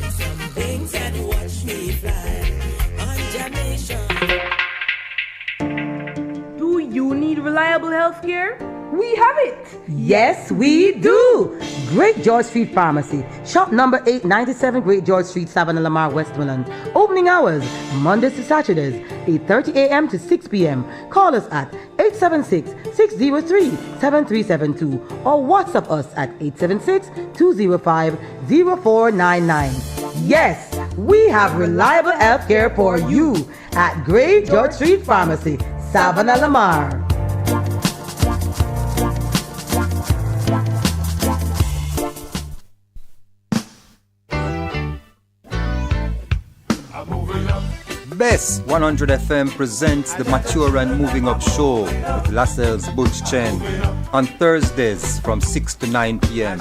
some things that watch me fly on Jamaica. Do you need reliable healthcare? We have it! Yes, we do! Great George Street Pharmacy, shop number 897 Great George Street, Savannah Lamar, Westmoreland. Opening hours, Mondays to Saturdays, 8:30 a.m. to 6 p.m. Call us at 876-603-7372 or WhatsApp us at 876-205-0499. Yes, we have reliable health care for you at Great George Street Pharmacy, Savannah Lamar. Bess 100 FM presents the Mature and Moving Up Show with Lascelles Butch Chen on Thursdays from 6 to 9 p.m.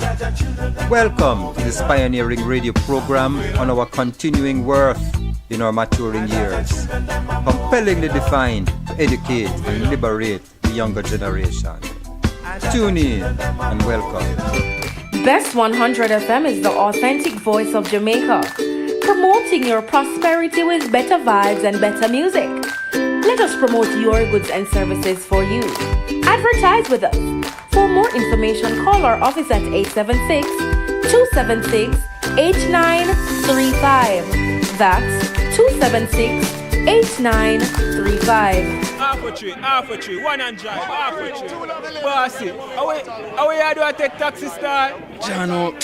Welcome to this pioneering radio program on our continuing worth in our maturing years, compellingly defined to educate and liberate the younger generation. Tune in and welcome. Best 100 FM is the authentic voice of Jamaica, promoting your prosperity with better vibes and better music. Let us promote your goods and services for you. Advertise with us. For more information, call our office at 876-276-8935. That's 276-8935. Half a tree, one and drive, half a tree. Bossy, how you do I take taxi star? Jano,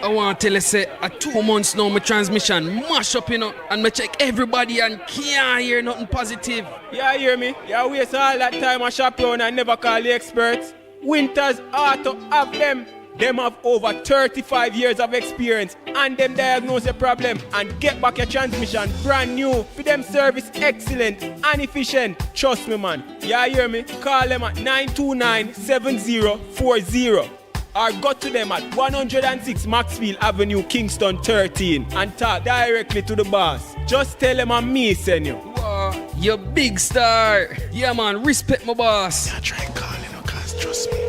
I want to tell you, say, 2 months now, my transmission mash up, and me check everybody and can't hear nothing positive. Yeah, hear me? You waste all that time I shop around and never call the experts. Winters Auto have them. Them have over 35 years of experience and them diagnose the problem and get back your transmission brand new. For them service excellent and efficient. Trust me, man. Yeah, hear me? Call them at 929-7040 or go to them at 106 Maxfield Avenue, Kingston 13 and talk directly to the boss. Just tell them I'm me, send you. Wow, you big star. Yeah, man, respect my boss. Yeah, try calling, cause trust me.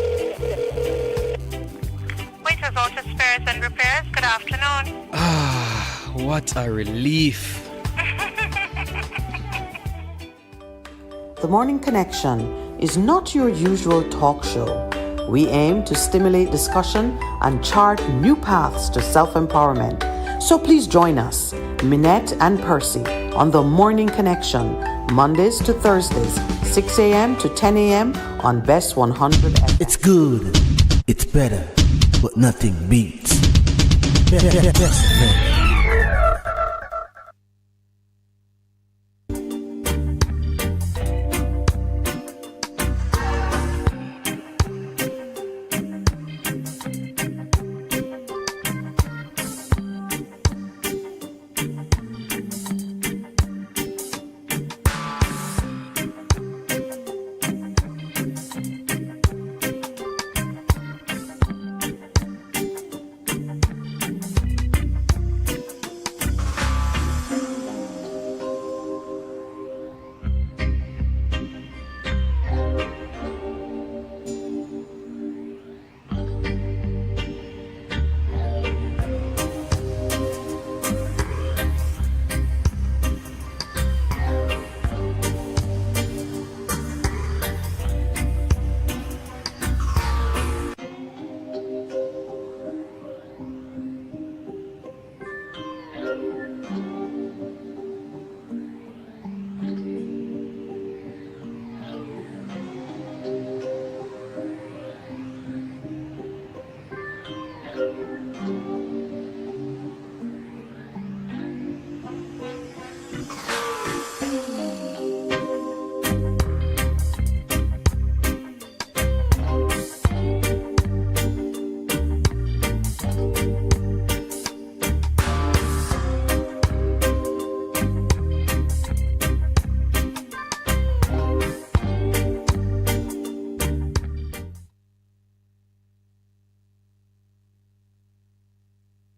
Waiters Auto Spares and Repairs, good afternoon. Ah, what a relief. The Morning Connection is not your usual talk show. We aim to stimulate discussion and chart new paths to self-empowerment. So please join us, Minett and Percy, on The Morning Connection, Mondays to Thursdays, 6 a.m. to 10 a.m. on Bess 100 FM. It's good, it's better, but nothing beats. Best FM.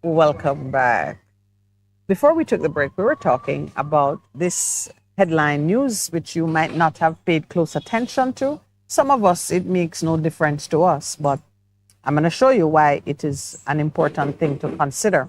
Welcome back. Before we took the break, we were talking about this headline news, which you might not have paid close attention to. Some of us, it makes no difference to us, but I'm going to show you why it is an important thing to consider.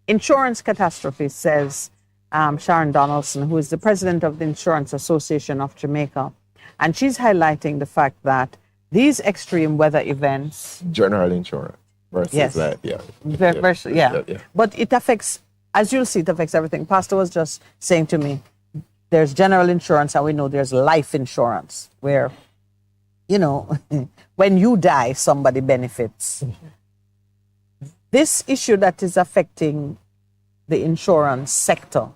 Insurance catastrophe, says Sharon Donaldson, who is the president of the Insurance Association of Jamaica. And she's highlighting the fact that these extreme weather events... General insurance versus yes. that, yeah. Versus, yeah. But it affects, as you'll see, it affects everything. Pastor was just saying to me, there's general insurance and we know there's life insurance where, you know, when you die, somebody benefits. This issue that is affecting the insurance sector,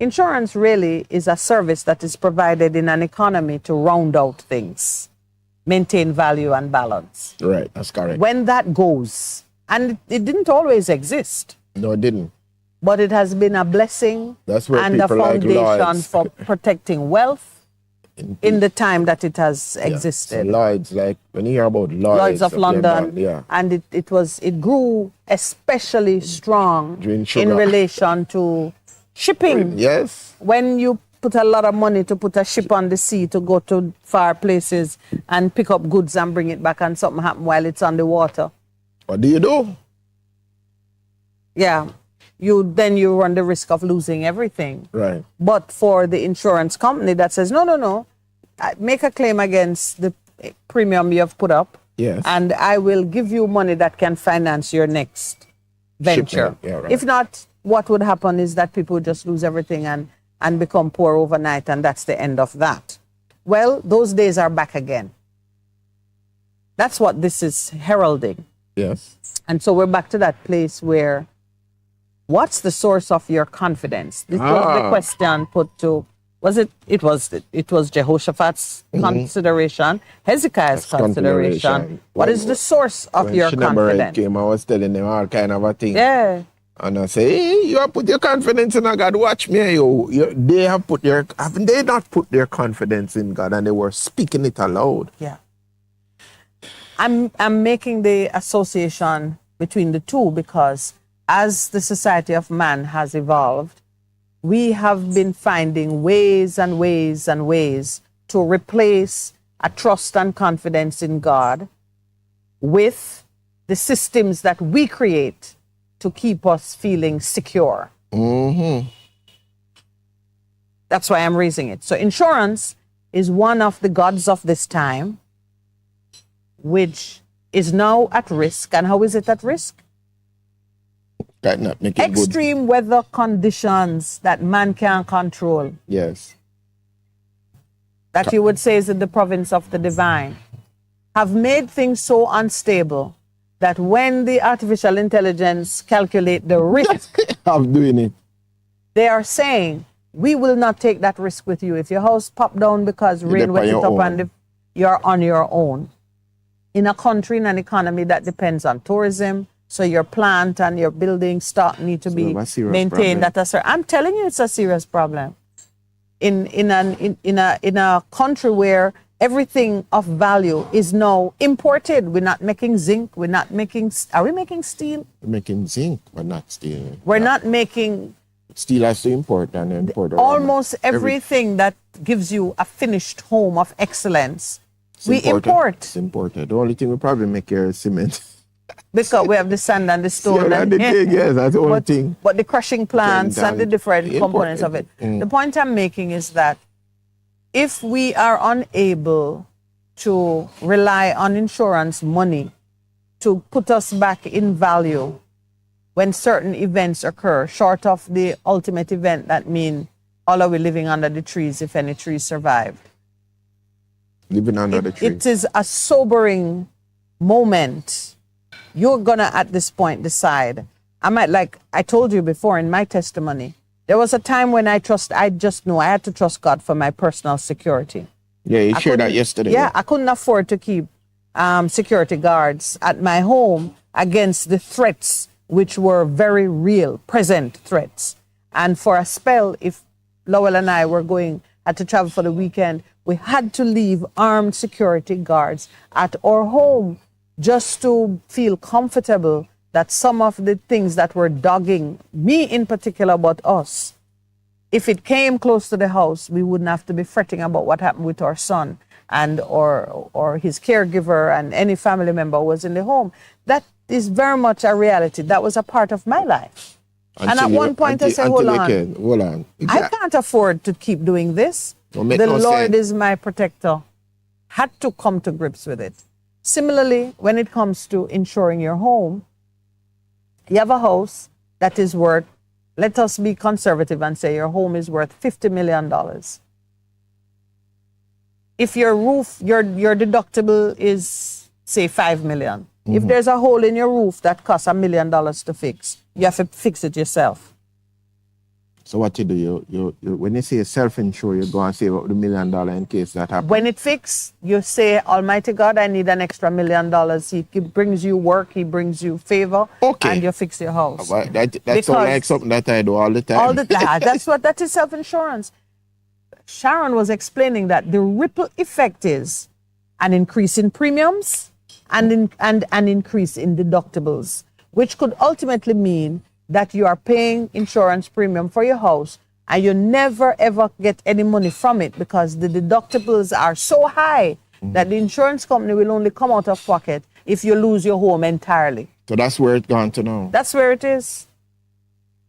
insurance really is a service that is provided in an economy to round out things, maintain value and balance. Right, that's correct. When that goes, and it didn't always exist. No, it didn't. But it has been a blessing that's where and a foundation like for protecting wealth in the time that it has existed. So Lloyd's, like when you hear about Lloyd's of London, and it grew especially strong in relation to shipping. Yes. When you put a lot of money to put a ship on the sea to go to far places and pick up goods and bring it back, and something happen while it's on the water. What do you do? Yeah. You run the risk of losing everything. Right. But for the insurance company that says, no, make a claim against the premium you have put up. Yes. And I will give you money that can finance your next venture. Yeah, right. If not, what would happen is that people would just lose everything and become poor overnight, and that's the end of that. Well, those days are back again. That's what this is heralding. Yes. And so we're back to that place where, what's the source of your confidence? This was the question put to, it was Jehoshaphat's consideration, Hezekiah's consideration. What is the source of your confidence? Came, I was telling them all kind of a thing. Yeah. And I say, hey, you have put your confidence in God. Watch me, haven't they not put their confidence in God, and they were speaking it aloud? Yeah. I'm making the association between the two because as the society of man has evolved, we have been finding ways and ways and ways to replace a trust and confidence in God with the systems that we create to keep us feeling secure. That's why I'm raising it. So insurance is one of the gods of this time, which is now at risk. And how is it at risk? Extreme weather conditions that man can't control. Yes. That you would say is in the province of the divine, have made things so unstable that when the artificial intelligence calculate the risk of doing it, they are saying, we will not take that risk with you. If your house pop down because rain wet it up and you're on your own. In a country, in an economy that depends on tourism, so your plant and your building stock need to be maintained. I'm telling you, it's a serious problem. In a country where everything of value is now imported, we're not making zinc. We're not making. Are we making steel? We're making zinc, but not steel. We're not making. Steel has to import and import. Almost everything that gives you a finished home of excellence. We import. It's imported. The only thing we probably make here is cement. Because we have the sand and the stone. Yes, that's the only thing. But the crushing plants and the different components of it. The point I'm making is that if we are unable to rely on insurance money to put us back in value when certain events occur, short of the ultimate event that means all are we living under the trees if any trees survived. Living under the tree. It is a sobering moment. You're gonna at this point decide. Like I told you before in my testimony, there was a time when I just knew I had to trust God for my personal security. Yeah, you shared that yesterday. Yeah, I couldn't afford to keep security guards at my home against the threats, which were very real, present threats. And for a spell, if Lowell and I had to travel for the weekend, we had to leave armed security guards at our home just to feel comfortable that some of the things that were dogging me in particular, but us, if it came close to the house, we wouldn't have to be fretting about what happened with our son and or his caregiver and any family member who was in the home. That is very much a reality. That was a part of my life. And at one point I said, hold on. I can't afford to keep doing this. The Lord is my protector. Had to come to grips with it. Similarly, when it comes to insuring your home, you have a house that is worth, let us be conservative and say your home is worth $50 million. If your roof, your deductible is, say, $5 million. If there's a hole in your roof that costs $1 million to fix, you have to fix it yourself. So what you do, you when you say self-insure, you go and save up the $1 million in case that happens. When it fixes, you say, Almighty God, I need an extra $1 million. He brings you work, he brings you favor, and you fix your house. That's all like something that I do all the time. That is self-insurance. Sharon was explaining that the ripple effect is an increase in premiums and an increase in deductibles, which could ultimately mean that you are paying insurance premium for your house and you never ever get any money from it because the deductibles are so high that the insurance company will only come out of pocket if you lose your home entirely. So that's where it's gone to now. That's where it is.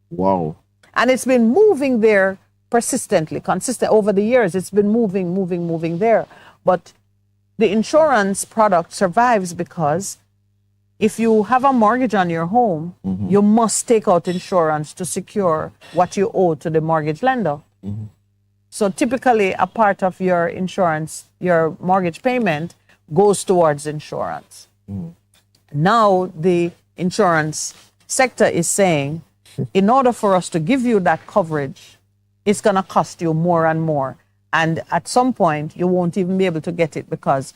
Wow. And it's been moving there persistently, consistent over the years. It's been moving there. But the insurance product survives because if you have a mortgage on your home, you must take out insurance to secure what you owe to the mortgage lender. So typically a part of your insurance, your mortgage payment, goes towards insurance. Now the insurance sector is saying, in order for us to give you that coverage, it's going to cost you more and more. And at some point, you won't even be able to get it because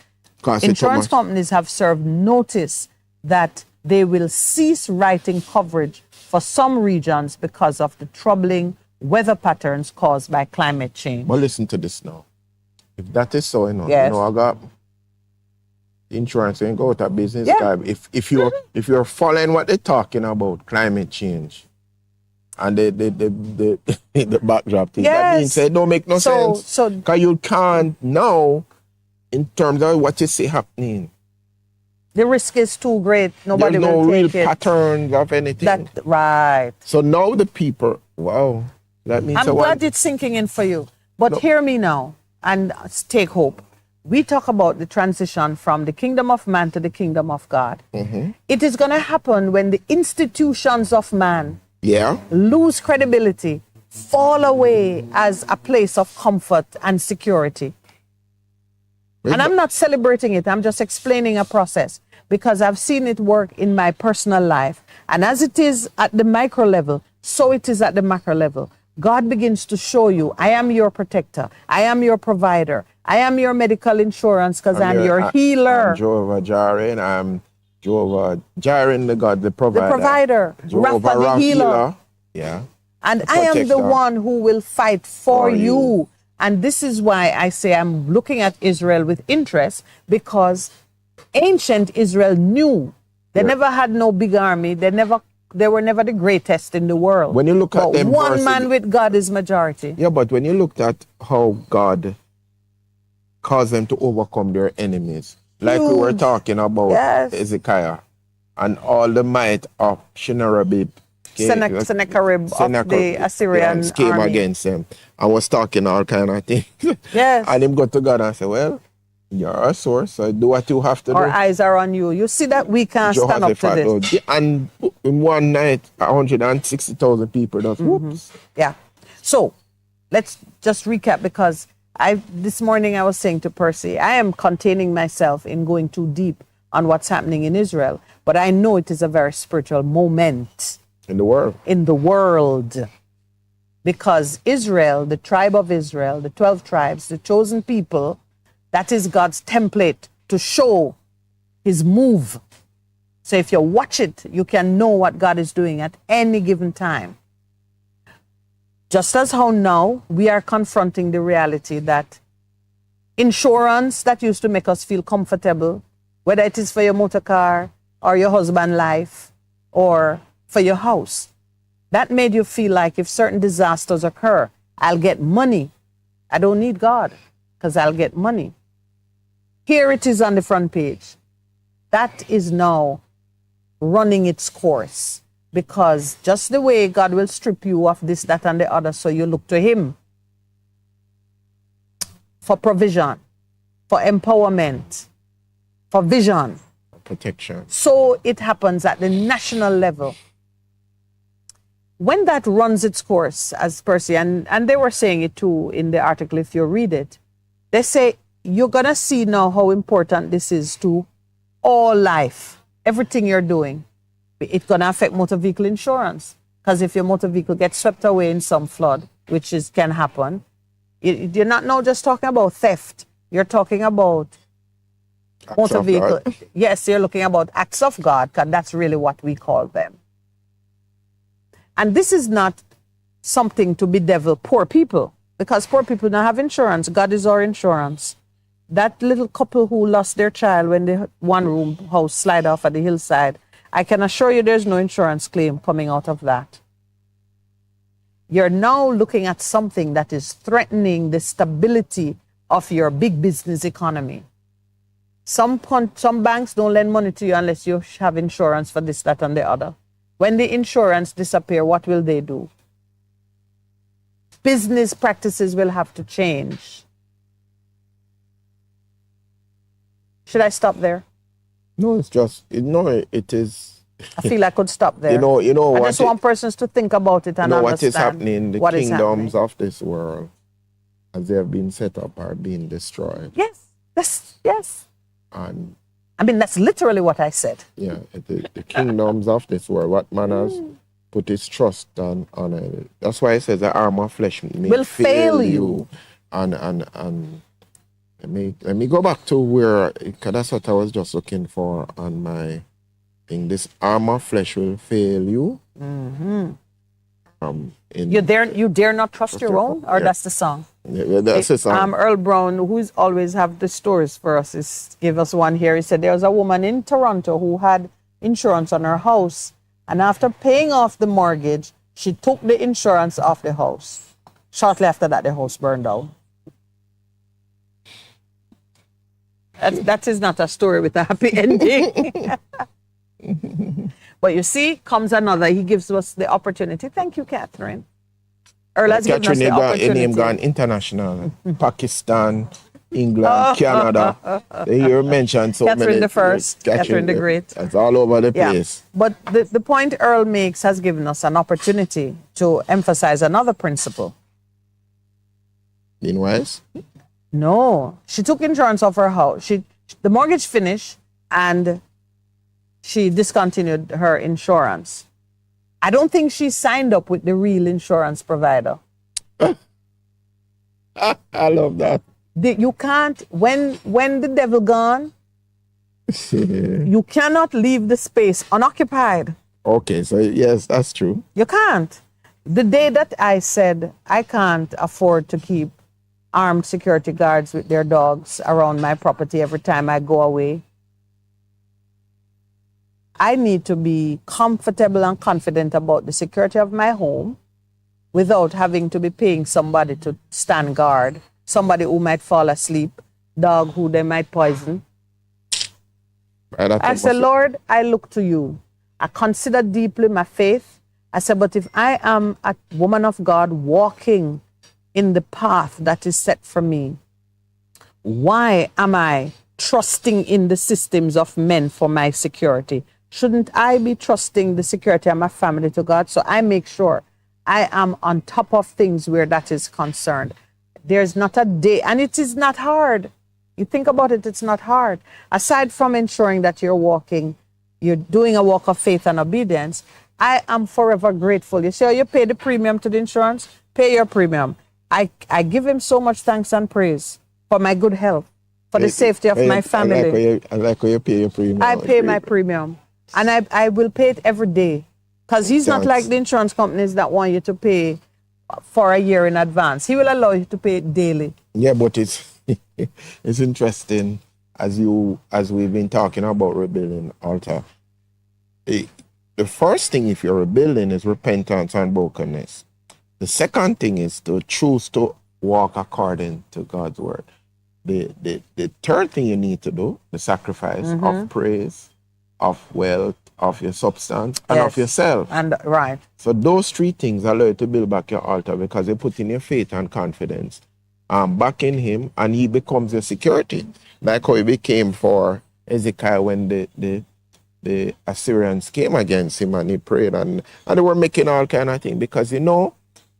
insurance companies have served notice that they will cease writing coverage for some regions because of the troubling weather patterns caused by climate change. But listen to this now. If that is so, I got insurance ain't go out of business. If you're following what they're talking about, climate change, and the backdrop thing, that means it don't make no sense. Because you can't know in terms of what you see happening. The risk is too great. Nobody will take it. There's no real patterns of anything. Right. So now the people, wow. That means I'm glad it's sinking in for you. But hear me now and take hope. We talk about the transition from the kingdom of man to the kingdom of God. It is going to happen when the institutions of man lose credibility, fall away as a place of comfort and security. And I'm not celebrating it. I'm just explaining a process because I've seen it work in my personal life. And as it is at the micro level, so it is at the macro level. God begins to show you, I am your protector. I am your provider. I am your medical insurance because I'm your healer. I'm Jehovah Jireh. I'm Jehovah Jireh, the God, the provider. The provider. Jehovah Rapha, the healer. Yeah. And I am the one who will fight for you. And this is why I say I'm looking at Israel with interest, because ancient Israel knew they never had no big army. They were never the greatest in the world. When you look at them, one man with God is majority. Yeah, but when you looked at how God caused them to overcome their enemies, like we were talking about Hezekiah and all the might of Sennacherib. Sennacherib of the Assyrian came army against them and was talking all kind of things. And him go to God and say, well, you're a source, so do what you have to do. Our eyes are on you. You see that we can't stand up to this. And in one night, 160,000 people just whoops. Yeah. So let's just recap, because this morning I was saying to Percy, I am containing myself in going too deep on what's happening in Israel, but I know it is a very spiritual moment. In the world. In the world. Because Israel, the tribe of Israel, the 12 tribes, the chosen people, that is God's template to show his move. So if you watch it, you can know what God is doing at any given time. Just as how now we are confronting the reality that insurance that used to make us feel comfortable, whether it is for your motor car or your husband's life, or for your house. That made you feel like if certain disasters occur, I'll get money. I don't need God because I'll get money. Here it is on the front page. That is now running its course, because just the way God will strip you of this, that, and the other, so you look to Him for provision, for empowerment, for vision, protection. So it happens at the national level. When that runs its course, as Percy, and they were saying it too in the article, if you read it, they say you're going to see now how important this is to all life, everything you're doing. It's going to affect motor vehicle insurance, because if your motor vehicle gets swept away in some flood, which can happen, you're not now just talking about theft. You're talking about motor vehicle. Yes, you're looking about acts of God, because that's really what we call them. And this is not something to bedevil poor people, because poor people don't have insurance. God is our insurance. That little couple who lost their child when the one-room house slid off at the hillside, I can assure you there's no insurance claim coming out of that. You're now looking at something that is threatening the stability of your big business economy. Some banks don't lend money to you unless you have insurance for this, that, and the other. When the insurance disappears, what will they do? Business practices will have to change. Should I stop there? No, it's just, it is. I feel I could stop there. You know I what? just want persons to think about it and understand what is happening. The kingdoms of this world, as they have been set up, are being destroyed. Yes. And I mean, that's literally what I said. Yeah, the kingdoms of this world, what man has put his trust on it. That's why it says the arm of flesh will fail you. And let me go back to where, because that's what I was just looking for on my thing. This arm of flesh will fail you. Mm-hmm. You dare not trust your own, or that's the song? Yeah, that's the song. Earl Brown, who's always have the stories for us, give us one here. He said there was a woman in Toronto who had insurance on her house, and after paying off the mortgage, she took the insurance off the house. Shortly after that, the house burned down. That is not a story with a happy ending. But you see, comes another. He gives us the opportunity. Thank you, Catherine. Earl has given us the opportunity. Name gone international. Pakistan, England, Canada. They hear mentioned so Catherine many. the First, Catherine the Great. It's all over the place. But the point Earl makes has given us an opportunity to emphasize another principle. In West? No. She took insurance off her house. The mortgage finished, and she discontinued her insurance. I don't think she signed up with the real insurance provider. I love that. You can't, when the devil gone, you cannot leave the space unoccupied. Okay, so yes, that's true. You can't. The day that I said I can't afford to keep armed security guards with their dogs around my property every time I go away, I need to be comfortable and confident about the security of my home without having to be paying somebody to stand guard, somebody who might fall asleep, dog who they might poison. I said, Lord, I look to you. I consider deeply my faith. I said, but if I am a woman of God walking in the path that is set for me, why am I trusting in the systems of men for my security? Shouldn't I be trusting the security of my family to God? So I make sure I am on top of things where that is concerned. There's not a day, and it is not hard. You think about it, it's not hard. Aside from ensuring that you're doing a walk of faith and obedience, I am forever grateful. You say, oh, you pay the premium to the insurance? Pay your premium. I give him so much thanks and praise for my good health, for the safety of my family. I like how you pay your premium. I pay my premium. And I will pay it every day. Because he's not like the insurance companies that want you to pay for a year in advance. He will allow you to pay it daily. Yeah, but it's interesting as we've been talking about rebuilding altar. the first thing, if you're rebuilding, is repentance and brokenness. The second thing is to choose to walk according to God's word. The third thing you need to do, the sacrifice of praise, of wealth, of your substance, and of yourself. And right. So those three things allow you to build back your altar, because you put in your faith and confidence back in him, and he becomes your security. Like how he became for Ezekiel when the Assyrians came against him, and he prayed, and they were making all kind of things. Because,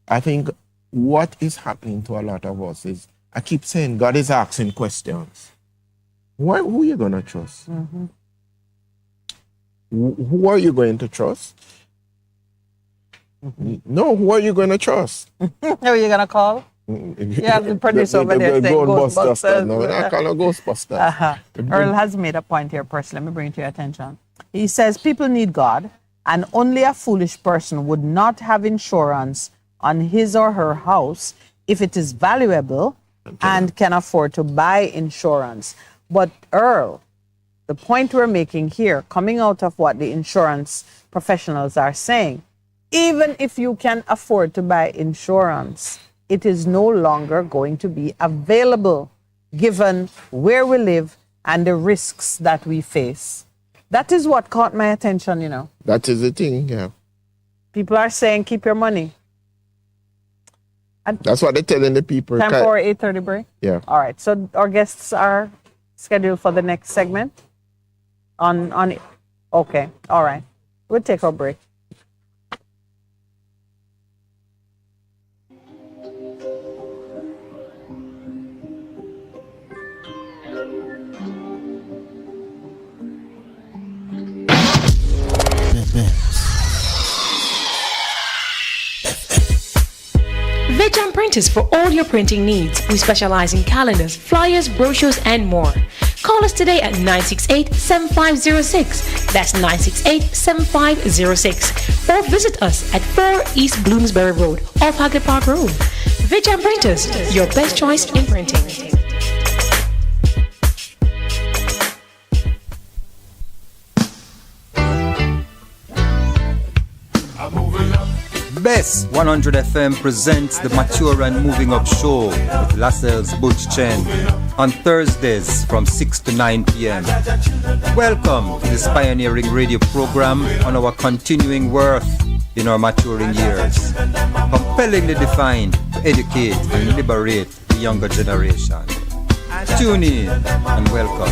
I think what is happening to a lot of us is, I keep saying, God is asking questions. Who are you going to trust? Who are you going to trust? No, who are you going to trust? Who are you going to call? Yeah, the producer over there saying Ghostbusters. No, we're not calling Ghostbusters. Earl has made a point here, Percy. Let me bring it to your attention. He says people need God, and only a foolish person would not have insurance on his or her house if it is valuable and can afford to buy insurance. But Earl, the point we're making here, coming out of what the insurance professionals are saying, even if you can afford to buy insurance, it is no longer going to be available given where we live and the risks that we face. That is what caught my attention, That is the thing, yeah. People are saying, keep your money. And that's what they're telling the people. Time for 8:30 break? Yeah. All right. So our guests are scheduled for the next segment? Okay. All right. We'll take our break. Vejan Printers for all your printing needs. We specialize in calendars, flyers, brochures, and more. Call us today at 968-7506. That's 968-7506. Or visit us at 4 East Bloomsbury Road, off Hagley Park Road. Vejan Printers, your best choice in printing. Bess 100 FM presents the Mature and Moving Up Show with Lascelles Butch Chen on Thursdays from 6 to 9 p.m. Welcome to this pioneering radio program on our continuing worth in our maturing years. Compellingly defined to educate and liberate the younger generation. Tune in and welcome.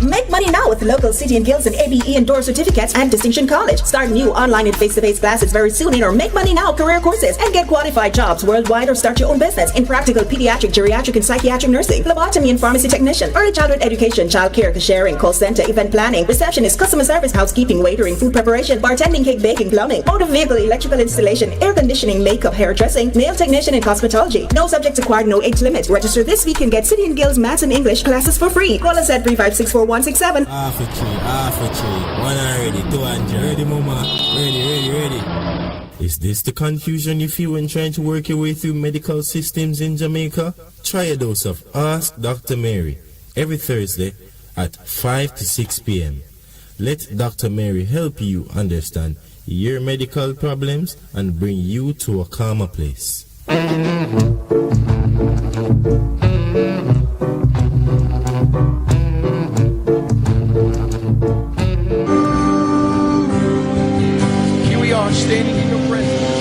Make money now with local City and Guilds and ABE endorsed certificates and Distinction College. Start new online and face-to-face classes very soon in our Make Money Now career courses and get qualified jobs worldwide, or start your own business in practical pediatric, geriatric, and psychiatric nursing, phlebotomy and pharmacy technician, early childhood education, child care, cashiering, call center, event planning, receptionist, customer service, housekeeping, waitering, food preparation, bartending, cake baking, plumbing, motor vehicle, electrical installation, air conditioning, makeup, hairdressing, nail technician, and cosmetology. No subjects required, no age limit. Register this week and get City and Guilds Maths and English classes for free. Call us at 3564167. Half a tree. 1 already, 200. Ready, mama? Ready. Is this the confusion you feel when trying to work your way through medical systems in Jamaica? Try a dose of Ask Dr. Mary every Thursday at 5 to 6 p.m. Let Dr. Mary help you understand your medical problems and bring you to a calmer place. Standing in your presence.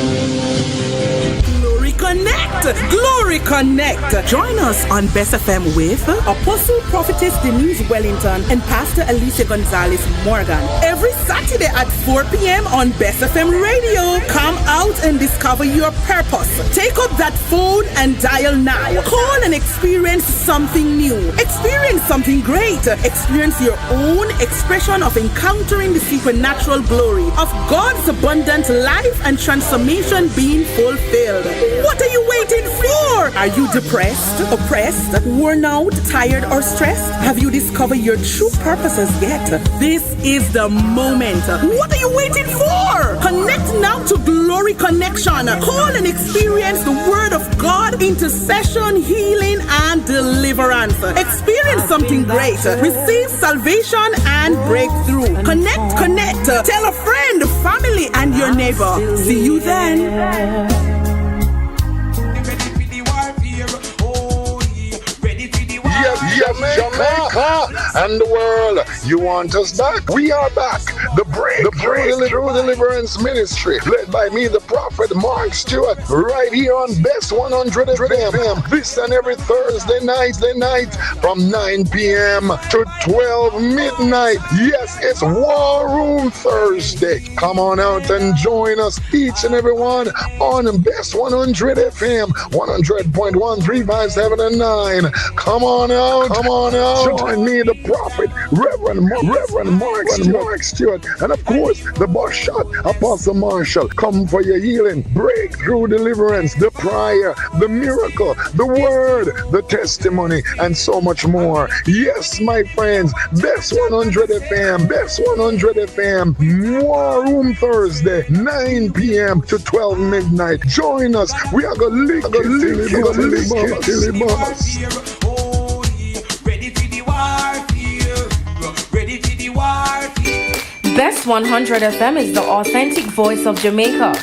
Glory Connect. Join us on Bess FM with Apostle Prophetess Denise Wellington and Pastor Alicia Gonzalez Morgan every Saturday at 4 p.m. on Bess FM Radio. Come out and discover your purpose. Take up that phone and dial now. Call and experience something new. Experience something great. Experience your own expression of encountering the supernatural glory of God's abundant life and transformation being fulfilled. What are you waiting for? Are you depressed, oppressed, worn out, tired, or stressed? Have you discovered your true purposes yet? This is the moment. What are you waiting for? Connect now to Glory Connection. Call and experience the Word of God, intercession, healing, and deliverance. Experience something great. Receive salvation and breakthrough. Connect. Tell a friend. neighbor. See you then. Jamaica and the world, you want us back? We are back. The True Deliverance Ministry, led by me, the prophet Mark Stewart, right here on Best 100 FM. This and every Thursday night from 9 p.m. to 12 midnight. Yes, it's War Room Thursday. Come on out and join us, each and every one, on Best 100 FM, 100.1, 357 and 9. Come on out. Join me, the prophet, Reverend Mark Stewart, and of course, the boss shot, Apostle Marshall. Come for your healing, breakthrough, deliverance, the prayer, the miracle, the word, the testimony, and so much more. Yes, my friends, Best 100 FM, Best 100 FM, War Room Thursday, 9 p.m. to 12 midnight. Join us. We are going to lick it till it busts. Best 100 FM is the authentic voice of Jamaica,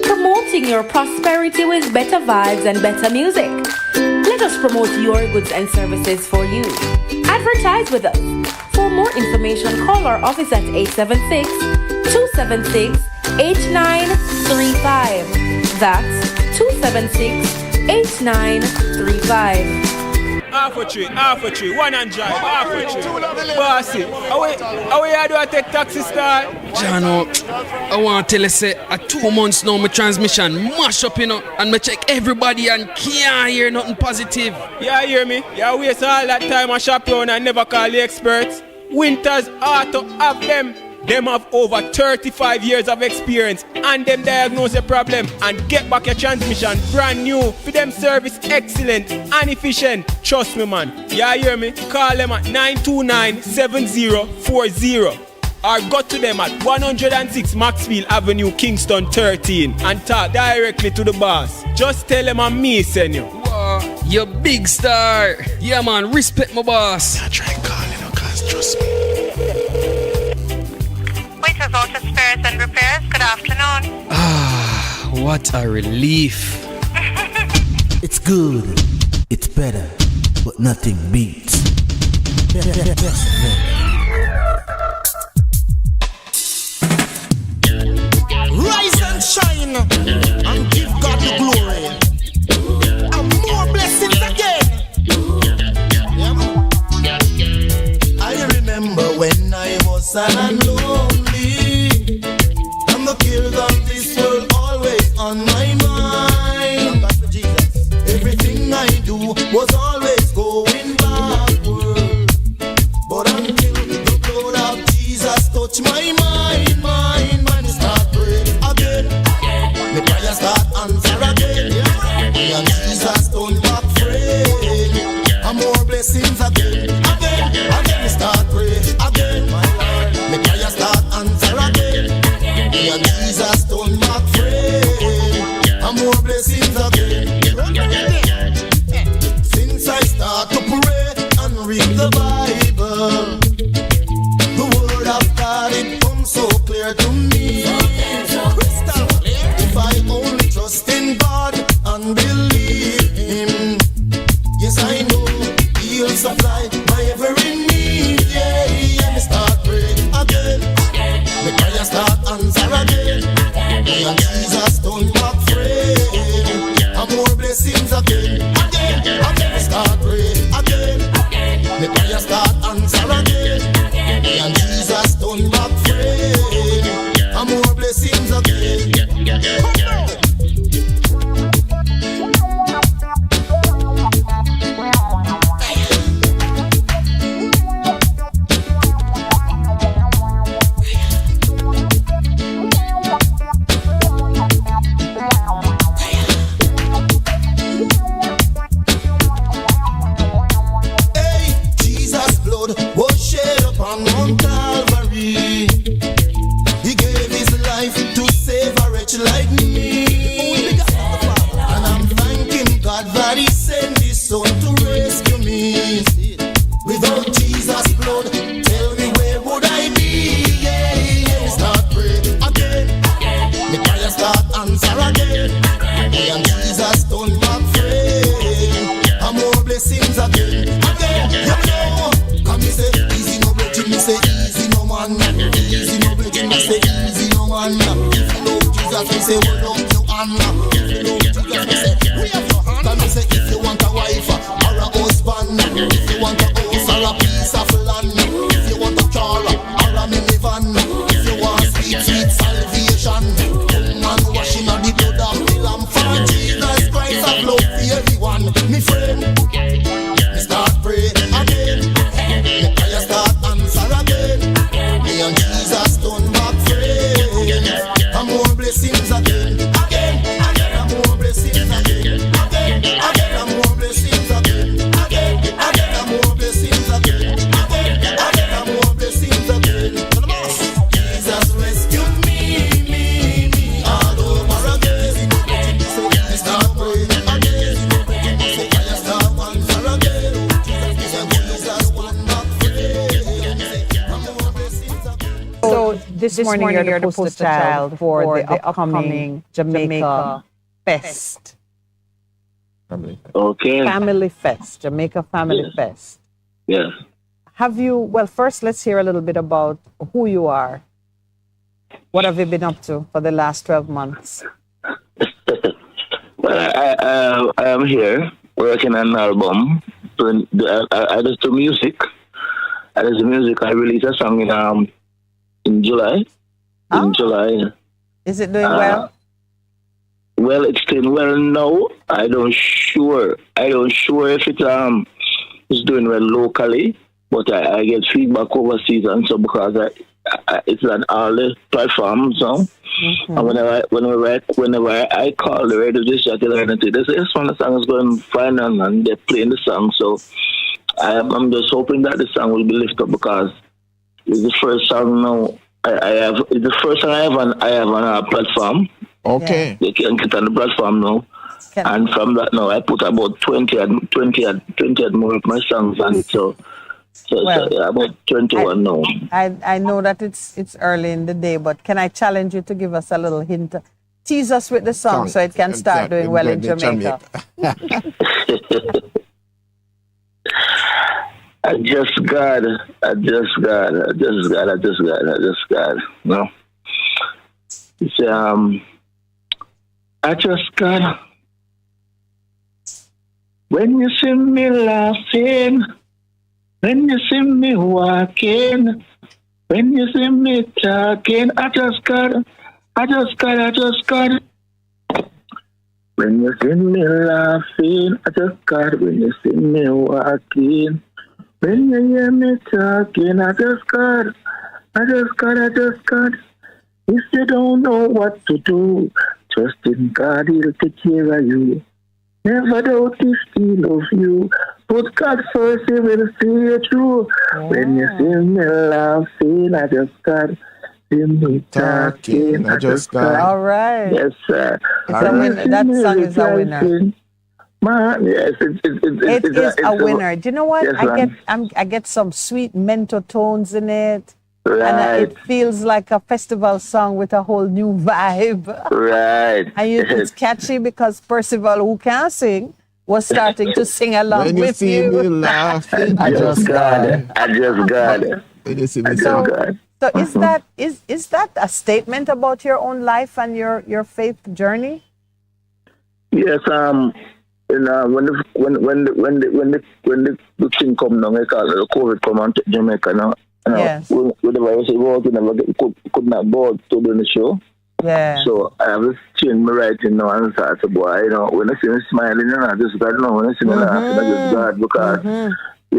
promoting your prosperity with better vibes and better music. Let us promote your goods and services for you. Advertise with us. For more information, call our office at 876-276-8935. That's 276-8935. Half a tree, one and drive, half a tree. Bossy, how do I take taxi style? Jano, I want to tell you, say, at 2 months now, my transmission mash up, and I check everybody and can't hear nothing positive. Yeah, hear me? Yeah, waste all that time I shop around and never call the experts. Winters Auto have them. Them have over 35 years of experience and them diagnose a problem and get back your transmission brand new. For them service excellent and efficient. Trust me, man. Yeah, hear me? Call them at 929-7040 or go to them at 106 Maxfield Avenue, Kingston 13 and talk directly to the boss. Just tell them I'm me, senior. Wow, you big star. Yeah, man, respect my boss. I try calling, cause trust me. Auto Spares and Repairs, good afternoon. Ah, what a relief. It's good, it's better, but nothing beats. Rise and shine and give God the glory. And more blessings again. I remember when I was sad and lonely, and the cares of this world always on my mind. Everything I do was always going backward, but until the blood of Jesus touched my mind, start praying again. The prayer start answer again, and Jesus don't back friend. And more blessings again. We start praying again. The prayer start answer again, and Jesus don't back friend. And more blessings again. Since I start to pray and read the Bible, the word of God it comes so clear to me. Crystal clear. If I only trust in God and believe Him, yes I know He'll supply my every need. Yeah, me start praying again. The prayer start answer again, and Jesus don't back friend. And more blessings again. Me start praying again. The prayer start answer again, and Jesus don't back friend. And more blessings again. Come on. Like me, and I'm thanking God that He sent His Son to rescue me. Without Jesus' blood, tell me where would I be? Yeah, me start praying again. Me man. Easy no breaking, I say easy no man. If you love Jesus, we say hold up your hand. If you love Jesus, we say we have your hand. And we say if you want a wife or a husband, if you want a house or a piece of land, if you want a car or a minivan, if you want sweet, sweet salvation, man washing on the blood of the lamb for Jesus Christ of love for everyone. Me friend, me start pray again, me prayer start answer again. Me and Jesus turn back friends, and more blessings again, and more blessings again, and more blessings again, and more blessings again, and more blessings again. Jesus rescue me all over again. Me start pray again, prayer start answer again. Jesus turn back friends, and more blessings again. So this morning you're the poster child for the upcoming Jamaica Fest. Okay. Family Fest, Jamaica Family Fest. Yes. Have you, well, first let's hear a little bit about who you are. What have you been up to for the last 12 months? Well, I am here working on an album. I just do music. I released a song in July. In July. Is it doing well? Well, it's doing well now. I don't sure if it is doing well locally, but I get feedback overseas and so because it's on all the platforms. So. Mm-hmm. And whenever I call the radio station, they say this one the song is going fine and they're playing the song. So I'm just hoping that the song will be lifted up because it's the first song now. It's the first song I have on our platform. Okay. They can get on the platform now. And from that now I put about 20 more of my songs on it. So about 21 now. I know that it's early in the day, but can I challenge you to give us a little hint? Tease us with the song so it can start doing well in Jamaica. I just got. No. It's I just got. When you see me laughing, when you see me walking, when you see me talking, I just got. When you see me laughing, I just got. When you see me walking, when you hear me talking, I just got. If you don't know what to do, trust in God, He'll take care of you. Never doubt if He loves you. Put God first, He will see you through. When you see me laughing, I just got. See me talking, I just got. All right. Yes, sir. That song is a winner. Yes, it is a winner. Do you know what? Yes, I get some sweet mental tones in it. Right. And it feels like a festival song with a whole new vibe. Right. And it's catchy because Percival, who can sing, was starting to sing along when with you. See me laughing, I just got it. When you see me so is that a statement about your own life and your faith journey? Yes. When the thing come down, I call it COVID come on to Jamaica now. Yes. With the virus, could not go out to do the show. Yeah. So I have to change my writing now and start to boy, when I see me smiling, I just God know. When I see me laughing, I just God because we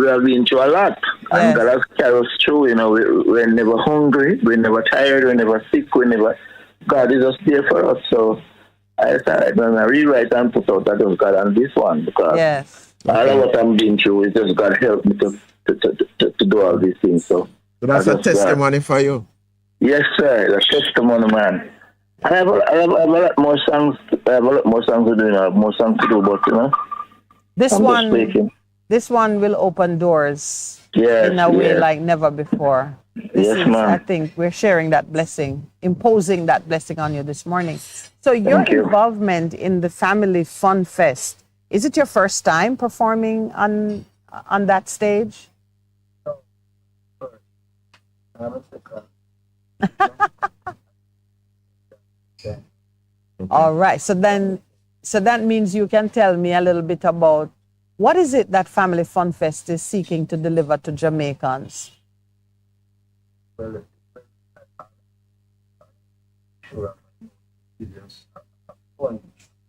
have been through a lot, and God has carried us through. We're never hungry, we're never tired, we're never sick, God is just there for us. So I started when I rewrite and put out that just God on this one because all of what I'm been through is just God help me to do all these things. So that's a testimony for you. Yes, sir. It's a testimony, man. I have a lot more songs. I have a lot more songs to do. I have more songs to do, but this one will open doors in a way like never before. I think we're sharing that blessing, imposing that blessing on you this morning. So your involvement in the Family Fun Fest, is it your first time performing on that stage? All right. So that means you can tell me a little bit about what is it that Family Fun Fest is seeking to deliver to Jamaicans?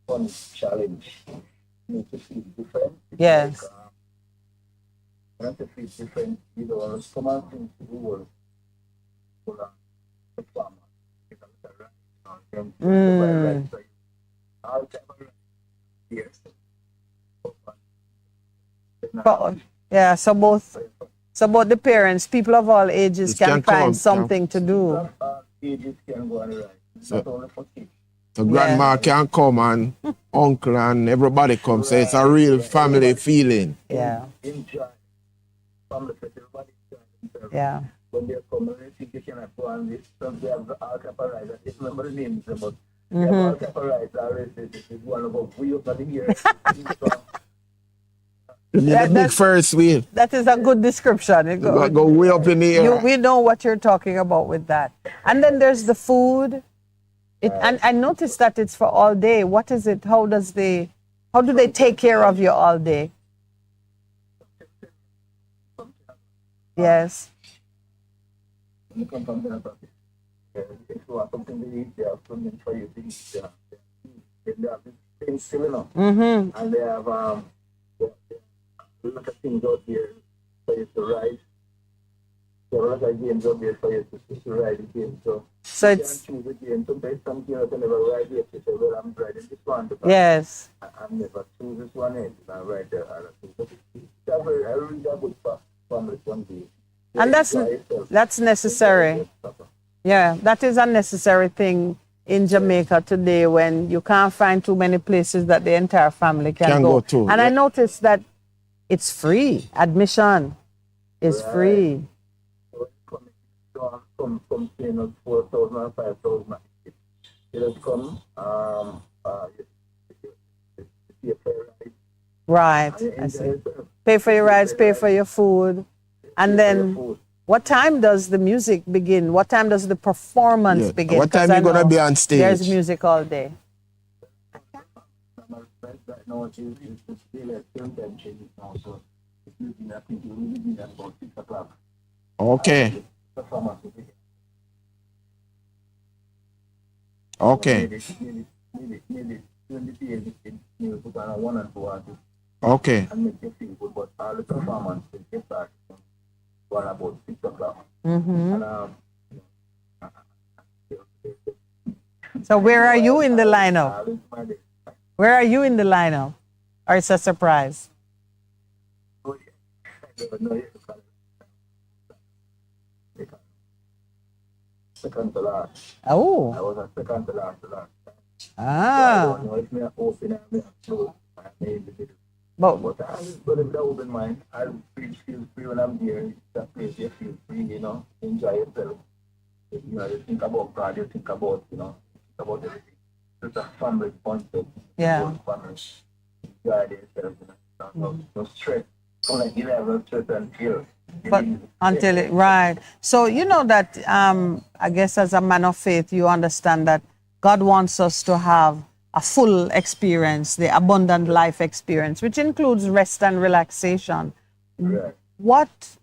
Fun challenge. You need to feel different. Yes. You have to feel different. You know, come out into the world. Yeah, so both the parents, people of all ages can find something to do. So grandma can come and uncle and everybody come. So it's a real family feeling. Yeah. Yeah. When they come, I think you cannot go on this. Some they have all type of rides. I can't remember the names, but they have all type of rides already. This is one of us way up at the year. The big Ferris wheel. That is a good description. It go way up in the air. We know what you're talking about with that. And then there's the food. And I noticed that it's for all day. What is it? How do they take care of you all day? Yes. You come from there, if you want something to eat, they have something for you to eat. They have this thing still enough. And they have a lot of things out there for you to ride. There are a lot of games out there for you to ride the game. So it's... You can choose a game. Sometimes some games I never ride yet. You say, well, I'm riding this one. Yes. I've never choose this one yet. I ride the other two. But I really have good family fun day. And that's necessary. Yeah, that is a necessary thing in Jamaica today when you can't find too many places that the entire family can go to. And I noticed that it's free. Admission is free. From paying us 4,000 or 5,000. You just come, right. I see. Pay for your rides, pay for your food. And then, what time does the music begin? What time does the performance begin? What time are you going to be on stage? There's music all day. Okay. Okay. Okay. So where are you in the lineup? Where are you in the lineup? Or it's a surprise? Second to last. Oh. I was a second to last. Ah. But I was with an open mind. I feel free when I'm there. It's a place you feel free, you know, enjoy yourself. You know, you think about God, you think about, think about everything. It's a family concept. Yeah. Family. Enjoy yourself, no stress. Don't let you have no stress and feel. But until it, right. So you know that I guess as a man of faith, you understand that God wants us to have a full experience, the abundant life experience, which includes rest and relaxation. Right. What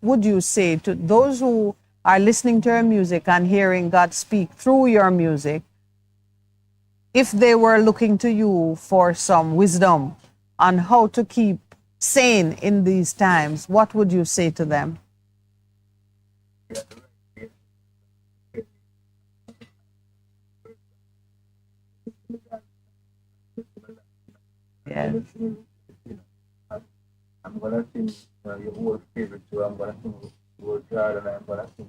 would you say to those who are listening to your music and hearing God speak through your music, if they were looking to you for some wisdom on how to keep sane in these times, what would you say to them? Yeah. I'm gonna sing your whole favorite too. I'm gonna sing Word God, and I'm gonna sing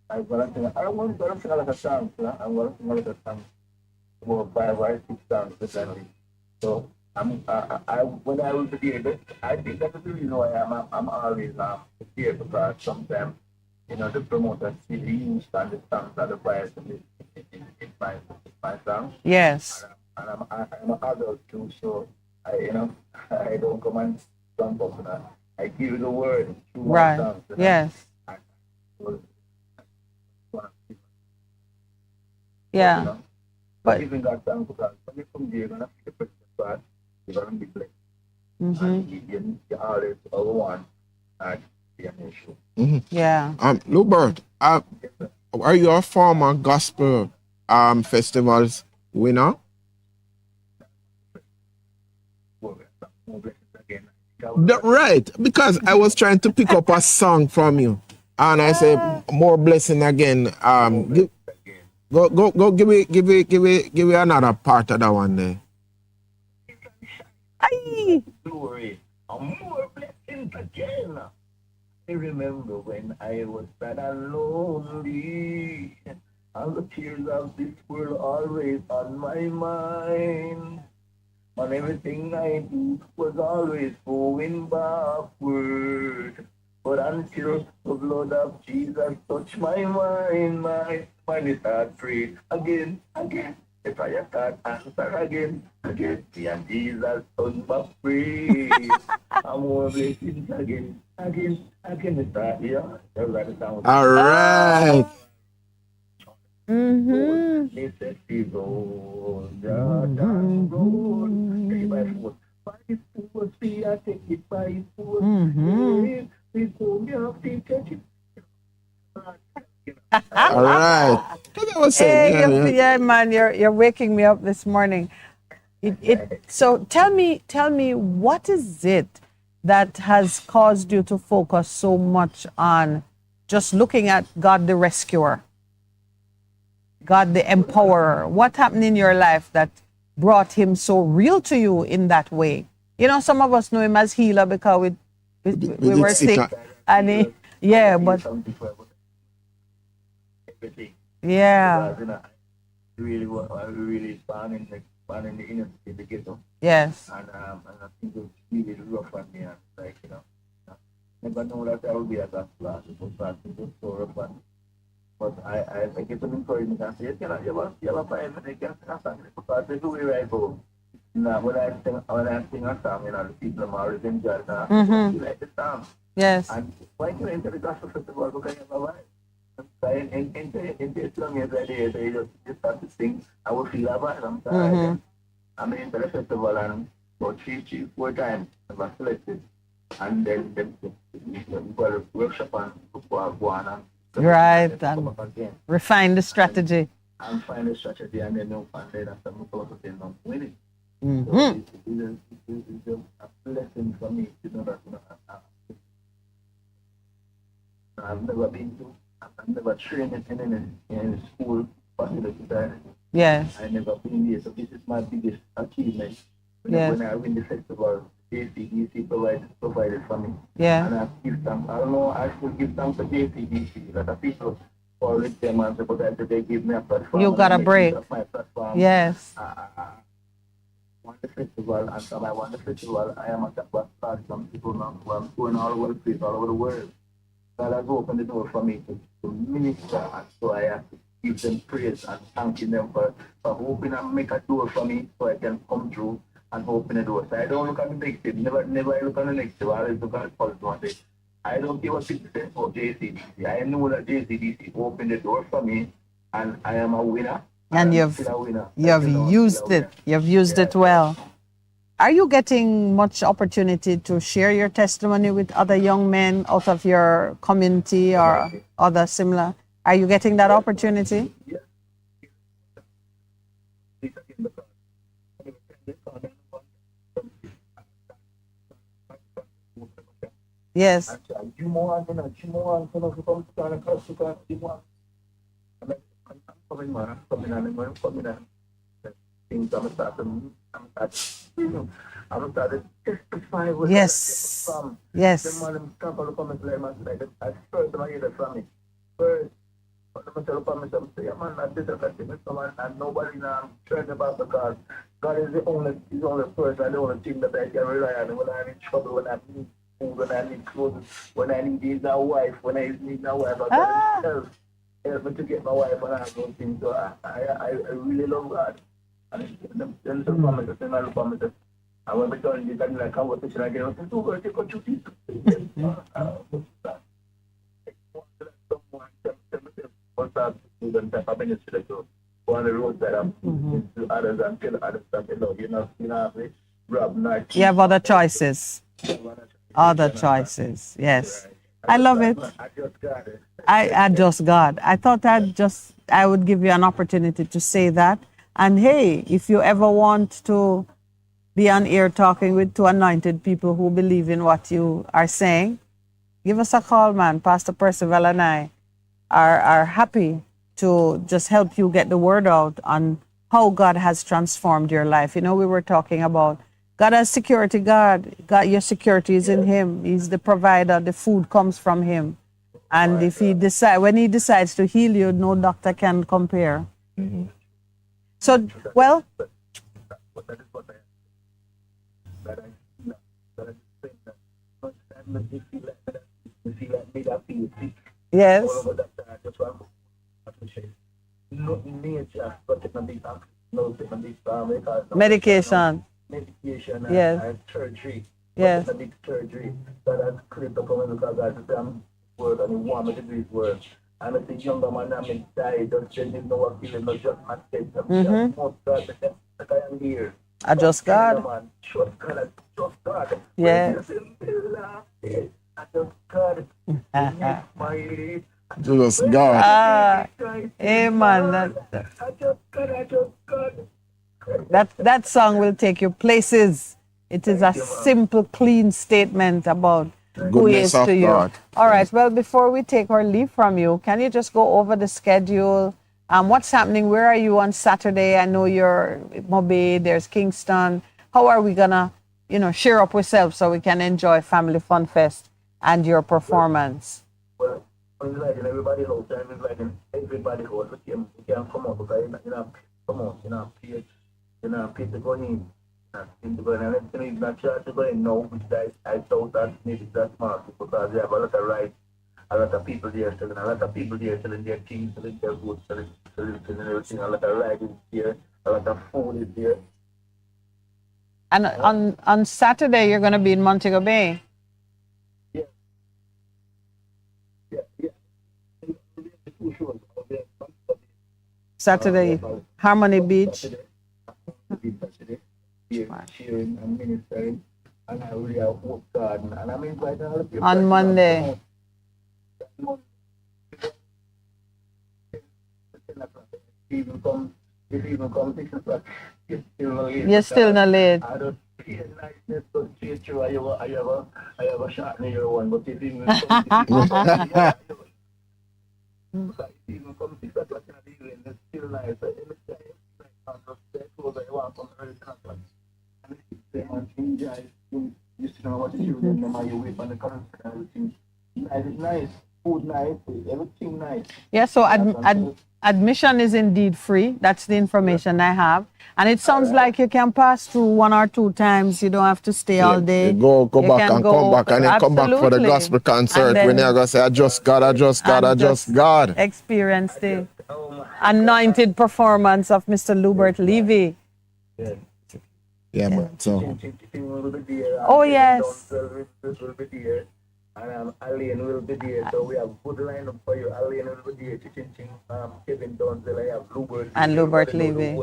I'm gonna sing. I don't gonna sing a lot of songs. I'm gonna sing a lot of songs, about 5 or 6 songs presently. So when I will be able, I think that's the reason why I'm always prepared, because sometimes the promoters see the use and the songs that the players in my song. Yes. And I'm an adult too, so I don't come and jump up I give you the word. Right. Yes. Yeah. But even got time because when you come here, you're gonna see the person you're gonna be blessed. And you always one and be an issue. Yeah. Lubert, are you a former gospel festivals winner? Right, because I was trying to pick up a song from you, and I said more blessing again. Go, give me another part of that one there. Glory, more blessings again. I remember when I was sad and lonely, and the tears of this world always on my mind. And everything I do was always going backward. But until the blood of Jesus touched my mind, my mind start free again. If I start answer again, me and Jesus turn back free. I'm more blessings again. Start here. All right. All right. Yeah, man, you're waking me up this morning. So tell me, what is it that has caused you to focus so much on just looking at God the rescuer, God the empowerer? What happened in your life that brought him so real to you in that way? You know, some of us know him as healer because we were sick, and but yeah. Really born in the inner city, the ghetto. Yes. And I think it was really rough on me. And like, never know that I would be at that class. It was so rough on me. But I get some encouragement and say, you have a find me, you can sing a song. Because this is where I go. Now, when I sing a song, the people are always enjoy that. You like the song. Yes. And when you enter the gospel festival, because you have a vibe. In the Islam, you just start to sing. I will feel a vibe. I'm into the festival and about 4 times I was selected. And then the workshop and go on and right, and refine the strategy. And find the strategy and then after I'm supposed to say I'm winning. So it's a blessing for me to know that I've never been to. I've never trained in school facility. Yes. I've never been here, so this is my biggest achievement. Yes. When I win the festival, JCDC provided for me. Yeah. And I give thanks. I don't know, I should give thanks to JCDC. A lot of people always them and say, but I said they give me a platform. You got a break. My platform. Yes. I won the festival, and from I won the festival, I am at the platform. Some people now who I'm going all over the place, all over the world. God has opened the door for me to minister, and so I have to give them praise and thanking them for opening and make a door for me so I can come through and open the door. So I don't look at the negative, never I look at the negative, I always look at the positive one day. I don't give a people say about JCDC. I know that JCDC opened the door for me, and I am a winner. And you've used it. You've used it well. Are you getting much opportunity to share your testimony with other young men out of your community or other similar? Are you getting that opportunity? Yes. Yes. Yes. Nobody now cares about the God. God is the only person, the only thing that I can rely on when I'm in trouble, when I need food, when I need clothes, when I need a wife, when I need a wife. I help me to get my wife and I have those things. So I really love God. And then the promises, And when we turn this and like conversation again, I said, "Oh, take a chuti." What's up? You don't have a ministry to go on the road that I'm to others and tell others that you know, grab night. You have other choices. Other choices. Yes. I love it. I just God. I thought I would give you an opportunity to say that. And hey, if you ever want to be on air talking with two anointed people who believe in what you are saying, give us a call, man. Pastor Percival and I are happy to just help you get the word out on how God has transformed your life. You know, we were talking about God as security. God, your security is in Him. He's the provider. The food comes from Him. And if when He decides to heal you, no doctor can compare. So, well, yes. Medication. Yes. Surgery. Yes. Surgery. That has clipped up on because I am word and he want me to do his word. And I think younger man I died, just didn't know what feeling, not just my state. I am here. I just God. Trust God. I trust God. Yeah. I just God. Just God. Amen. That song will take you places. It is a simple, clean statement about who He is to you. God. All right. Well, before we take our leave from you, can you just go over the schedule? What's happening? Where are you on Saturday? I know you're Mobay. There's Kingston. How are we gonna, share up ourselves so we can enjoy Family Fun Fest and your performance? Well, it's like everybody knows, it's like everybody knows. We can come out because pay to go in. And everything is not charged to go in now, which I thought that maybe that's smart because they have a lot of rights, a lot of people there selling their things, selling their goods, selling everything, a lot of rights is there, a lot of food is there. And on Saturday you're gonna be in Montego Bay. Saturday, Harmony Beach. Cheering and ministering, and I really hope God, and I'm inviting all of you. On Monday. If even come 6 o'clock, you're still not late. I don't feel niceness to treat you. I have a shot in your one, but if even come even come 6 o'clock in the evening, it's still nice. You sit down, watch the children, you wait on the concert and everything. It's nice, food nice, everything nice. Yeah, so admission is indeed free. That's the information I have. And it sounds like you can pass through 1 or 2 times. You don't have to stay all day. You go back and come back and then come back for the gospel concert when you're going to say, I just God. Experience the anointed performance of Mr. Lubert Levy. Yeah, man. So. Oh, yes. And Alien will be there, so we have good lineup for you. Alien will be there, Kevin Donzel, I have Lubert. And Lubert Levy.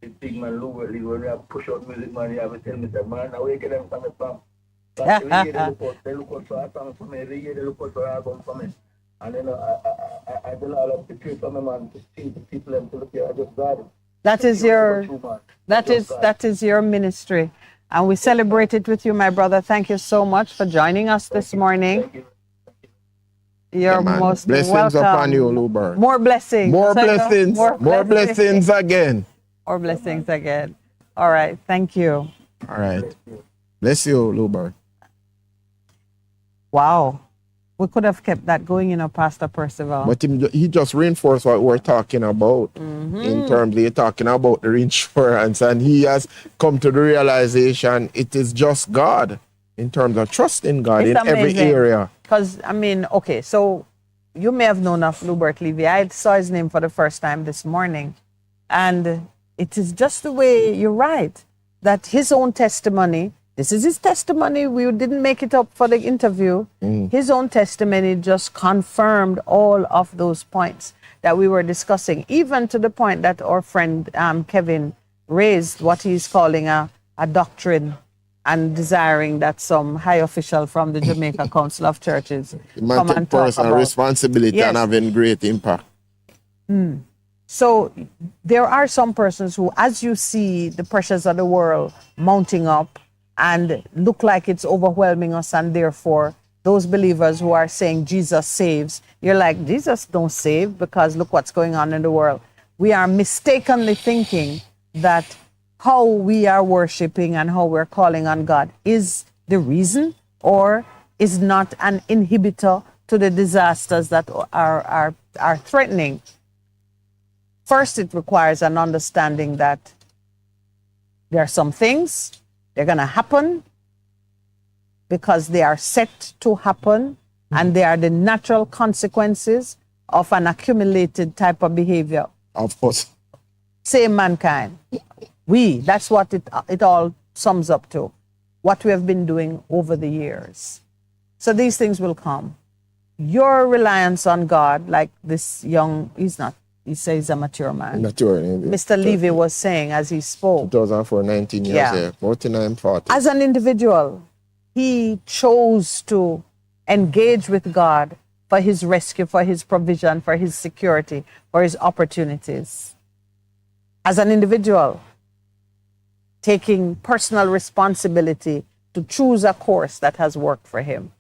The big man Lubert Levy, when we have push out music, man, you have to tell me that, man, now we get them from the farm. Every year they look out for a song for me, every year they look out for an album for me. And then I do all of the pray for me, man, to see the people and to look here, I just got it. That is your ministry. And we celebrate it with you, my brother. Thank you so much for joining us this morning. You're most blessings welcome. Upon you, Lubert. More blessings. More blessings. More blessings again. More blessings again. All right. Thank you. All right. Bless you, Lubert. Wow. We could have kept that going, Pastor Percival. But he just reinforced what we're talking about in terms of talking about the reinsurance, and he has come to the realization it is just God in terms of trusting God in every area. Because, okay, so you may have known of Lubert Levy. I saw his name for the first time this morning, and it is just the way you're right. that his own testimony, this is his testimony, we didn't make it up for the interview, his own testimony just confirmed all of those points that we were discussing, even to the point that our friend Kevin raised what he's calling a doctrine and desiring that some high official from the Jamaica Council of Churches come and talk personal about responsibility and having great impact. So there are some persons who, as you see the pressures of the world mounting up and look like it's overwhelming us, and therefore those believers who are saying Jesus saves, you're like, Jesus don't save because look what's going on in the world. We are mistakenly thinking that how we are worshiping and how we're calling on God is the reason, or is not an inhibitor to the disasters that are threatening. First, it requires an understanding that there are some things, they're going to happen because they are set to happen, and they are the natural consequences of an accumulated type of behavior. Of course. Same mankind. That's what it all sums up to, what we have been doing over the years. So these things will come. Your reliance on God, like this young, he says he's a mature man. Mature. Mr. Levy was saying as he spoke. 2004, 19 years, 49, 40. As an individual, he chose to engage with God for his rescue, for his provision, for his security, for his opportunities. As an individual, taking personal responsibility to choose a course that has worked for him.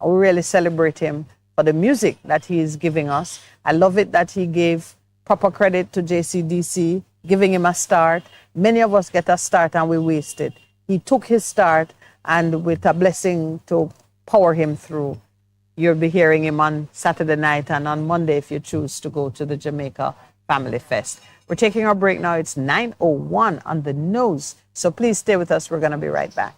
We really celebrate him for the music that he is giving us. I love it that he gave proper credit to JCDC, giving him a start. Many of us get a start and we waste it. He took his start, and with a blessing to power him through. You'll be hearing him on Saturday night and on Monday if you choose to go to the Jamaica Family Fest. We're taking our break now. It's 9:01 on the nose. So please stay with us. We're going to be right back.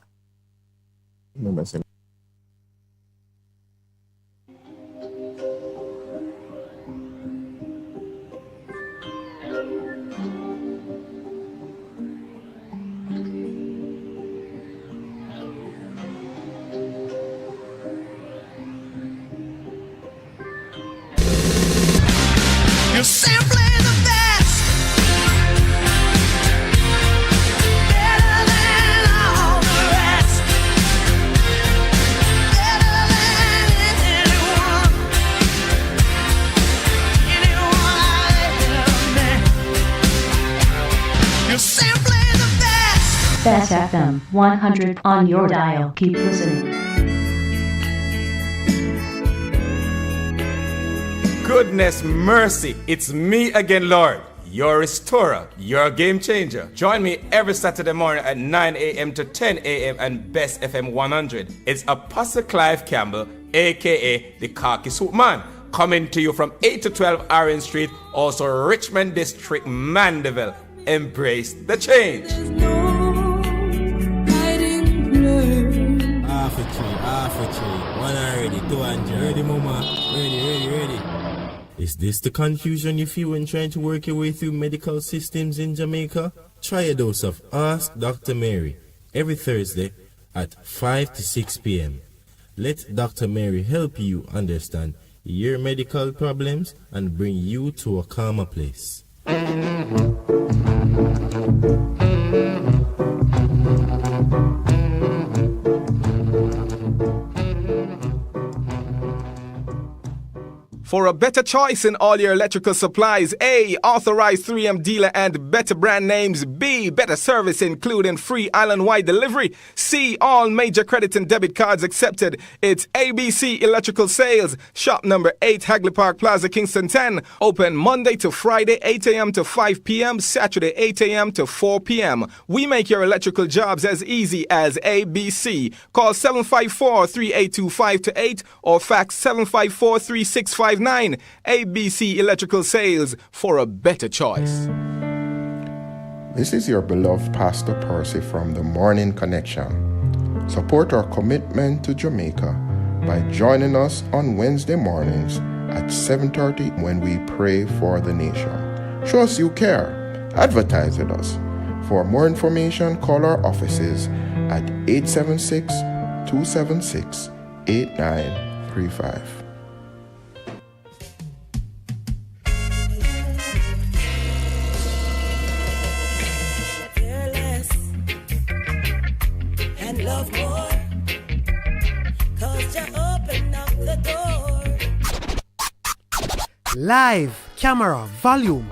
You're simply the best, better than all the rest, better than anyone I ever met. You're simply the best. Bess FM 100 on your dial. Keep listening. Goodness mercy, it's me again, Lord, your restorer, your game changer. Join me every Saturday morning at 9 a.m. to 10 a.m. and Bess FM 100. It's Apostle Clive Campbell, a.k.a. the Khaki Suit Man, coming to you from 8 to 12 Orange Street, also Richmond District, Mandeville. Embrace the change. Half a tree. One already, 200. Ready, mama? Ready. Is this the confusion you feel when trying to work your way through medical systems in Jamaica? Try a dose of Ask Dr. Mary every Thursday at 5 to 6 p.m. Let Dr. Mary help you understand your medical problems and bring you to a calmer place. For a better choice in all your electrical supplies, A, authorized 3M dealer and better brand names. B, better service including free island-wide delivery. C, all major credit and debit cards accepted. It's ABC Electrical Sales, shop number 8, Hagley Park Plaza, Kingston 10. Open Monday to Friday, 8 a.m. to 5 p.m., Saturday, 8 a.m. to 4 p.m. We make your electrical jobs as easy as ABC. Call 754-382-528 or fax 754-3659. ABC Electrical Sales, for a better choice. This is your beloved Pastor Percy from the Morning Connection. Support our commitment to Jamaica by joining us on Wednesday mornings at 7:30 when we pray for the nation. Show us you care. Advertise with us. For more information, call our offices at 876-276-8935. And love more, 'cause you open up the door. Live, camera, volume.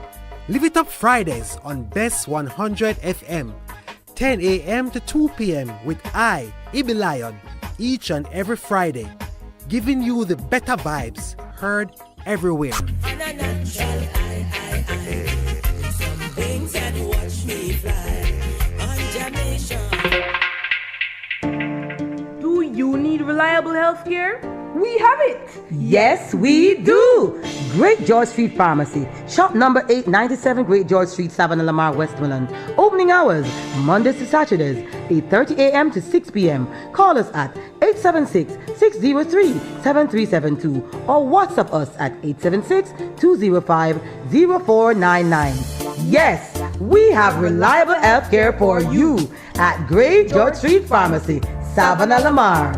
Live It Up Fridays on Bess 100 FM, 10 a.m. to 2 p.m. with I, Ibi Lion, each and every Friday, giving you the better vibes heard everywhere. On a natural some things that watch me fly on Jamaican. Do you need reliable health care? We have it! Yes, we do! Great George Street Pharmacy, shop number 897 Great George Street, Savannah, Lamar, Westmoreland. Opening hours, Mondays to Saturdays, 8:30 a.m. to 6 p.m. Call us at 876-603-7372 or WhatsApp us at 876-205-0499. Yes, we have reliable health care for you at Great George Street Pharmacy, Savannah, Lamar.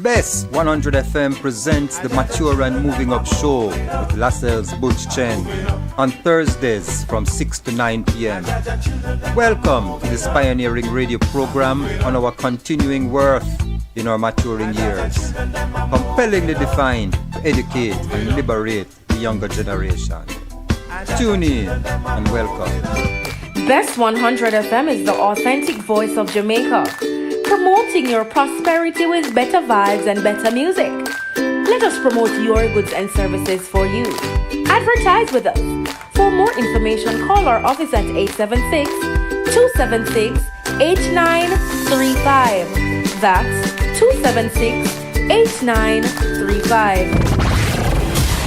Bess 100 FM presents the Mature and Moving Up Show with Lascelles Butch Chen on Thursdays from 6 to 9 p.m. Welcome to this pioneering radio program on our continuing worth in our maturing years, compellingly defined to educate and liberate the younger generation. Tune in and welcome. Best 100 FM is the authentic voice of Jamaica, promoting your prosperity with better vibes and better music. Let us promote your goods and services for you. Advertise with us. For more information, call our office at 876-276-8935. That's 276-8935.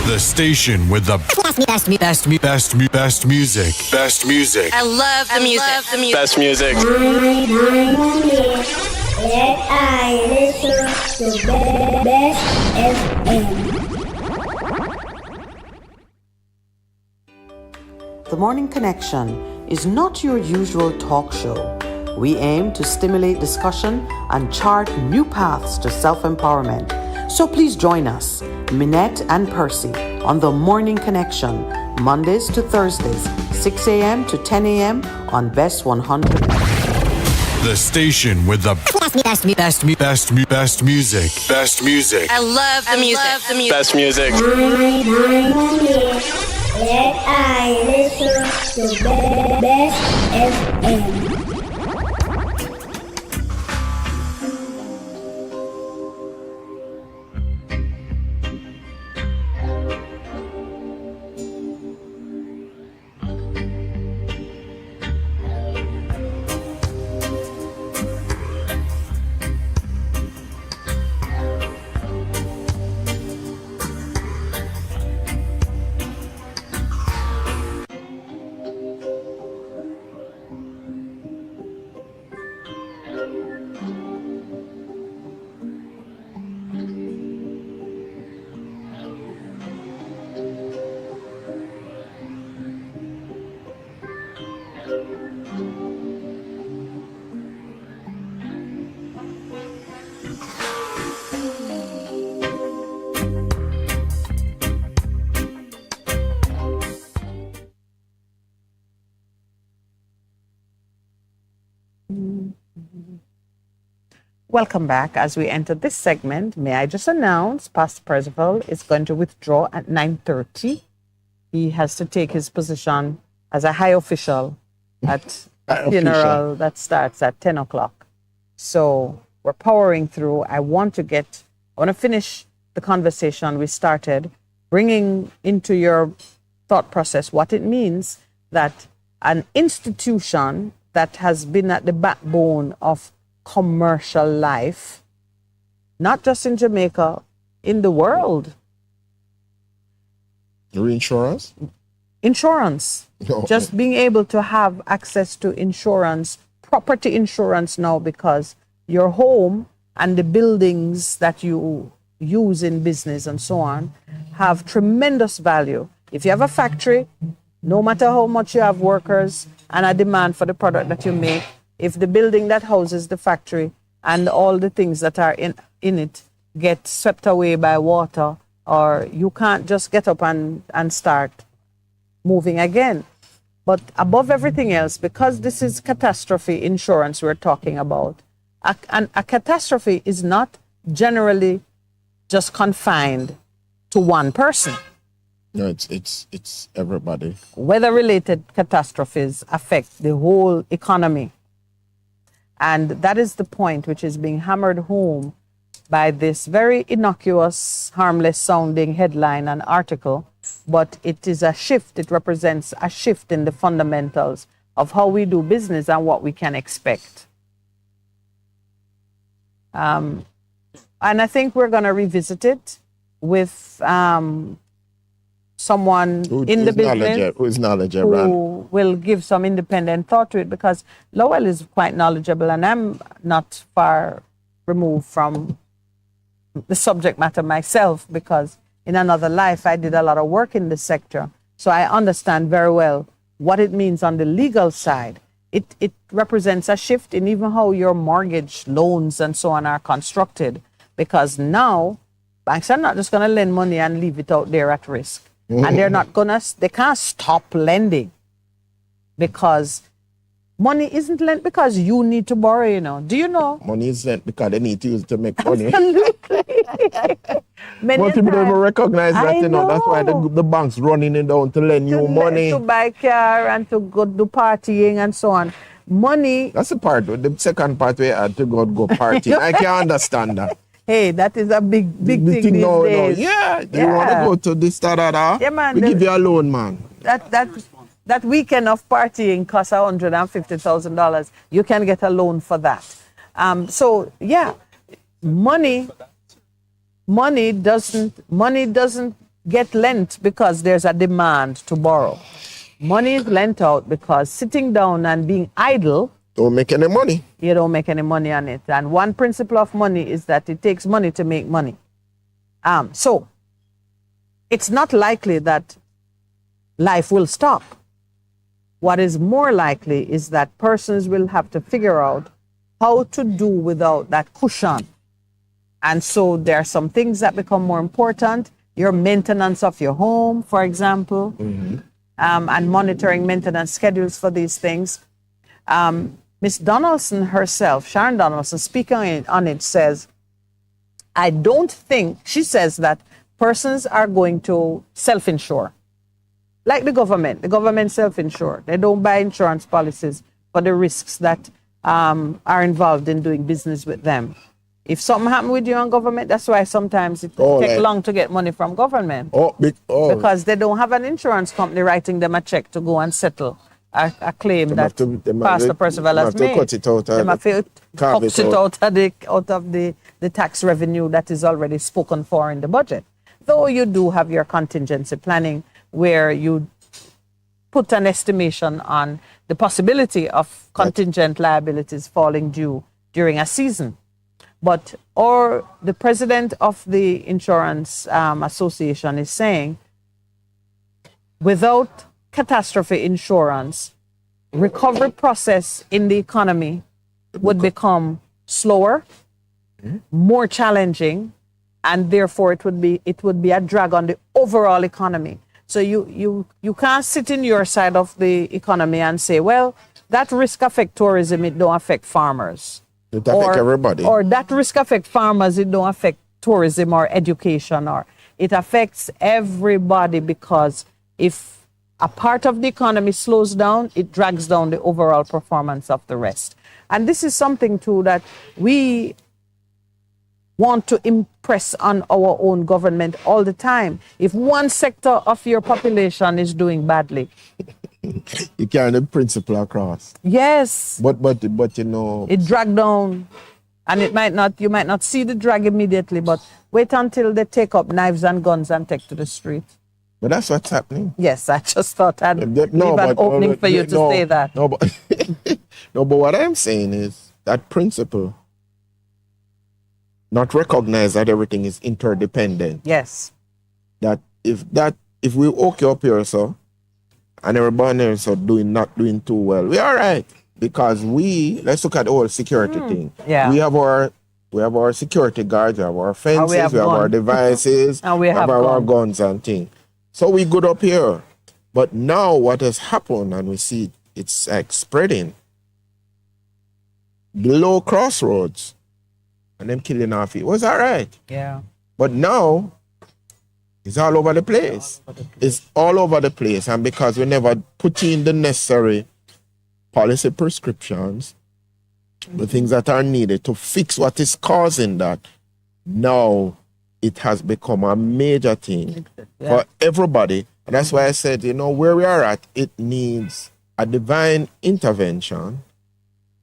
The station with the best music. Best music. I love the music. Best music. Let I listen to Best FM. The Morning Connection is not your usual talk show. We aim to stimulate discussion and chart new paths to self-empowerment. So please join us, Minett and Percy, on The Morning Connection, Mondays to Thursdays, 6 a.m. to 10 a.m. on Best 100. The station with the best music. Best music. I love the music. Best music. Let I listen to Best FM. Welcome back. As we enter this segment, may I just announce Pastor Percival is going to withdraw at 9:30. He has to take his position as a high official at a funeral that starts at 10 o'clock. So we're powering through. I want to finish the conversation we started, bringing into your thought process what it means that an institution that has been at the backbone of commercial life, not just in Jamaica, in the world. Reinsurance? Insurance. No. Just being able to have access to insurance, property insurance now, because your home and the buildings that you use in business and so on have tremendous value. If you have a factory, no matter how much you have workers and a demand for the product that you make, if the building that houses the factory and all the things that are in it get swept away by water, or you can't just get up and start moving again. But above everything else, because this is catastrophe insurance we're talking about, a catastrophe is not generally just confined to one person. No, it's everybody. Weather-related catastrophes affect the whole economy. And that is the point which is being hammered home by this very innocuous, harmless-sounding headline and article, but it is a shift. It represents a shift in the fundamentals of how we do business and what we can expect. And I think we're going to revisit it with someone in the business who will give some independent thought to it, because Lowell is quite knowledgeable and I'm not far removed from the subject matter myself, because in another life I did a lot of work in this sector. So I understand very well what it means on the legal side. It represents a shift in even how your mortgage loans and so on are constructed, because now banks are not just going to lend money and leave it out there at risk. And they can't stop lending, because money isn't lent because you need to borrow, Do you know? Money is lent because they need to use it to make money. Absolutely. Most people don't even recognize that, That's why the bank's running it down to lend you money. To buy car and to go do partying and so on. Money. That's the part, the second part where I had to go partying. I can understand that. Hey, that is a big thing these days. No. Yeah, you want to go to this, Yeah, man. We give you a loan, man. That weekend of partying costs $150,000. You can get a loan for that. So yeah, money doesn't get lent because there's a demand to borrow. Money is lent out because sitting down and being idle don't make any money. You don't make any money on it. And one principle of money is that it takes money to make money. So it's not likely that life will stop. What is more likely is that persons will have to figure out how to do without that cushion. And so there are some things that become more important. Your maintenance of your home, for example, and monitoring maintenance schedules for these things. Miss Donaldson herself, Sharon Donaldson, speaking on it, says, she says that persons are going to self-insure. Like the government self-insure. They don't buy insurance policies for the risks that are involved in doing business with them. If something happens with you on government, that's why sometimes it takes long to get money from government. Because they don't have an insurance company writing them a check to go and settle a claim that Pastor Percival has made. Cut it out. They have to cut it out of the tax revenue that is already spoken for in the budget. Though you do have your contingency planning where you put an estimation on the possibility of contingent liabilities falling due during a season. Or the president of the Insurance Association is saying, without catastrophe insurance, recovery process in the economy would become slower, more challenging, and therefore it would be a drag on the overall economy. So you can't sit in your side of the economy and say, well, that risk affect tourism, it don't affect farmers. It affect everybody. Or that risk affect farmers, it don't affect tourism or education, or it affects everybody, because if a part of the economy slows down, it drags down the overall performance of the rest. And this is something too that we want to impress on our own government all the time. If one sector of your population is doing badly, you carry the principle across. Yes. But it dragged down, and you might not see the drag immediately, but wait until they take up knives and guns and take to the street. But that's what's happening. Yes, I just thought I'd leave an opening for you to say that. No, but what I'm saying is that principle not recognize that everything is interdependent. Yes. That if we okay up here, so, and everybody else are not doing too well, we're all right. Because let's look at the whole security thing. Yeah. We have our security guards, we have our fences, we have our devices, and we have our guns and things. So we good up here. But now what has happened, and we see it's like spreading below Crossroads, and them killing off it was all right. Yeah. But now it's all over the place. It's all over the place. And because we never put in the necessary policy prescriptions, the things that are needed to fix what is causing that, now it has become a major thing for everybody. And that's why I said, where we are at, it needs a divine intervention,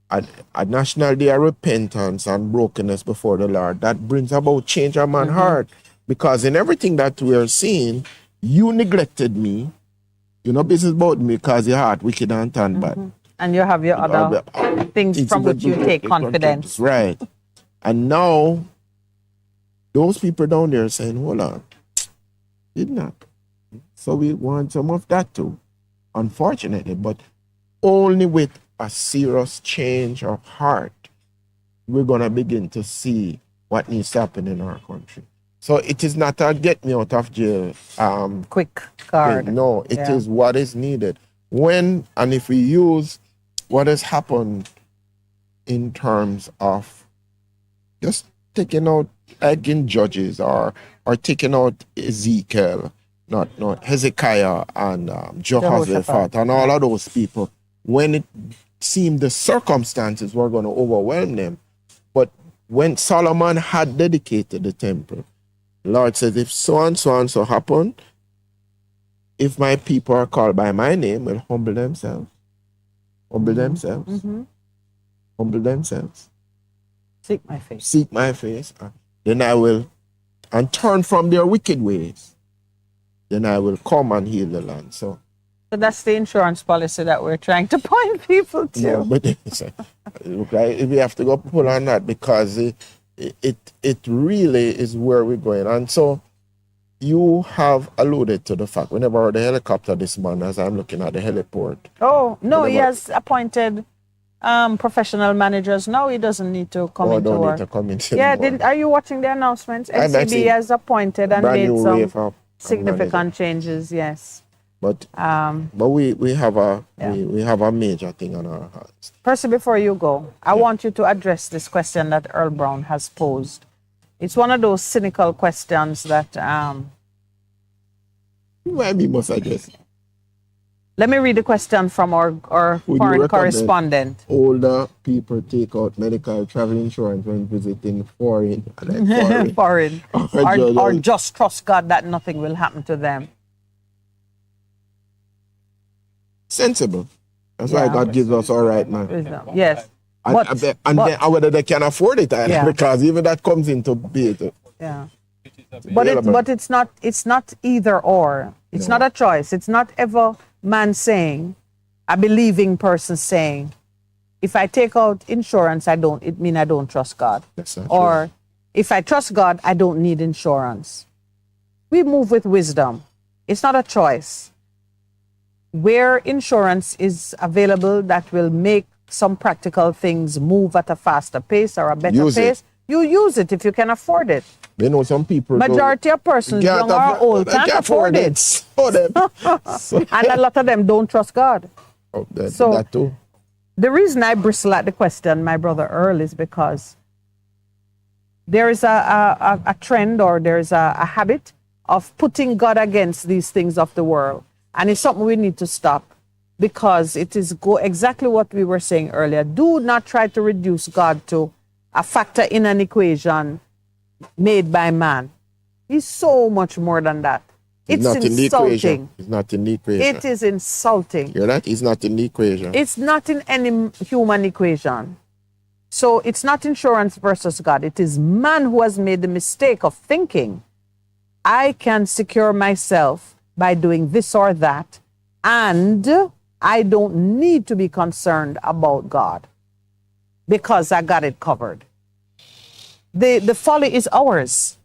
a national day of repentance and brokenness before the Lord that brings about change of man's heart. Because in everything that we are seeing, you neglected me. You're not business about me because your heart wicked and turn bad. And you have your other things from which you take confidence. Right. And now, those people down there are saying, hold on, did not. So we want some of that too, unfortunately. But only with a serious change of heart, we're going to begin to see what needs to happen in our country. So it is not a get me out of jail quick card. No, it is what is needed. When and if we use what has happened in terms of just taking out in Judges or taking out Ezekiel, not Hezekiah and Jehoshaphat and all of those people, when it seemed the circumstances were going to overwhelm them. But when Solomon had dedicated the temple, the Lord says, if so and so and so happen, if my people are called by my name, will humble themselves. Humble themselves. Seek my face. Seek my face. Then I will, and turn from their wicked ways. Then I will come and heal the land. So that's the insurance policy that we're trying to point people to. No, but look, we have to go pull on that because it really is where we're going. And so you have alluded to the fact, whenever the helicopter this morning, as I'm looking at the heliport. Oh, no, he has appointed professional managers. No, he doesn't need to come into don't work. Need to come into are you watching the announcements? NCB has appointed and made some significant changes, yes. But we have a major thing on our hands. Percy, before you go, I want you to address this question that Earl Brown has posed. It's one of those cynical questions that why we must address it? Let me read the question from our foreign correspondent. Older people take out medical travel insurance when visiting foreign. Or just trust God that nothing will happen to them. Sensible. That's why God gives us all right, man. Yes. And whether they can afford it, because even that comes into it. Yeah. But it's not either or. It's not a choice. It's not ever man saying, a believing person saying, if I take out insurance, it means I don't trust God. Or if I trust God, I don't need insurance. We move with wisdom. It's not a choice. Where insurance is available that will make some practical things move at a faster pace or a better pace, you use it if you can afford it. You know, some people. Majority of persons, young or old, can't afford it. And a lot of them don't trust God. That too. The reason I bristle at the question, my brother Earl, is because there is a trend or there is a habit of putting God against these things of the world. And it's something we need to stop because it is exactly what we were saying earlier. Do not try to reduce God to a factor in an equation made by man. He's so much more than that. It's insulting. It's not in the equation. It is insulting. You're right? It's not in the equation. It's not in any human equation. So it's not insurance versus God. It is man who has made the mistake of thinking, I can secure myself by doing this or that, and I don't need to be concerned about God because I got it covered. the folly is ours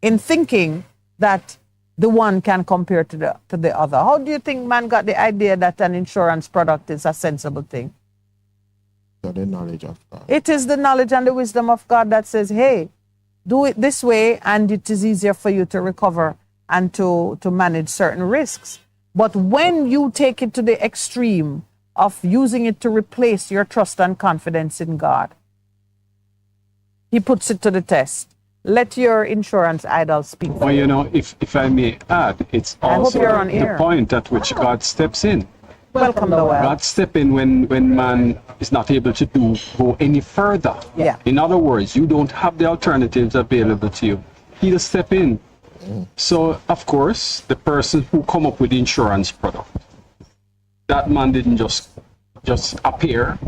in thinking that the one can compare to the other. How do you think man got the idea that an insurance product is a sensible thing? So the knowledge of God. It is the knowledge and the wisdom of God that says, hey, do it this way and it is easier for you to recover and to manage certain risks. But when you take it to the extreme of using it to replace your trust and confidence in God, he puts it to the test. Let your insurance idol speak. Well, you know, if I may add, it's also the point at which God steps in. Welcome the well. God step in when man is not able to go any further. Yeah. In other words, you don't have the alternatives available to you. He'll step in. So, of course, the person who come up with the insurance product, that man didn't just appear.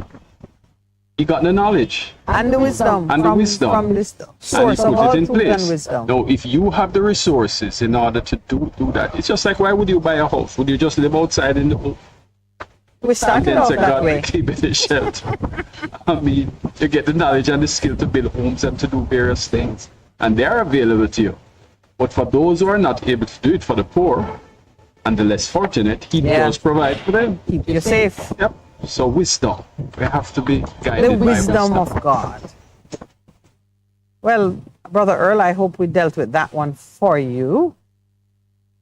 He got the knowledge. And the wisdom. And the wisdom. From this source of all truth and wisdom. Now, if you have the resources in order to do that, it's just like, why would you buy a house? Would you just live outside in the... We started off that way. Keep it in shelter. I mean, you get the knowledge and the skill to build homes and to do various things. And they are available to you. But for those who are not able to do it, for the poor and the less fortunate, he does provide for them. Keep you safe. Yep. So wisdom. We have to be guided the by wisdom of God. Well, Brother Earl, I hope we dealt with that one for you.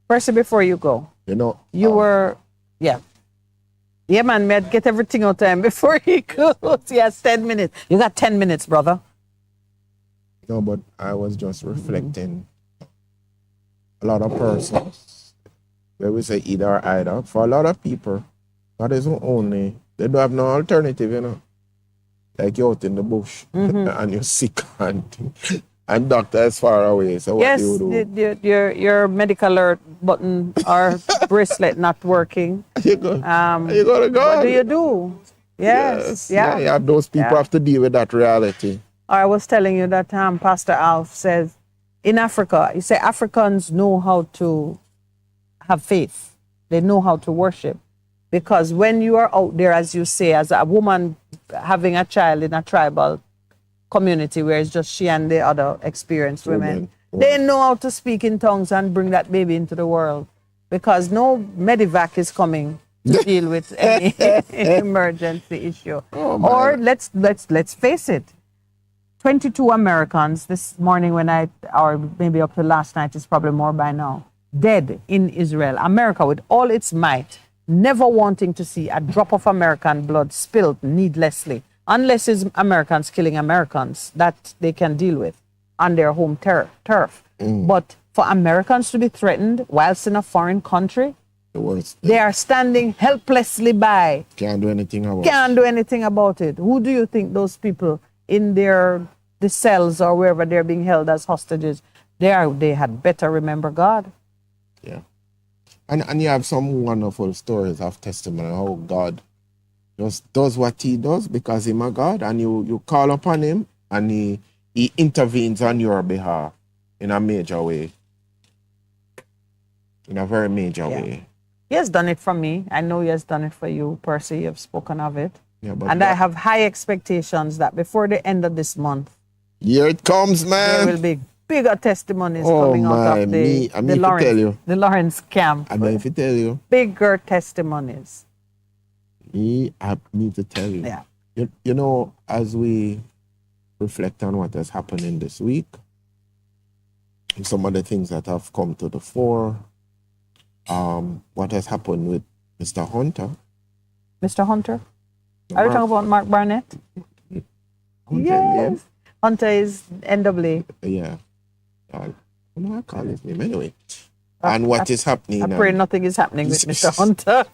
Percy, before you go, you were, yeah, man, may I get everything out of him before he goes. He has 10 minutes. You got 10 minutes, brother. No, but I was just reflecting. A lot of persons, where we say either or either, for a lot of people, that isn't only, they don't have no alternative, you know. Like you're out in the bush and you're sick and doctor is far away. So what do you do? Your medical alert button or bracelet not working. You gotta go. What do you do? Yes. Yeah, those people have to deal with that reality. I was telling you that Pastor Alf says, in Africa, he said Africans know how to have faith. They know how to worship. Because when you are out there, as you say, as a woman having a child in a tribal community where it's just she and the other experienced women, they know how to speak in tongues and bring that baby into the world. Because no medivac is coming to deal with any emergency issue. Or let's face it. 22 Americans this morning or maybe up to last night, it's probably more by now, dead in Israel. America, with all its might, never wanting to see a drop of American blood spilled needlessly, unless it's Americans killing Americans, that they can deal with on their home turf. But for Americans to be threatened whilst in a foreign country, they are standing helplessly by. Can't do anything about it. Who do you think those people in the cells or wherever they're being held as hostages, they had better remember God. Yeah. And you have some wonderful stories of testimony how God just does what he does because he's a God, and you call upon him and he intervenes on your behalf in a major way. In a very major way. He has done it for me. I know he has done it for you, Percy. You've spoken of it. Yeah, I have high expectations that before the end of this month, here it comes, man. There will be bigger testimonies coming out of the Lawrence camp. I need to tell you. Bigger testimonies. I need to tell you. Yeah. You know, as we reflect on what has happened in this week, and some of the things that have come to the fore, what has happened with Mr. Hunter. Mr. Hunter? Are you talking about Mark Barnett? Yes. Hunter is NWA. Yeah. I don't know how to call his name anyway. And what is happening? I pray nothing is happening with Mr. Hunter.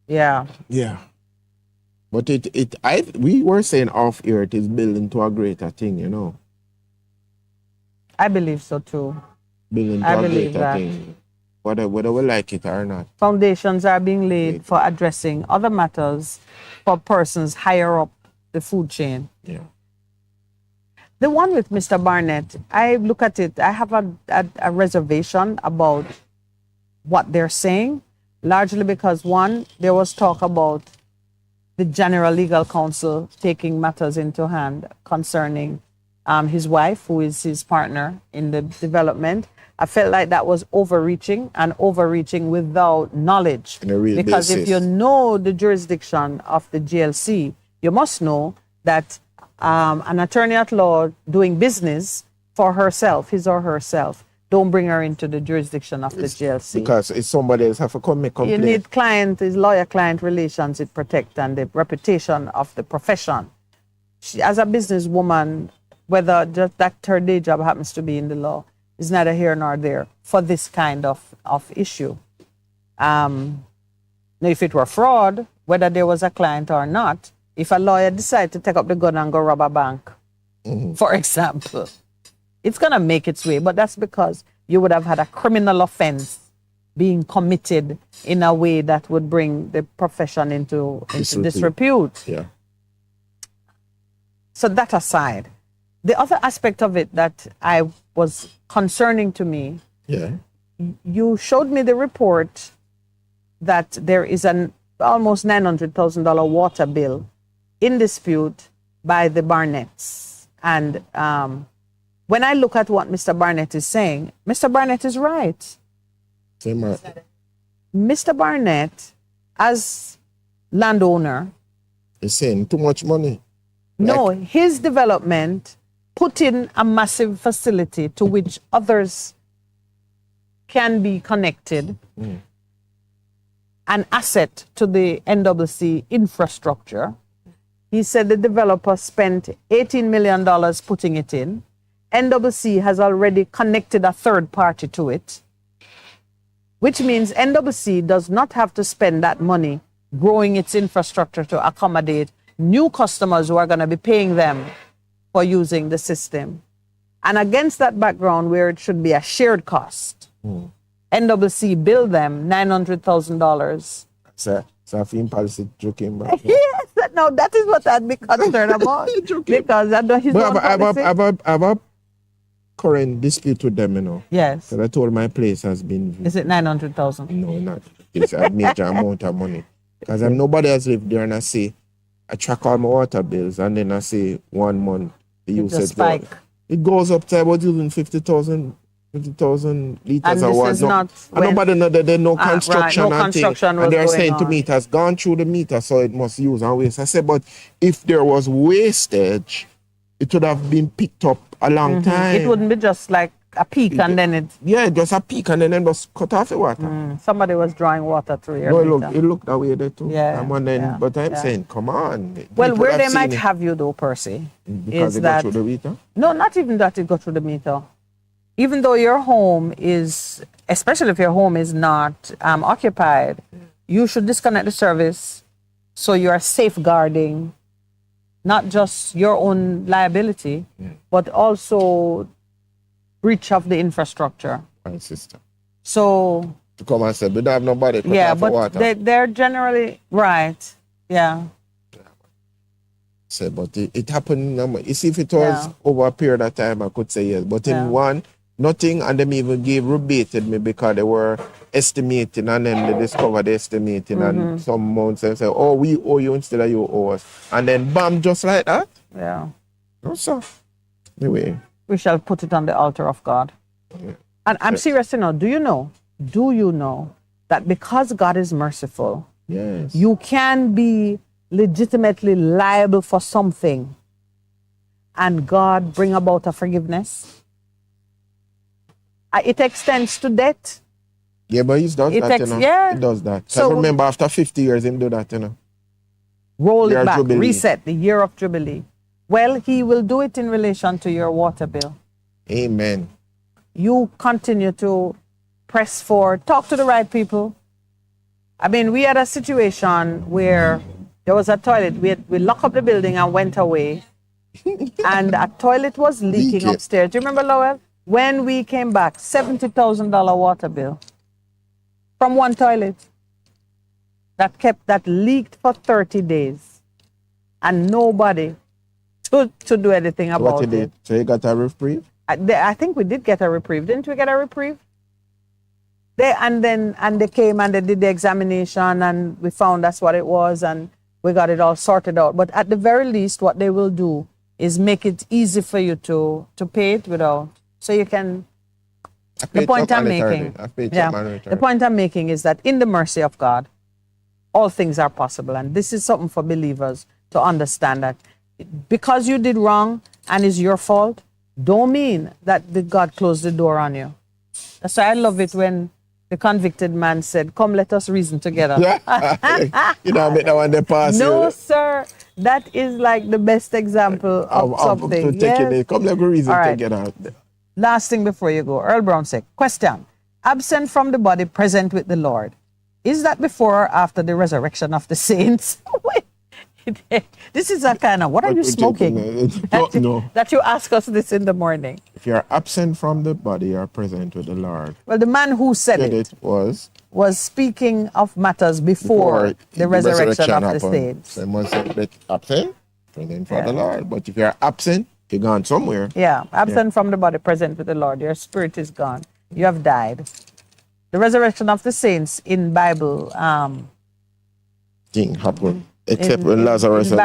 Yeah. Yeah. But we were saying off air it is building to a greater thing, you know. I believe so too. Building to a greater thing. Whether we like it or not. Foundations are being laid for addressing other matters for persons higher up the food chain. Yeah. The one with Mr. Barnett, I look at it, I have a reservation about what they're saying, largely because one, there was talk about the general legal counsel taking matters into hand concerning his wife, who is his partner in the development. I felt like that was overreaching without knowledge. Because if you know the jurisdiction of the GLC, you must know that an attorney at law doing business for herself, his or herself, don't bring her into the jurisdiction of the GLC. Because it's somebody else have to come make complaint. You need lawyer-client relations it protect and the reputation of the profession. She, as a businesswoman, whether just that her day job happens to be in the law, is neither here nor there for this kind of issue. Now, if it were fraud, whether there was a client or not, if a lawyer decides to take up the gun and go rob a bank, for example, it's going to make its way. But that's because you would have had a criminal offense being committed in a way that would bring the profession into disrepute. Yeah. So that aside, the other aspect of it that I was concerning to me, you showed me the report that there is an almost $900,000 water bill in dispute by the Barnetts. And when I look at what Mr. Barnett is saying, Mr. Barnett is right. Mr. Barnett, as landowner, is saying too much money. No, his development put in a massive facility to which others can be connected, an asset to the NWC infrastructure. He said the developer spent $18 million putting it in. NWC has already connected a third party to it, which means NWC does not have to spend that money growing its infrastructure to accommodate new customers who are going to be paying them for using the system. And against that background, where it should be a shared cost, NWC billed them $900,000. So I feel policy joking back. Yes, no, that is what I'd be concerned about. Because I know his own policy. I have a current dispute with them, you know. Yes. Because I told my place has been... Is it 900,000? No, not. It's a major amount of money. Because nobody has lived there, and I say, I track all my water bills, and then I say 1 month the usage spike. It goes up to about using 50,000 liters of water. And nobody know that there's no construction, right, no construction and they're saying on. to me it has gone through the meter, so it must use and waste. I said, but if there was wastage, it would have been picked up a long time. It wouldn't be just like a peak and then it... Yeah, just a peak and then it was cut off the water. Somebody was drawing water through your meter. It looked that way there too. Yeah, but I'm saying, come on. Well, where they might have you though, Percy, because is it that... go through the meter? No, not even that it go through the meter. Even though your home is, especially if your home is not occupied, you should disconnect the service so you are safeguarding not just your own liability, but also breach of the infrastructure. My sister. So... To come and say, we don't have nobody to cut off the water. They're generally... Right. Yeah. Say, but it happened... You see, if it was over a period of time, I could say yes. But in one... Nothing, and them even rebated me because they were estimating, and then they discovered the estimating, and some months they say, oh, we owe you instead of you owe us. And then bam, just like that. Yeah. No, sir. Anyway. We shall put it on the altar of God. Yeah. And I'm serious, you know, do you know that because God is merciful, yes, you can be legitimately liable for something and God bring about a forgiveness? It extends to debt. Yeah, but he does that, you know. Yeah. He does that. So remember, after 50 years, he do that, you know. Roll it back, reset, the year of Jubilee. Well, he will do it in relation to your water bill. Amen. You continue to press forward, talk to the right people. I mean, we had a situation where there was a toilet. We locked up the building and went away. And a toilet was leaking upstairs. Do you remember, Lowell? When we came back, $70,000 water bill from one toilet that leaked for 30 days, and nobody to do anything about it. So you got a reprieve? I think we did get a reprieve. Didn't we get a reprieve? They came and they did the examination, and we found that's what it was, and we got it all sorted out. But at the very least, what they will do is make it easy for you to pay it without, so you can. The point I'm making, the point I'm making is that in the mercy of God, all things are possible, and this is something for believers to understand, that because you did wrong and it's your fault, don't mean that God closed the door on you. That's why I love it when the convicted man said, "Come, let us reason together." You know, make that one the pass. No, sir. That is like the best example of something. Yes. Come, let us reason together. Last thing before you go. Earl Brown said, question, absent from the body, present with the Lord. Is that before or after the resurrection of the saints? This is a kind of, what are you smoking? That you ask us this in the morning. If you're absent from the body, you're present with the Lord. Well, the man who said it was speaking of matters before the resurrection of the saints. Someone said, absent, present for the Lord. But if you're absent, you're gone somewhere. Yeah, absent from the body, present with the Lord. Your spirit is gone. You have died. The resurrection of the saints in Bible thing happened. Except when Lazarus and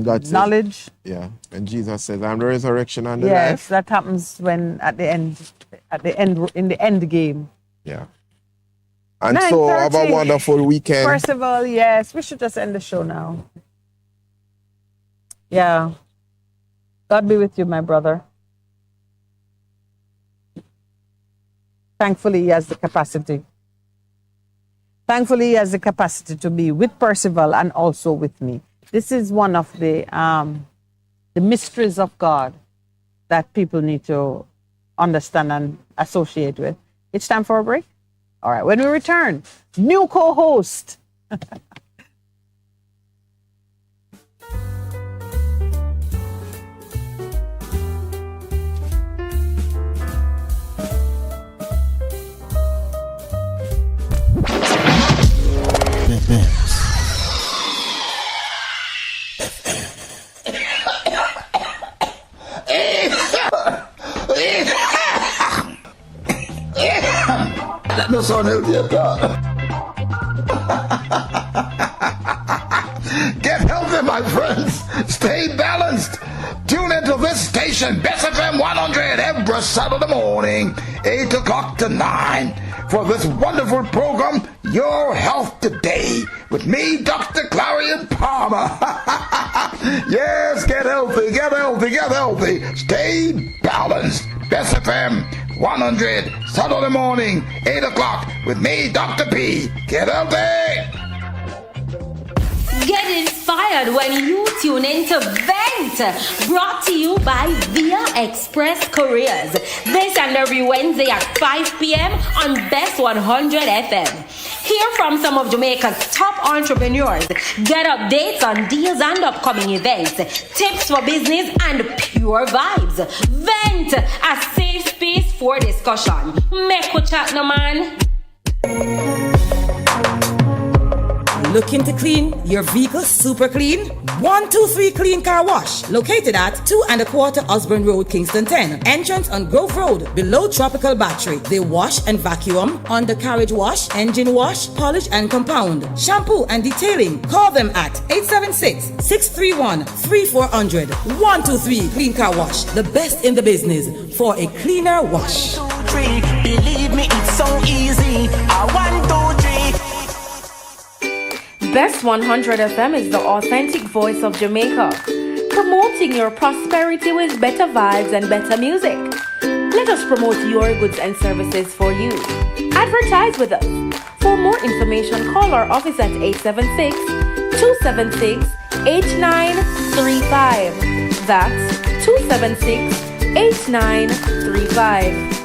God says, knowledge. Yeah. And Jesus says, I'm the resurrection and the life. Yes, that happens when in the end game. Yeah. And so have a wonderful weekend. Percival, yes. We should just end the show now. Yeah. God be with you, my brother. Thankfully, he has the capacity. Thankfully, he has the capacity to be with Percival and also with me. This is one of the mysteries of God that people need to understand and associate with. It's time for a break. All right, when we return, new co-host. That doesn't sound healthy at all. Get healthy, my friends. Stay balanced. Tune into this station, Bess FM 100, every Saturday morning, 8 o'clock to 9, for this wonderful program, Your Health Today, with me, Dr. Clarion Palmer. Yes, get healthy, get healthy, get healthy. Stay balanced. Bess FM 100, Saturday morning, 8 o'clock, with me, Dr. P. Get healthy. Get inspired when you tune into Vent, brought to you by Via Express Couriers. This and every Wednesday at 5 p.m. on Best 100 FM. Hear from some of Jamaica's top entrepreneurs. Get updates on deals and upcoming events, tips for business, and pure vibes. Vent, a safe space for discussion. Make we chat, no man. Looking to clean your vehicle super clean? 123 Clean Car Wash, located at 2 1/4 Osborne Road, Kingston 10. Entrance on Grove Road, below Tropical Battery. They wash and vacuum, undercarriage wash, engine wash, polish and compound, shampoo and detailing. Call them at 876-631-3400. 123 Clean Car Wash, the best in the business for a cleaner wash. 1, 2, 3, believe me, it's so easy. 1, 2, 3. Best 100 FM is the authentic voice of Jamaica, promoting your prosperity with better vibes and better music. Let us promote your goods and services for you. Advertise with us. For more information, call our office at 876-276-8935. That's 276-8935.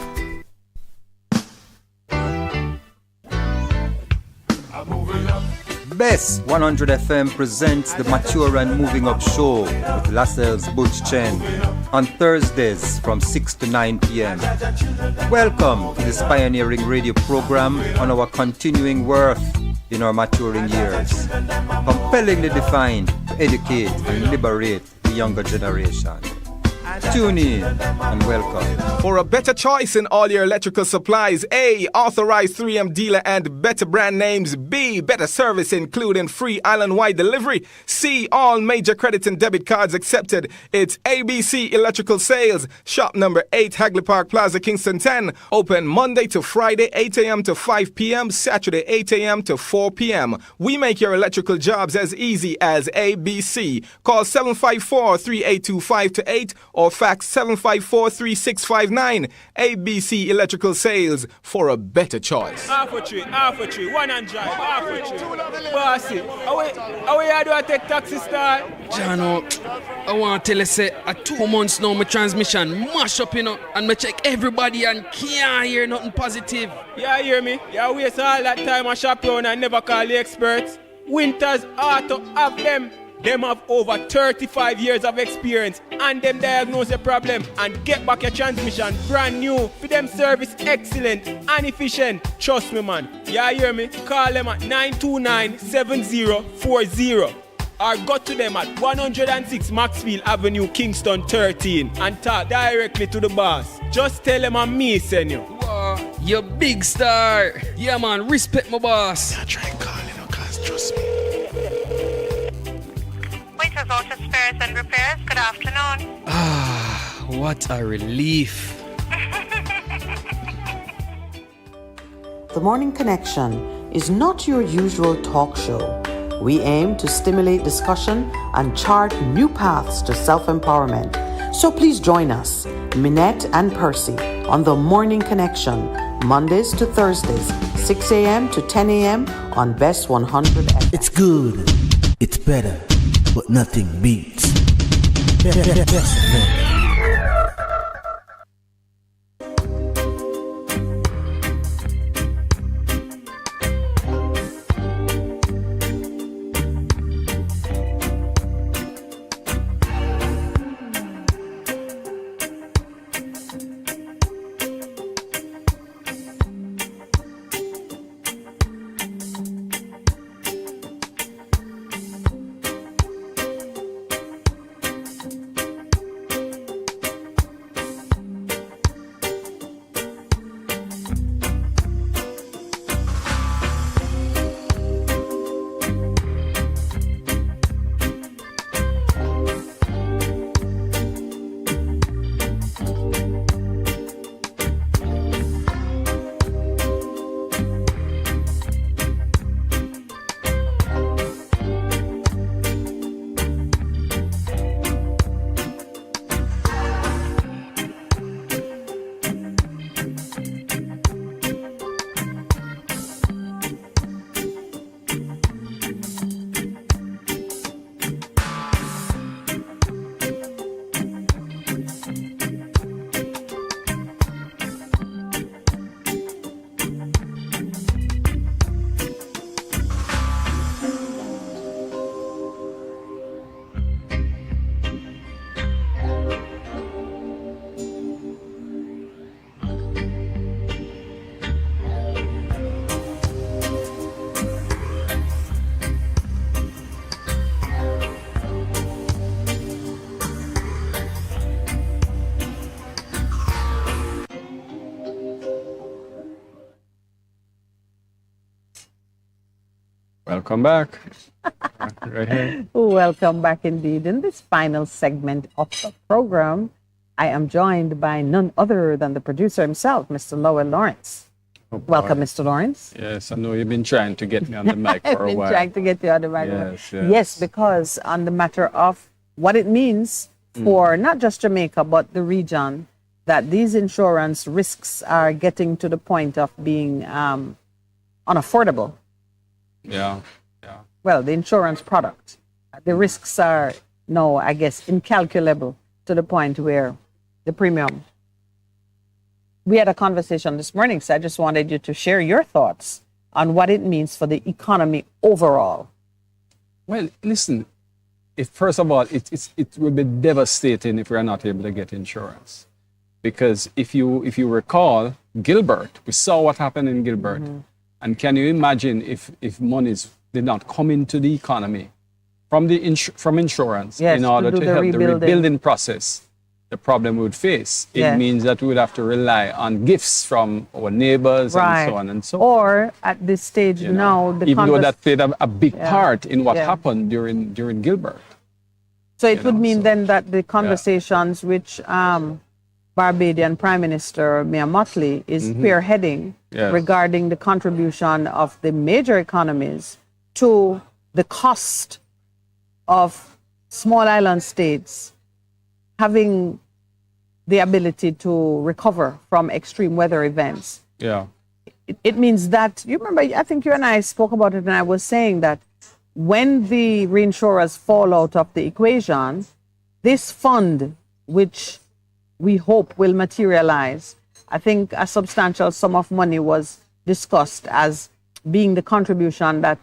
Bess 100 FM presents the Mature and Moving Up Show with Lascelles Butch Chen on Thursdays from 6 to 9 p.m. Welcome to this pioneering radio program on our continuing worth in our maturing years, compellingly defined to educate and liberate the younger generation. Tune in and welcome. For a better choice in all your electrical supplies, A, authorized 3M dealer and better brand names. B, better service including free island-wide delivery. C, all major credit and debit cards accepted. It's ABC Electrical Sales. Shop number 8, Hagley Park Plaza, Kingston 10. Open Monday to Friday, 8 a.m. to 5 p.m. Saturday, 8 a.m. to 4 p.m. We make your electrical jobs as easy as ABC. Call 754-382-528 or fax 754-3659. ABC Electrical Sales for a better choice. Half a tree, 100, half a tree. Bossy, how you do I take taxi star? Jano, I want to tell you, say, 2 months now, my transmission mash up, and me check everybody and can't hear nothing positive. Yeah, hear me? Yeah, waste all that time I shop around and never call the experts. Winters Auto have them. Them have over 35 years of experience and them diagnose the problem and get back your transmission brand new. For them service excellent and efficient. Trust me, man. Yeah, hear me? Call them at 929-7040 or go to them at 106 Maxfield Avenue, Kingston 13 and talk directly to the boss. Just tell them I'm me, send you. Wow, you big star. Yeah, man, respect my boss. Yeah, try and call cause trust me. Waiters, Auto Spares and Repairs, good afternoon. Ah, what a relief. The Morning Connection is not your usual talk show. We aim to stimulate discussion and chart new paths to self-empowerment. So please join us, Minett and Percy, on The Morning Connection, Mondays to Thursdays, 6 a.m. to 10 a.m. on Bess 100 FM. It's good, it's better, but nothing beats. Best FM. Welcome back. Right here. Welcome back indeed. In this final segment of the program, I am joined by none other than the producer himself, Mr. Lowell Lawrence. Oh, Welcome, Mr. Lawrence. Yes, I know you've been trying to get me on the mic for a I've been while. trying to get you on the mic. Yes, Yes, because on the matter of what it means for not just Jamaica, but the region, that these insurance risks are getting to the point of being unaffordable. Yeah. Well, the insurance product. The risks are now, I guess, incalculable to the point where the premium. We had a conversation this morning, so I just wanted you to share your thoughts on what it means for the economy overall. Well, listen, first of all, it will be devastating if we are not able to get insurance. Because if you recall, Gilbert, we saw what happened in Gilbert. Mm-hmm. And can you imagine if monies did not come into the economy from insurance in order to help the rebuilding process? the problem we would face. It Yes. means that we would have to rely on gifts from our neighbors and so on and so on. Or at this stage now, the even though that played a big Yeah. part in what Yeah. happened during Gilbert. So it would mean then that the conversations which Barbadian Prime Minister Mia Mottley is spearheading Yes. regarding the contribution of the major economies to the cost of small island states having the ability to recover from extreme weather events. Yeah. It means that, you remember, I think you and I spoke about it, and I was saying that when the reinsurers fall out of the equation, this fund, which we hope will materialize, I think a substantial sum of money was discussed as being the contribution that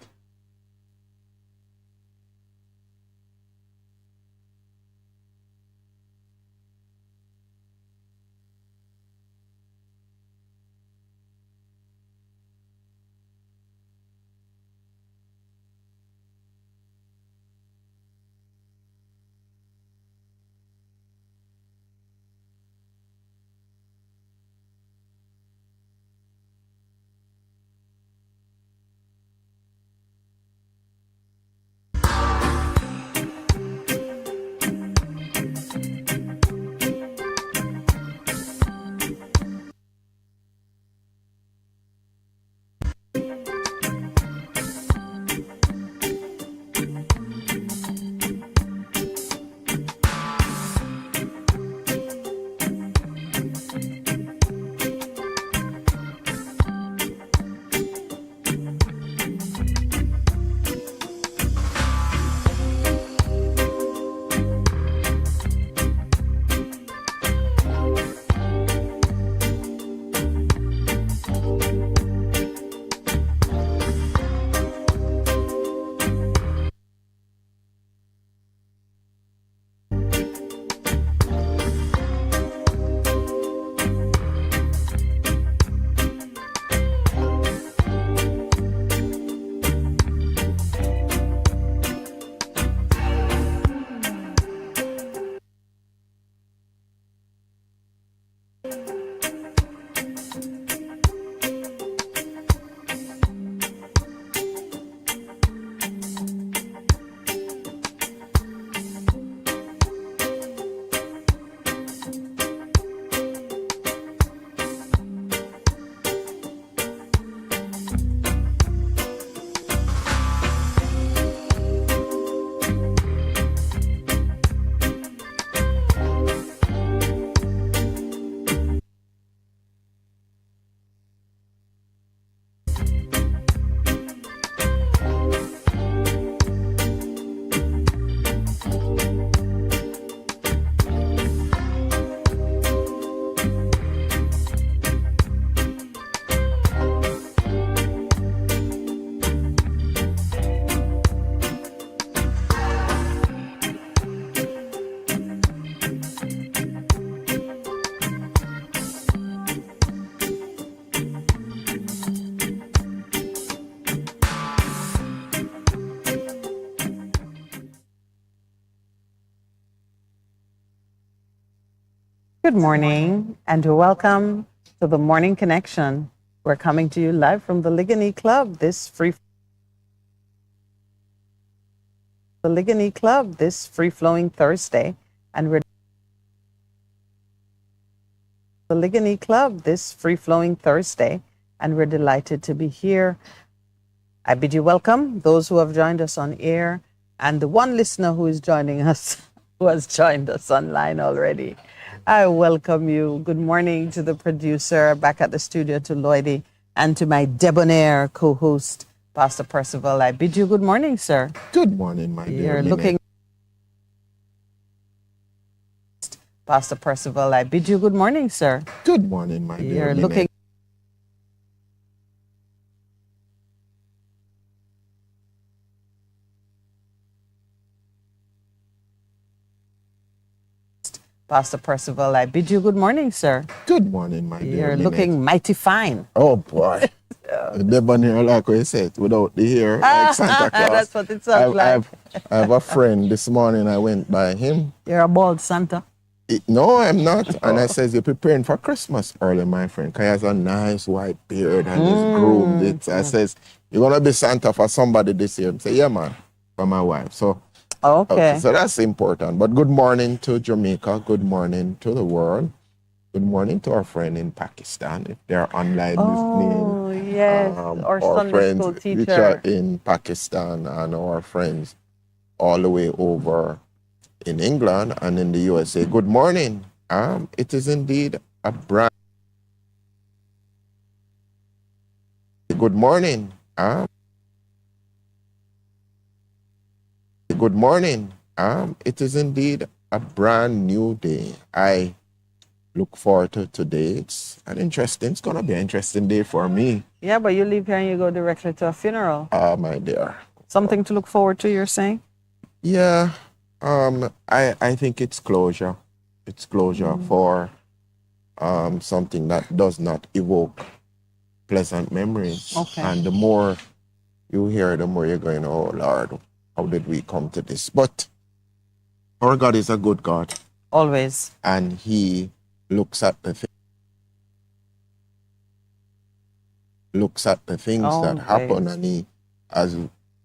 Good morning and welcome to the Morning Connection. We're coming to you live from the Ligony Club this free-flowing Thursday, and we're the Ligony Club this free-flowing Thursday, and we're delighted to be here. I bid you welcome, those who have joined us on air, and the one listener who is joining us, who has joined us online already. I welcome you. Good morning to the producer back at the studio, to Lloydie, and to my debonair co-host, Pastor Percival. I bid you good morning, sir. Good morning, my dear. You're looking... Pastor Percival, I bid you good morning, sir. Good morning, my dear. You're looking... Pastor Percival, I bid you good morning, sir. Good morning, my dear. You're looking mighty fine. Oh, boy. Debonair, like I said, without the hair, like Santa Claus. That's what it sounds like. I have a friend this morning, I went by him. You're a bald Santa. No, I'm not. And I says, you're preparing for Christmas early, my friend. Because he has a nice white beard and he's groomed. I says, you're going to be Santa for somebody this year. I say, yeah, man, for my wife. So, okay. So that's important. But good morning to Jamaica. Good morning to the world. Good morning to our friend in Pakistan, if they're online listening. Oh, yes. Our Sunday friends school which teacher. are in Pakistan and our friends all the way over in England and in the USA. Good morning. It is indeed a brand. Good morning. Good morning. It is indeed a brand new day. I look forward to today. It's going to be an interesting day for me. Yeah, but you leave here and you go directly to a funeral. My dear. Something to look forward to, you're saying? Yeah. I think it's closure. It's closure for something that does not evoke pleasant memories. Okay. And the more you hear, the more you're going, oh Lord, how did we come to this? But our God is a good God. Always. And he looks at the things that happen, and he,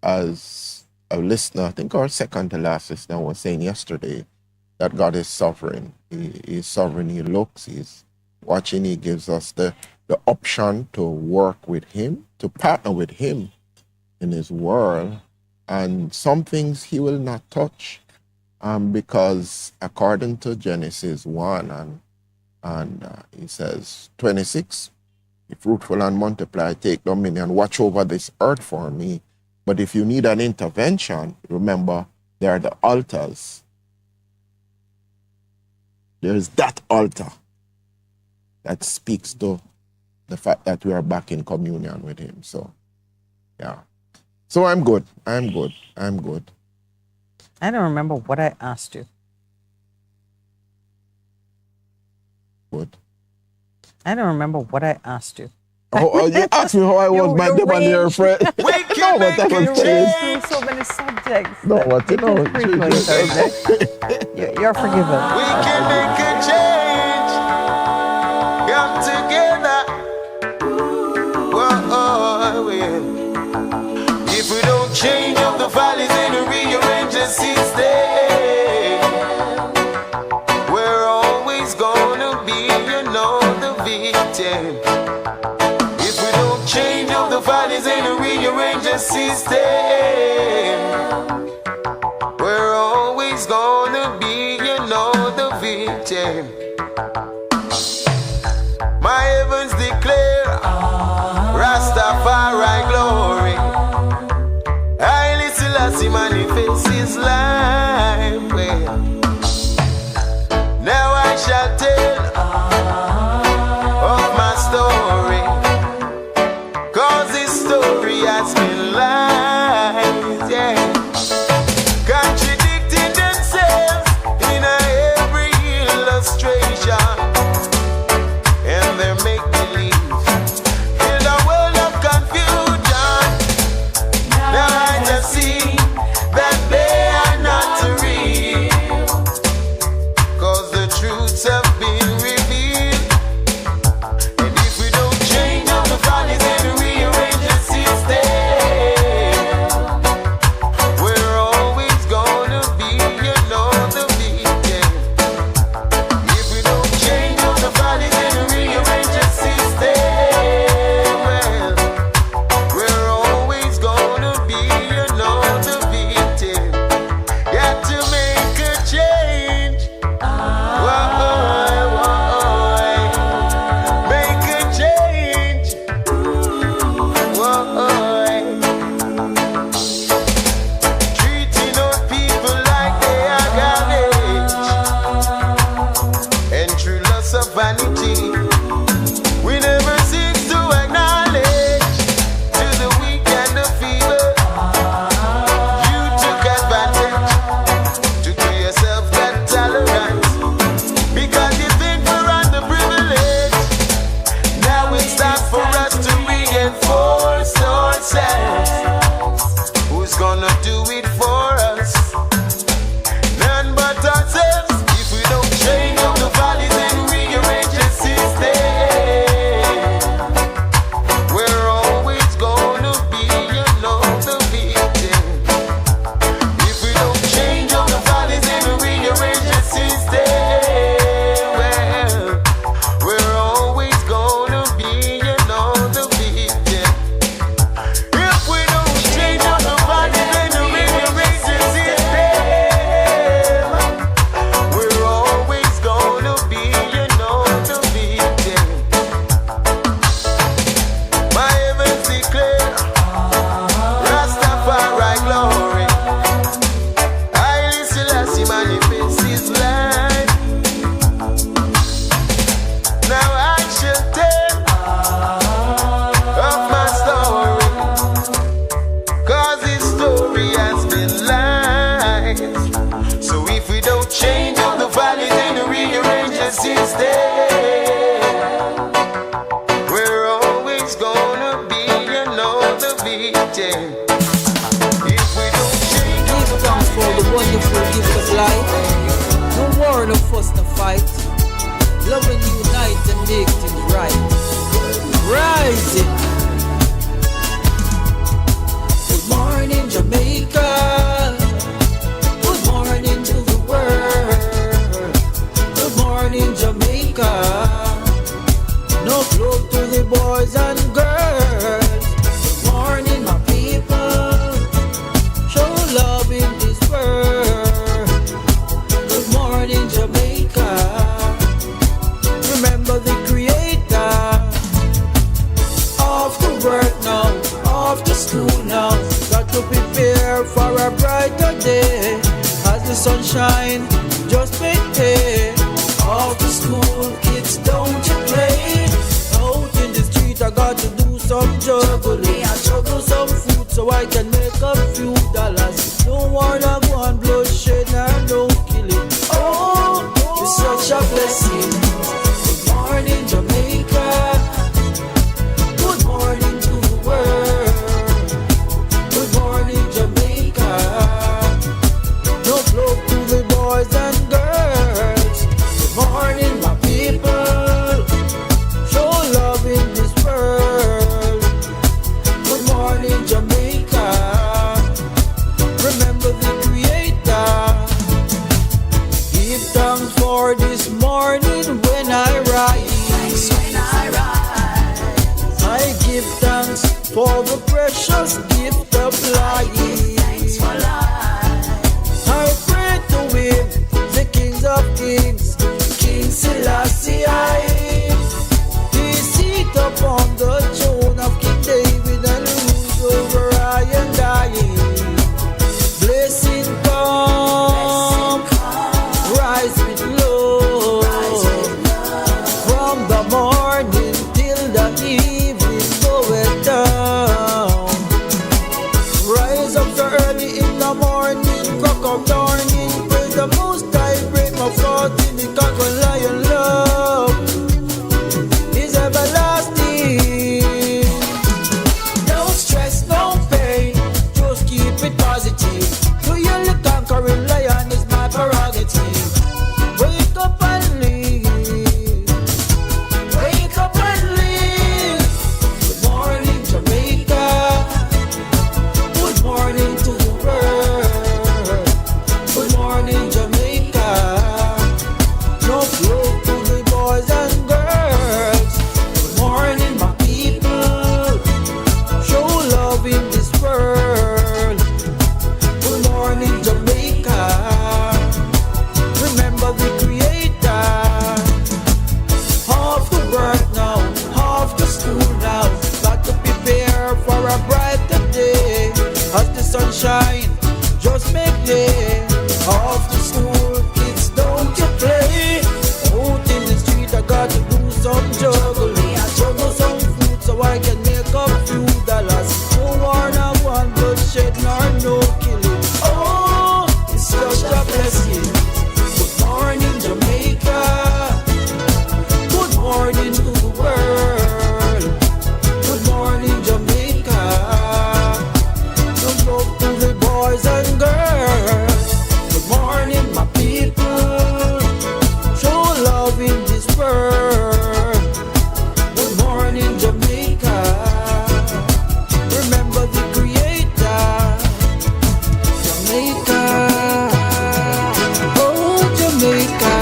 as a listener, I think our second to last listener was saying yesterday, that God is sovereign. He is sovereign. He looks, he's watching. He gives us the option to work with him, to partner with him in his world. And some things he will not touch, because according to Genesis 1 and he says 26, be fruitful and multiply, take dominion, watch over this earth for me. But if you need an intervention, remember, there are the altars. There's that altar that speaks to the fact that we are back in communion with him. So, yeah. So I'm good. I don't remember what I asked you. Good. I don't remember what I asked you. Oh, you asked me how I was, my debonair friend. We can make a change. Through so many subjects. No, what you know. You're forgiven. We can make a change. Come together. Whoa, well. If we don't change up the valleys and rearrange the system, we're always gonna be, the victim. If we don't change up the valleys and rearrange the system, we're always gonna be, the victim. My heavens declare Rastafari glory. Haile Selassie manifests his life. Now I shall tell of my story, 'cause this story has been lies, contradicting themselves in every illustration, and they make believe in a world of confusion. Now I just see that they are light. No war, no fuss, no fight. Love and unite and make things right. Rising. Good morning, Jamaica. Good morning to the world. Good morning, Jamaica. No love to the boys and girls. Good morning, my people. Show love in this world. Good morning, Jamaica. Remember the Creator. Off to work now, off to school now. Got to prepare for a brighter day. As the sun shine, just make hay. Off to school, kids, don't you play. Out in the street, I got to do some juggling. I juggle some food so I can make a few dollars. Don't wanna go and bloodshed and no killing. Oh, it's such a blessing. Good morning, Jamaica. Good morning to the world. Good morning, Jamaica. No love to the boys and girls. Good morning, my people. Show love in this world. Good morning, Jamaica. Remember the Creator. Give thanks for this morning when I rise. I give thanks for the precious gift of life. I pray to Him, the King of Kings, King Selassie. He sit upon the throne of King David and rules over I and I. Blessing come, rise with love. From the morning till the evening goeth down. Rise up so early in the morning, cock up dawning. Praise the Most High, break my forth in the cock and lion love is everlasting. No stress, no pain, just keep it positive. To you, the conquering lion is my prerogative. Wake up and live. Wake up and live. Good morning, Jamaica. Good morning to the world. Good morning, Jamaica. No love to the boys and girls. Good morning, my people. Show love in this world. Good morning, Jamaica. Remember the Creator. Off to work now, off to school now. Got to prepare for a brighter day. As the sun shine, just make hay. Off to school, kids, don't you play. Out in the street, I got to do some juggling. I juggle some food so I can make a few dollars. No war, no one bloodshed, nor no killing. Oh, it's such a blessing. Good morning, Jamaica. Good morning to the world. Good morning, Jamaica. No love to the boys and girls. Good morning, my people. Show love in this world. Good morning, Jamaica. Remember the Creator. Jamaica. Oh, Jamaica.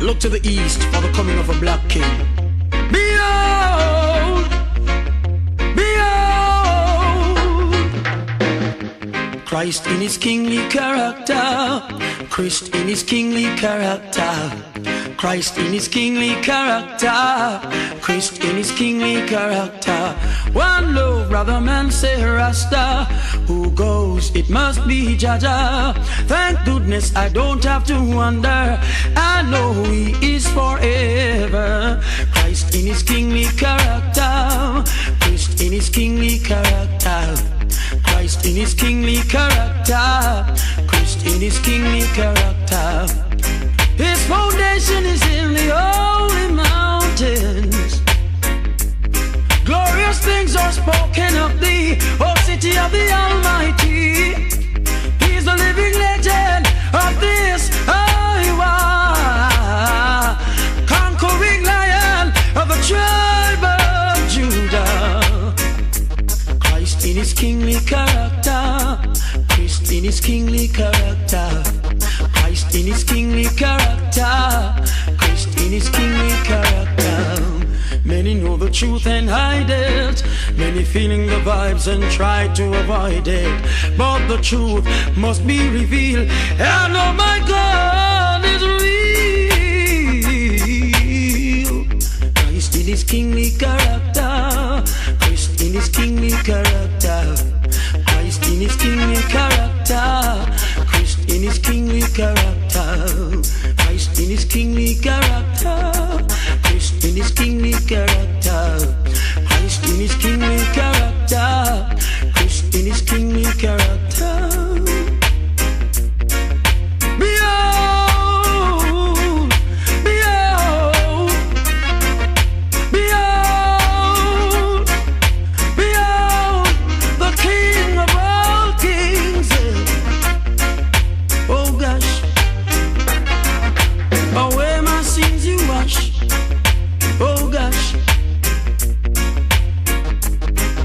Look to the east for the coming of a black king. Behold! Behold! Christ in his kingly character. Christ in his kingly character. Christ in his kingly character. Christ in his kingly character. One love, brother man, say Rasta. Who goes, it must be Jaja. Thank goodness I don't have to wonder. I know he is forever. Christ in his kingly character. Christ in his kingly character. Christ in his kingly character. Christ in his kingly character. His foundation is in the holy mountains. Glorious things are spoken of thee, O city of the Almighty. He is the kingly character. Christ in his kingly character. Christ in his kingly character. Christ in his kingly character. Many know the truth and hide it. Many feeling the vibes and try to avoid it. But the truth must be revealed. And oh my God is real. Christ in his kingly character. Christ in his kingly character. Christ in his kingly character. Christ in his kingly character. Christ in his kingly character. Christ in his kingly character. Christ in his kingly character. Christ in his kingly character. Behold, behold, behold, behold, the King of all kings. Oh gosh, away my sins you wash. Oh gosh,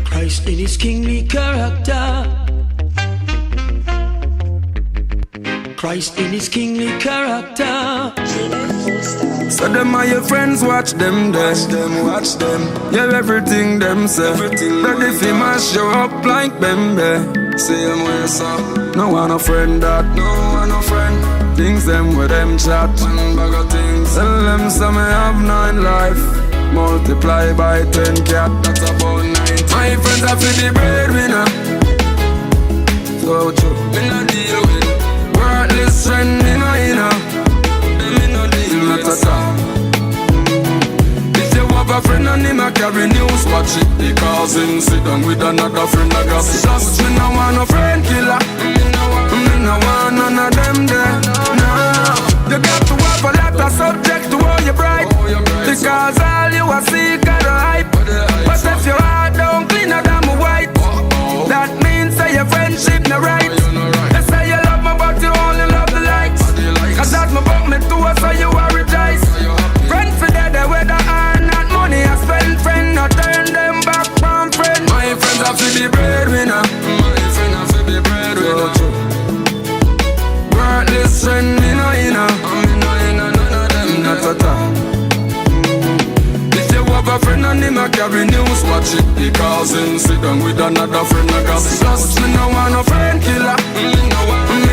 Christ in his kingly character. Christ in his kingly character. So them are your friends, watch them, watch them. Yeah, everything them say. Ready fi mash you up like Bembe. Same way, so no one a friend that, no one a friend. Things them with them chat, one bag of things. Tell them some may have 9 life. Multiply by 10 cat, that's about 9. My friends are for the breadwinner. So true, me no deal with worthless friend, me no inner. Me no deal not at all. If you have a friend and him a carry news, watch it, because him sit down with another friend. I got just me no want no friend killer. Me no want none of them there. No, you got to have a lot of subject to all your bright. Because all you are seek are the hype. But if your heart don't cleaner than my white, that means that your friendship no right. They say you love me but you only love the likes. Cause that me bought me too, so you are rejoice. Friend for dead, whether earn not money I spend. Friend not turn them back from friend. My friends are for the breadwinner. My friends are for the breadwinner. Worthless friend, me no inner. None of them not at all. Have a friend and him a carry news, watch it, because him sit down with another friend. I got just me no want no friend killer. Me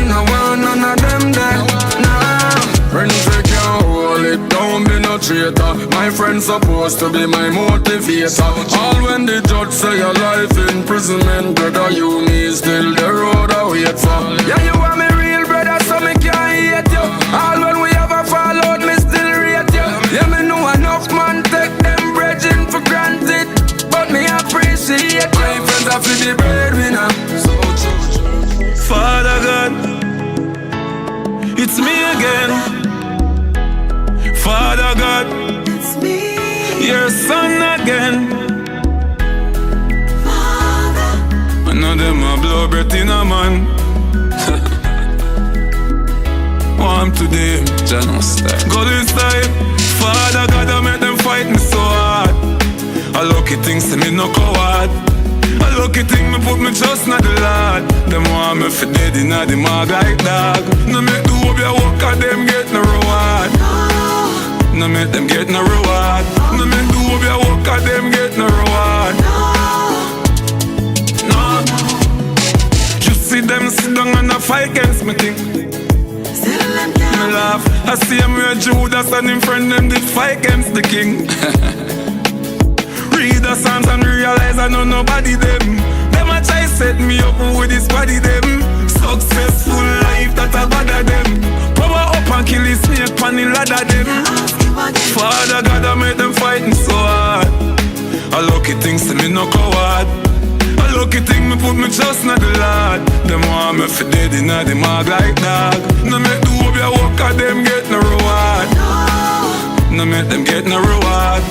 no want none of them there. Nah, friends they can't hold it, don't be no traitor. My friend's supposed to be my motivator. All when the judge say your life imprisonment, brother, you me still the road I wait for. Yeah, you are me real brother, so me can't hate you. All when we have a fall out, me still rate you. Yeah, me know enough man take them for granted, but me appreciate my friends are for the breadwinner. So true. Father God, it's me again. Father God, it's me, your son again. Father, I know them a blow breath in a man. Warm today, go this time. Father God, I make them fight me so hard. A lucky thing say me no coward. A lucky thing me put me trust in the Lord. Them want me for dead in the mag like dog. No make do up your work and them get no reward. No make them get no reward. No make do up your work and them get no reward. No. Just see them sit down and a fight against me thing. Me laugh, I see him where Judas and him friend them did fight against the king. Read the Psalms and realize I know nobody them. Them a try set me up with this body them. Successful life that a bother them. Power up and kill his snake pan the ladder them. Father God I made them fighting so hard. A lucky thing say me no coward. A lucky thing me put me trust in the Lord. Them want me for dead in the mag like dog. No make do up your work and them get no reward. No make them get no reward.